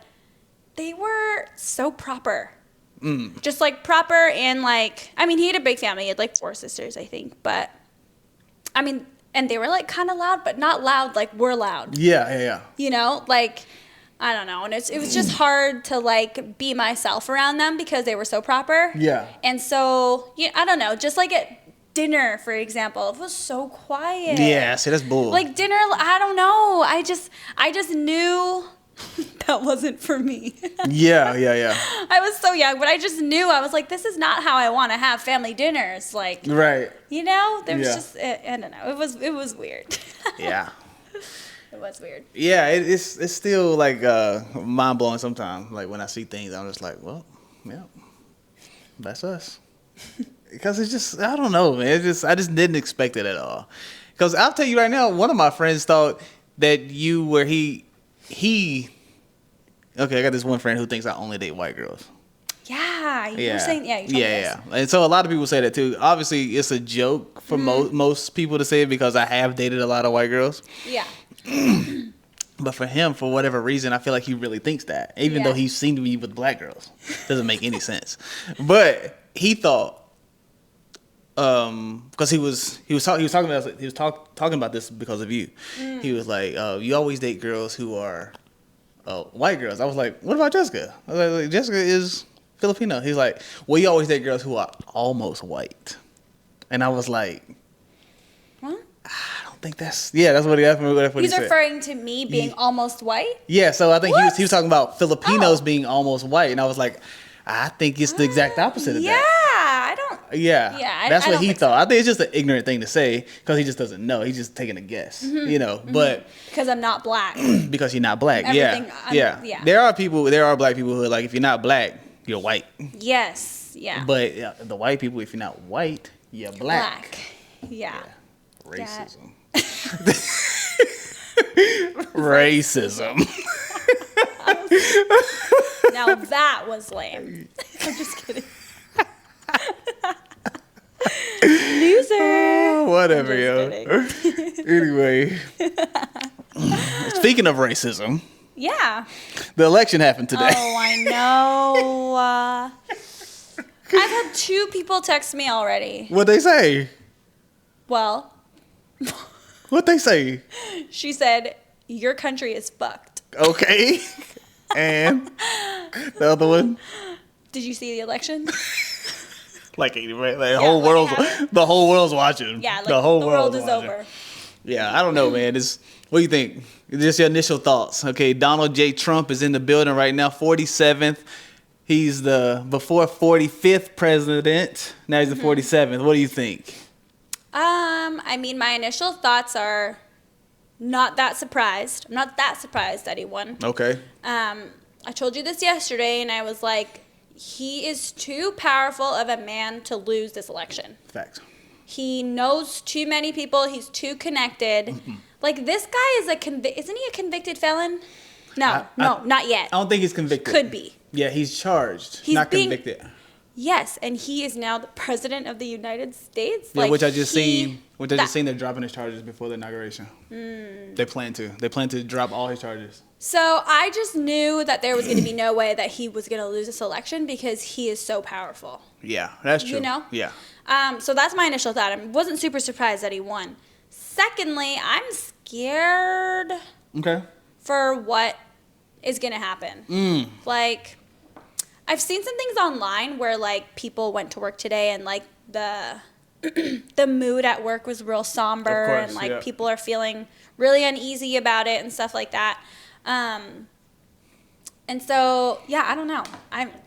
they were so proper, just like proper, and like, I mean, he had a big family. He had like 4 sisters, I think. But I mean, and they were like kind of loud, but not loud like we're loud. Yeah. Like, I don't know, and it was just hard to like be myself around them because they were so proper. Yeah. And so I don't know, just like at dinner, for example, it was so quiet. Yeah, see, that's bull. Like dinner, I don't know. I just knew that wasn't for me. Yeah. I was so young, but I just knew. I was like, this is not how I want to have family dinners. Like, right. There was just, I don't know. It was weird. Yeah. It was weird. Yeah, it's still like mind blowing sometimes. Like when I see things, I'm just like, well, yeah, that's us. Because it's just, I don't know, man. I just didn't expect it at all. Because I'll tell you right now, one of my friends thought that you were okay, I got this one friend who thinks I only date white girls. Yeah, you were saying, yeah. And so a lot of people say that too. Obviously, it's a joke for most people to say it because I have dated a lot of white girls. Yeah. But for him, for whatever reason, I feel like he really thinks that. Even though he's seen me with black girls. Doesn't make any sense. But he thought because he was talking about this because of you. He was like, you always date girls who are white girls. I was like, what about Jessica? I was like, Jessica is Filipino. He's like, well, you always date girls who are almost white. And I was like, What? I don't think that's what he asked me. That's what He's he referring to me being almost white? Yeah, so I think he was talking about Filipinos being almost white. And I was like, I think it's the exact opposite of that. I don't. Yeah, that's what he thought. I think it's just an ignorant thing to say because he just doesn't know. He's just taking a guess, But because I'm not black. because you're not black, yeah. There are black people who are like, if you're not black, you're white. Yes, yeah. But the white people, if you're not white, you're black. Yeah. Racism. Racism. Now that was lame. I'm just kidding. Loser. Whatever, yo. Anyway, speaking of racism, the election happened today. Oh, I know. I've had 2 people text me already. What'd they say? Well, What'd they say? She said, your country is fucked. Okay. And the other one? Did you see the election? The whole world's watching. Yeah, the whole world is watching. over. Yeah, I don't know, man. What do you think? Just your initial thoughts. Okay, Donald J. Trump is in the building right now, 47th. He's the before 45th president. Now he's the 47th. What do you think? I mean, my initial thoughts are not that surprised. I'm not that surprised that he won. Okay. I told you this yesterday, and I was like, he is too powerful of a man to lose this election. Fact. He knows too many people. He's too connected. Mm-hmm. Like, this guy is isn't he a convicted felon? No, not yet. I don't think he's convicted. Could be. Yeah, he's charged, not convicted. Yes, and he is now the president of the United States. Yeah, which I just seen they're dropping his charges before the inauguration. They plan to drop all his charges. So I just knew that there was going to be no way that he was going to lose this election because he is so powerful. Yeah, that's true. You know? Yeah. So that's my initial thought. I wasn't super surprised that he won. Secondly, I'm scared for what is going to happen. Like, I've seen some things online where, like, people went to work today and, like, the mood at work was real somber. Of course, and, like, people are feeling really uneasy about it and stuff like that. And so, yeah, I don't know.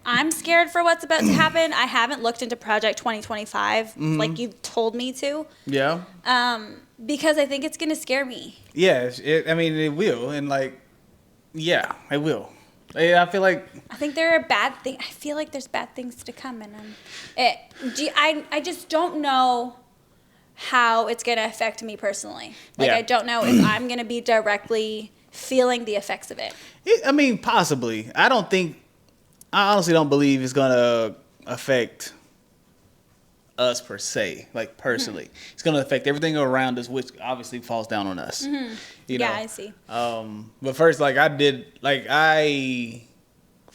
I'm scared for what's about to happen. I haven't looked into Project 2025 like you've told me to. Yeah. Because I think it's going to scare me. Yeah, it will. And, like, yeah, it will. I feel like... I think there are bad things. I feel like there's bad things to come. And I just don't know how it's going to affect me personally. Like, I don't know if I'm going to be directly feeling the effects of it. I mean, possibly. I honestly don't believe it's going to affect us per se, like personally. It's going to affect everything around us, which obviously falls down on us. You know? Yeah, I see. But first, from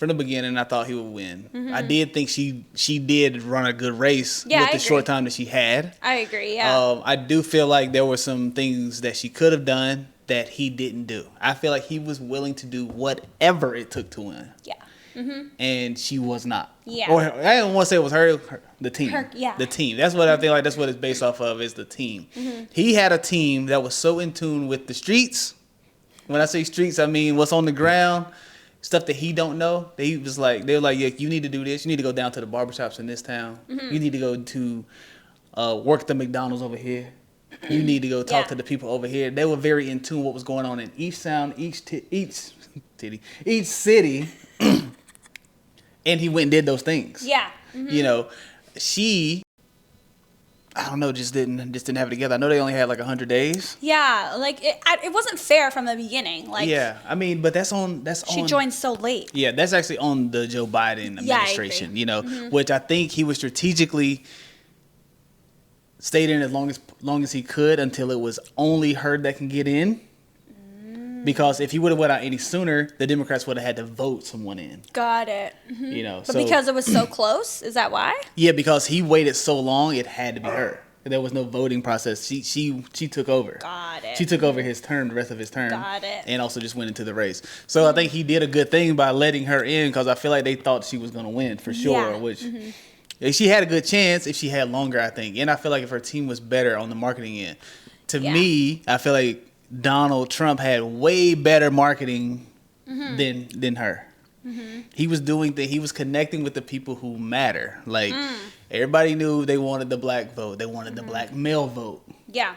the beginning, I thought he would win. I did think she did run a good race with the short time that she had. I agree, yeah. I do feel like there were some things that she could have done that he didn't do. I feel like he was willing to do whatever it took to win. Yeah. And she was not. Yeah. Or I don't want to say it was her, the team. The team. That's what I feel like. That's what it's based off of, is the team. He had a team that was so in tune with the streets. When I say streets, I mean what's on the ground, stuff that he don't know. They were like, yeah, you need to do this. You need to go down to the barbershops in this town. You need to go to work at the McDonald's over here. You need to go talk to the people over here. They were very in tune with what was going on in each sound, each city. And he went and did those things. Yeah. You know, she, I don't know, just didn't have it together. I know they only had like 100 days. Yeah, like it wasn't fair from the beginning. Like, yeah, I mean, but that's on. She joined so late. Yeah, that's actually on the Joe Biden administration. You know, which I think he was strategically stayed in as long as he could until it was only her that can get in. Because if he would have went out any sooner, the Democrats would have had to vote someone in. Got it. But because it was so close, is that why? Yeah, because he waited so long, it had to be her. There was no voting process. She took over. Got it. She took over his term, the rest of his term. Got it. And also just went into the race. So I think he did a good thing by letting her in, because I feel like they thought she was going to win for sure. Which she had a good chance if she had longer, I think. And I feel like if her team was better on the marketing end. To me, I feel like Donald Trump had way better marketing than her. He was doing he was connecting with the people who matter. Like everybody knew they wanted the black vote. They wanted the black male vote. Yeah.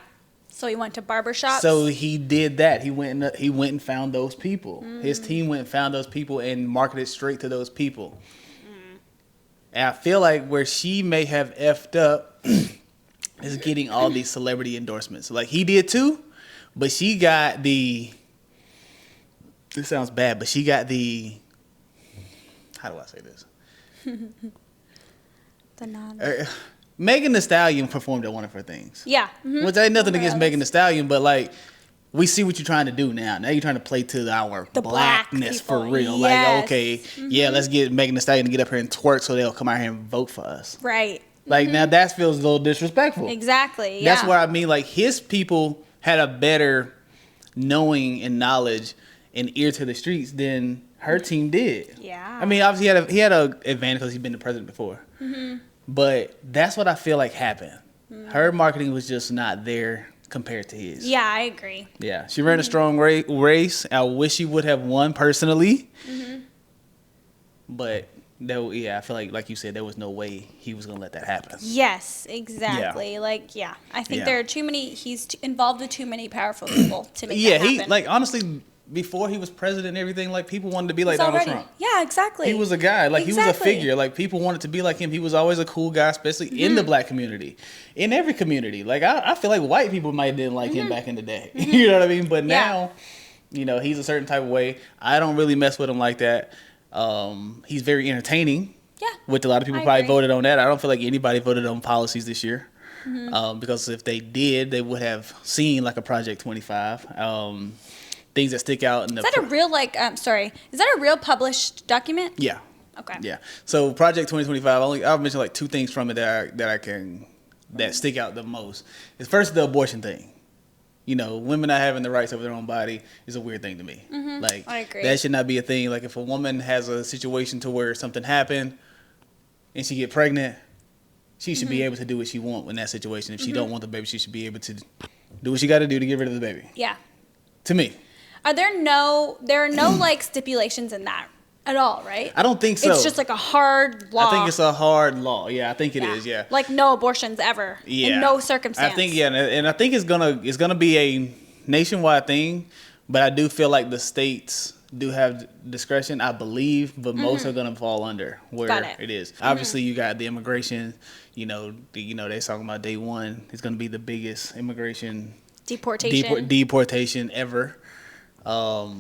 So he went to barbershops. So he did that. He went and found those people. His team went and found those people and marketed straight to those people. And I feel like where she may have effed up is getting all these celebrity endorsements. Like he did too, but she got this sounds bad, but she got how do I say this? Megan Thee Stallion performed at one of her things. Yeah. Which ain't nothing against Megan Thee Stallion, but like we see what you're trying to do now. Now you're trying to play to our blackness for real. Yes. Like, okay, let's get Megan Thee Stallion to get up here and twerk so they'll come out here and vote for us. Right. Like now that feels a little disrespectful. Exactly. Yeah. That's what I mean. Like his people had a better knowing and knowledge and ear to the streets than her team did. Yeah. I mean, obviously he had a advantage because he's been the president before. But that's what I feel like happened. Her marketing was just not there compared to his. Yeah, I agree. Yeah, she ran a strong race. I wish she would have won personally. But I feel like you said, there was no way he was gonna let that happen. Yes, exactly. Yeah. I think there are too many. He's involved with too many powerful people to make that happen. He honestly. Before he was president and everything, like people wanted to be like Donald Trump. Yeah, exactly. He was a guy, like he was a figure. Like people wanted to be like him. He was always a cool guy, especially in the black community, in every community. Like I feel like white people might didn't like him back in the day. You know what I mean? But now, he's a certain type of way. I don't really mess with him like that. He's very entertaining. Yeah, which a lot of people probably voted on that. I don't feel like anybody voted on policies this year. Because if they did, they would have seen like a Project 25. Things that stick out. Is that a real, is that a real published document? Yeah. Okay. Yeah. So Project 2025, I'll mention like two things from it that stick out the most. Is first the abortion thing. Women not having the rights over their own body is a weird thing to me. Like I agree. That should not be a thing. Like if a woman has a situation to where something happened and she get pregnant, she should be able to do what she want in that situation. If she don't want the baby, she should be able to do what she got to do to get rid of the baby. Yeah. To me. There are no like stipulations in that at all, right? I don't think so. It's just like a hard law. I think it's a hard law. Yeah, I think it is. Yeah. Like no abortions ever. Yeah. In no circumstance. I think and I think it's gonna be a nationwide thing, but I do feel like the states do have discretion, I believe, but most are gonna fall under where it is. Obviously, you got the immigration. They're talking about day one. It's gonna be the biggest immigration deportation ever. I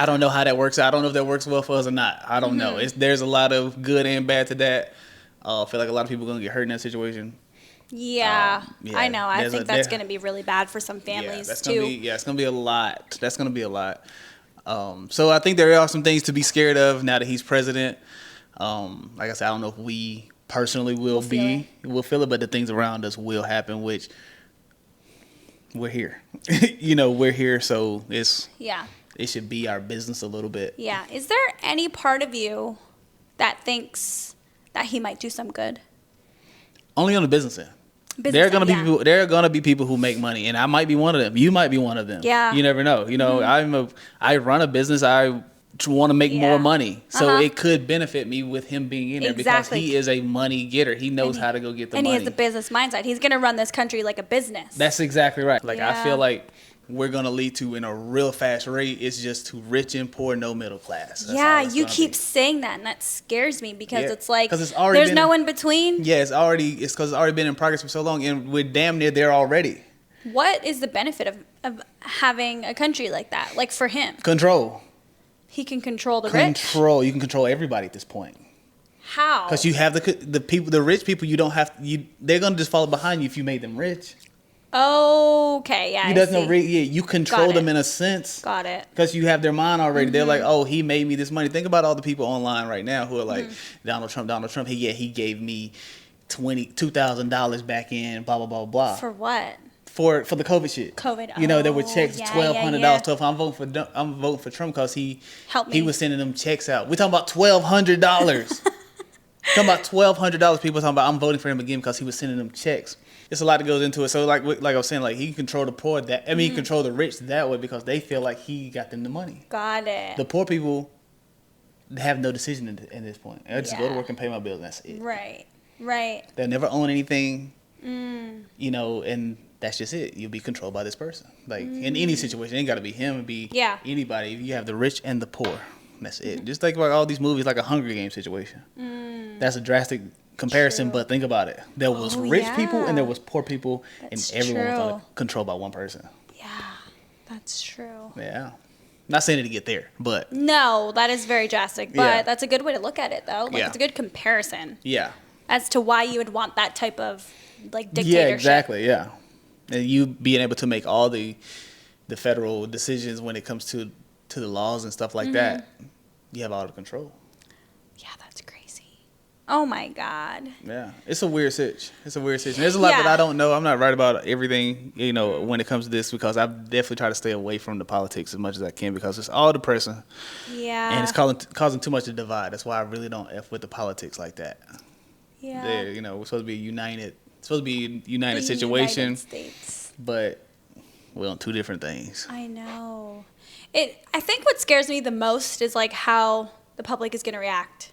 don't know how that works. I don't know if that works well for us or not. I don't know. There's a lot of good and bad to that. I feel like a lot of people are going to get hurt in that situation. Yeah, I know. I think that's going to be really bad for some families too. It's going to be a lot. That's going to be a lot. So I think there are some things to be scared of now that he's president. Like I said, I don't know if we personally will feel it, but the things around us will happen, which we're here. We're here, so it should be our business a little bit. Yeah. Is there any part of you that thinks that he might do some good? Only on the business end. There are gonna be people. There are gonna be people who make money, and I might be one of them. You might be one of them. Yeah. You never know. I run a business. I want to make more money, so it could benefit me with him being in there because he is a money getter. He knows how to go get the money. And he has the business mindset. He's gonna run this country like a business. That's exactly right. I feel like we're gonna lead to in a real fast rate. It's just to rich and poor, no middle class. That's you keep saying that, and that scares me because it's like there's no in between. Yeah, it's because it's already been in progress for so long, and we're damn near there already. What is the benefit of having a country like that? Like for him, control. He can control the rich. You can control everybody at this point. How? Because you have the people, the rich people. You don't have They're gonna just follow behind you if you made them rich. Okay, yeah, He doesn't know. Yeah, you control them in a sense. Got it. Because you have their mind already. They're like, oh, he made me this money. Think about all the people online right now who are like, Donald Trump. He gave me $2,000 back in, blah, blah, blah, blah. For what? For the COVID shit. COVID. There were checks, $1,200. I'm voting for Trump because he helped me. He was sending them checks out. We're talking about $1,200. Talking about $1,200. People talking about I'm voting for him again because he was sending them checks. It's a lot that goes into it. So like I was saying, like he can control the poor. He can control the rich that way because they feel like he got them the money. Got it. The poor people have no decision at this point. I just go to work and pay my bills. And that's it. Right. They'll never own anything. And that's just it. You'll be controlled by this person. Like in any situation, it ain't got to be him. It be anybody. You have the rich and the poor. That's it. Just think about all these movies like a Hunger Games situation. That's a drastic comparison, but think about it. There was rich people and there was poor people, and everyone was controlled by one person. Yeah, that's true. Yeah. Not saying it to get there, but no, that is very drastic. But that's a good way to look at it, though. Like it's a good comparison. Yeah. As to why you would want that type of like dictatorship. Yeah, exactly. Yeah. And you being able to make all the federal decisions when it comes to the laws and stuff like that, you have all the control. Yeah, that's crazy. Oh my God. Yeah, it's a weird situation. There's a lot that I don't know. I'm not right about everything, when it comes to this, because I definitely try to stay away from the politics as much as I can because it's all depressing. Yeah. And it's causing too much to divide. That's why I really don't F with the politics like that. Yeah. We're supposed to be a united situation. United States. But we're on two different things. I know. I think what scares me the most is like how the public is going to react.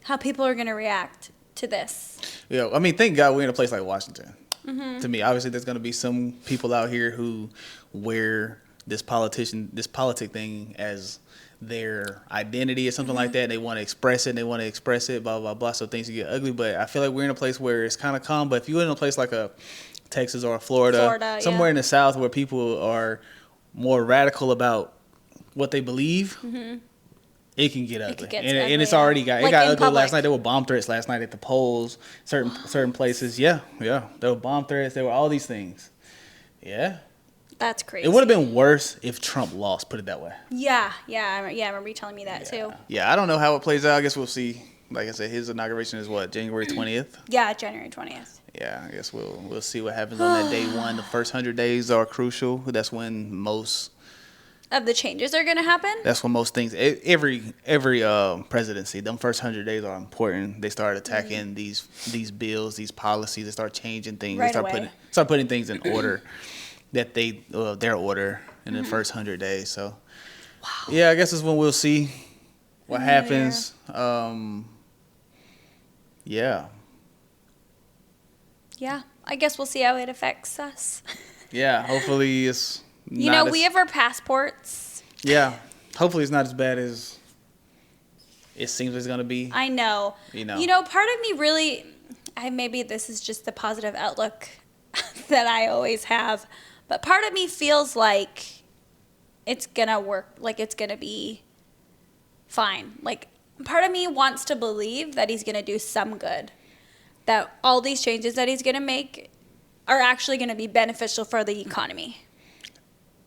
How people are going to react to this. Yeah, I mean, thank God we're in a place like Washington. To me, obviously, there's going to be some people out here who wear this politic thing as their identity or something like that. And they want to express it. Blah, blah, blah. So things get ugly. But I feel like we're in a place where it's kind of calm. But if you're in a place like a Texas or a Florida somewhere in the South where people are more radical about what they believe, it can get ugly. And it's already got ugly last night. There were bomb threats last night at the polls, certain places. Yeah. There were bomb threats. There were all these things. Yeah. That's crazy. It would have been worse if Trump lost, put it that way. Yeah. I remember you telling me that too. Yeah, I don't know how it plays out. I guess we'll see. Like I said, his inauguration is what, January 20th? Yeah, January 20th. Yeah, I guess we'll see what happens on that day one. The first 100 days are crucial. That's when most of the changes are going to happen. That's when most things. Every presidency, them first 100 days are important. They start attacking these bills, these policies. They start changing things. Right they start putting things in order that their order in the first 100 days. So, yeah, I guess that's when we'll see what happens. Yeah. Yeah, I guess we'll see how it affects us. Yeah, hopefully it's we have our passports. Yeah, hopefully it's not as bad as it seems it's going to be. I know. Part of me really, maybe this is just the positive outlook that I always have, but part of me feels like it's going to work, like it's going to be fine. Like, part of me wants to believe that he's going to do some good. That all these changes that he's going to make are actually going to be beneficial for the economy.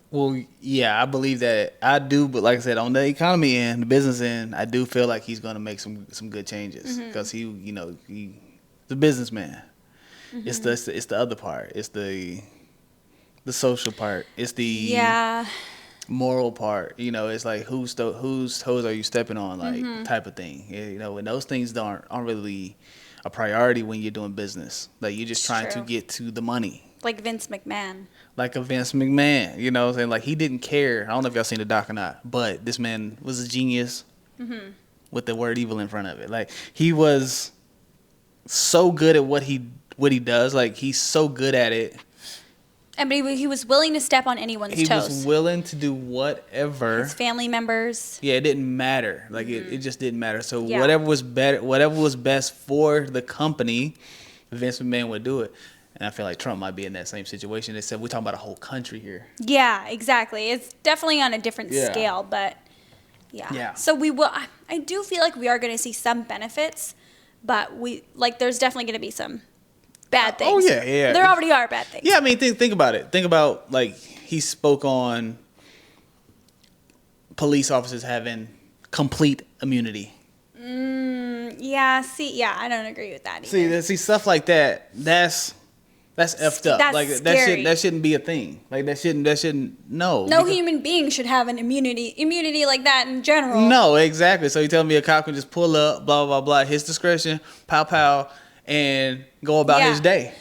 Well, yeah, I believe that. I do, but like I said, on the economy end, the business end, I do feel like he's going to make some good changes because he's a businessman. It's the other part. It's the social part. It's the moral part. It's like whose toes are you stepping on, like type of thing. And those things aren't really a priority when you're doing business. Like you're just trying to get to the money. Like Vince McMahon. Like a Vince McMahon, what I'm saying? Like he didn't care. I don't know if y'all seen the doc or not, but this man was a genius with the word evil in front of it. Like he was so good at what he does. Like he's so good at it. And he was willing to step on anyone's toes. He was willing to do whatever. His family members. Yeah, it didn't matter. Like it just didn't matter. So whatever was best for the company, Vince McMahon would do it. And I feel like Trump might be in that same situation. Except we're talking about a whole country here. Yeah, exactly. It's definitely on a different scale, but yeah. So we will. I do feel like we are going to see some benefits, but there's definitely going to be some bad things. Oh, yeah. There already are bad things. Yeah, I mean, think about it. Think about, like, he spoke on police officers having complete immunity. Yeah, I don't agree with that either. See, stuff like that, that's effed up. That's like, scary. that shouldn't be a thing. Like, that shouldn't, no. No human being should have an immunity like that in general. No, exactly. So you tell me a cop can just pull up, blah, blah, blah, his discretion, pow, pow, and go about his day.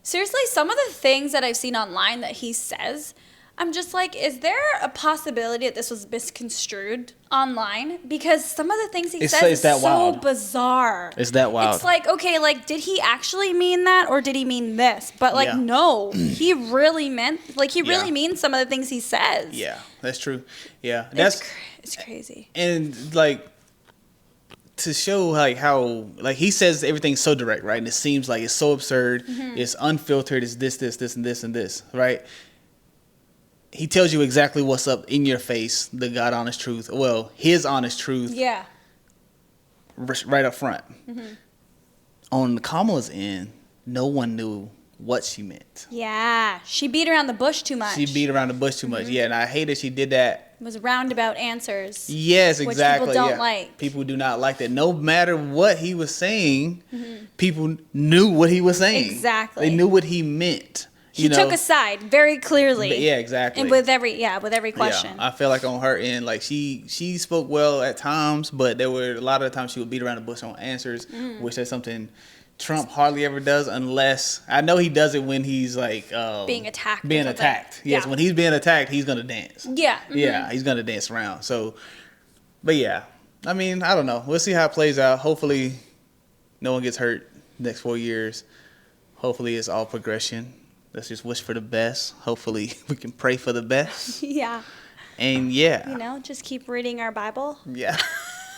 Seriously, some of the things that I've seen online that he says, I'm just like, is there a possibility that this was misconstrued online? Because some of the things he says is so wild. Bizarre. It's that wild. It's like, okay, like, did he actually mean that or did he mean this? But, like, no, he really meant, like, he really means some of the things he says. Yeah, that's true. Yeah. It's crazy. And, like, to show, like, how, like, he says everything's so direct, right? And it seems like it's so absurd. It's unfiltered. It's this, and this, right? He tells you exactly what's up in your face, the God honest truth. Well, his honest truth. Yeah. Right up front. On Kamala's end, no one knew what she meant. Yeah. She beat around the bush too much. Yeah, and I hate that she did that. It was roundabout answers. Yes, exactly. Which people don't like. People do not like that. No matter what he was saying, people knew what he was saying. Exactly. They knew what he meant. He took a side very clearly. Yeah, exactly. And with every question. Yeah, I feel like on her end, like she spoke well at times, but there were a lot of the times she would beat around the bush on answers, which is something Trump hardly ever does, unless I know he does it when he's like being attacked. Yes, when he's being attacked, he's gonna dance. Yeah. Yeah, he's gonna dance around. So, but yeah, I mean, I don't know. We'll see how it plays out. Hopefully, no one gets hurt next 4 years. Hopefully, it's all progression. Let's just wish for the best. Hopefully, we can pray for the best. Yeah. And just keep reading our Bible. Yeah.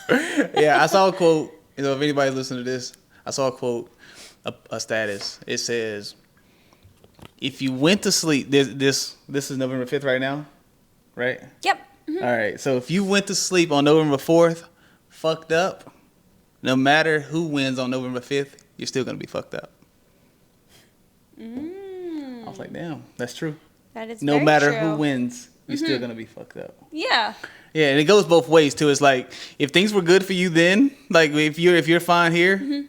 Yeah, I saw a quote. If anybody's listening to this, I saw a quote, a status. It says, if you went to sleep, this is November 5th right now, right? Yep. All right. So if you went to sleep on November 4th, fucked up, no matter who wins on November 5th, you're still going to be fucked up. I was like, damn, that's true. That is no very matter true. who wins, you're still gonna be fucked up. Yeah. Yeah, and it goes both ways too. It's like if things were good for you then, like if you're fine here,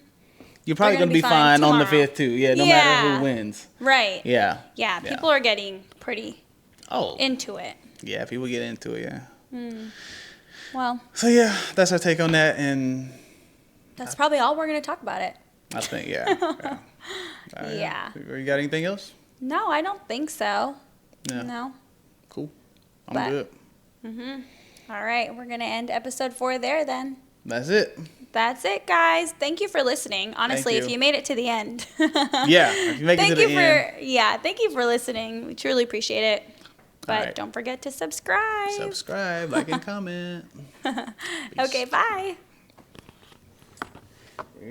you're probably gonna be fine on the 5th too. Yeah, no matter who wins. Right. Yeah. Yeah. People are getting pretty into it. Yeah, people get into it. Yeah. Well. So yeah, that's our take on that, and that's probably all we're gonna talk about it. I think. Yeah. Yeah. You got anything else? No, I don't think so. Yeah. No. Cool. I'm good. All right. We're going to end episode 4 there then. That's it. That's it, guys. Thank you for listening. Honestly, if you made it to the end. Yeah. If you make it to the end. Yeah. Thank you for listening. We truly appreciate it. But don't forget to subscribe. Subscribe, like, and comment. Okay. Bye.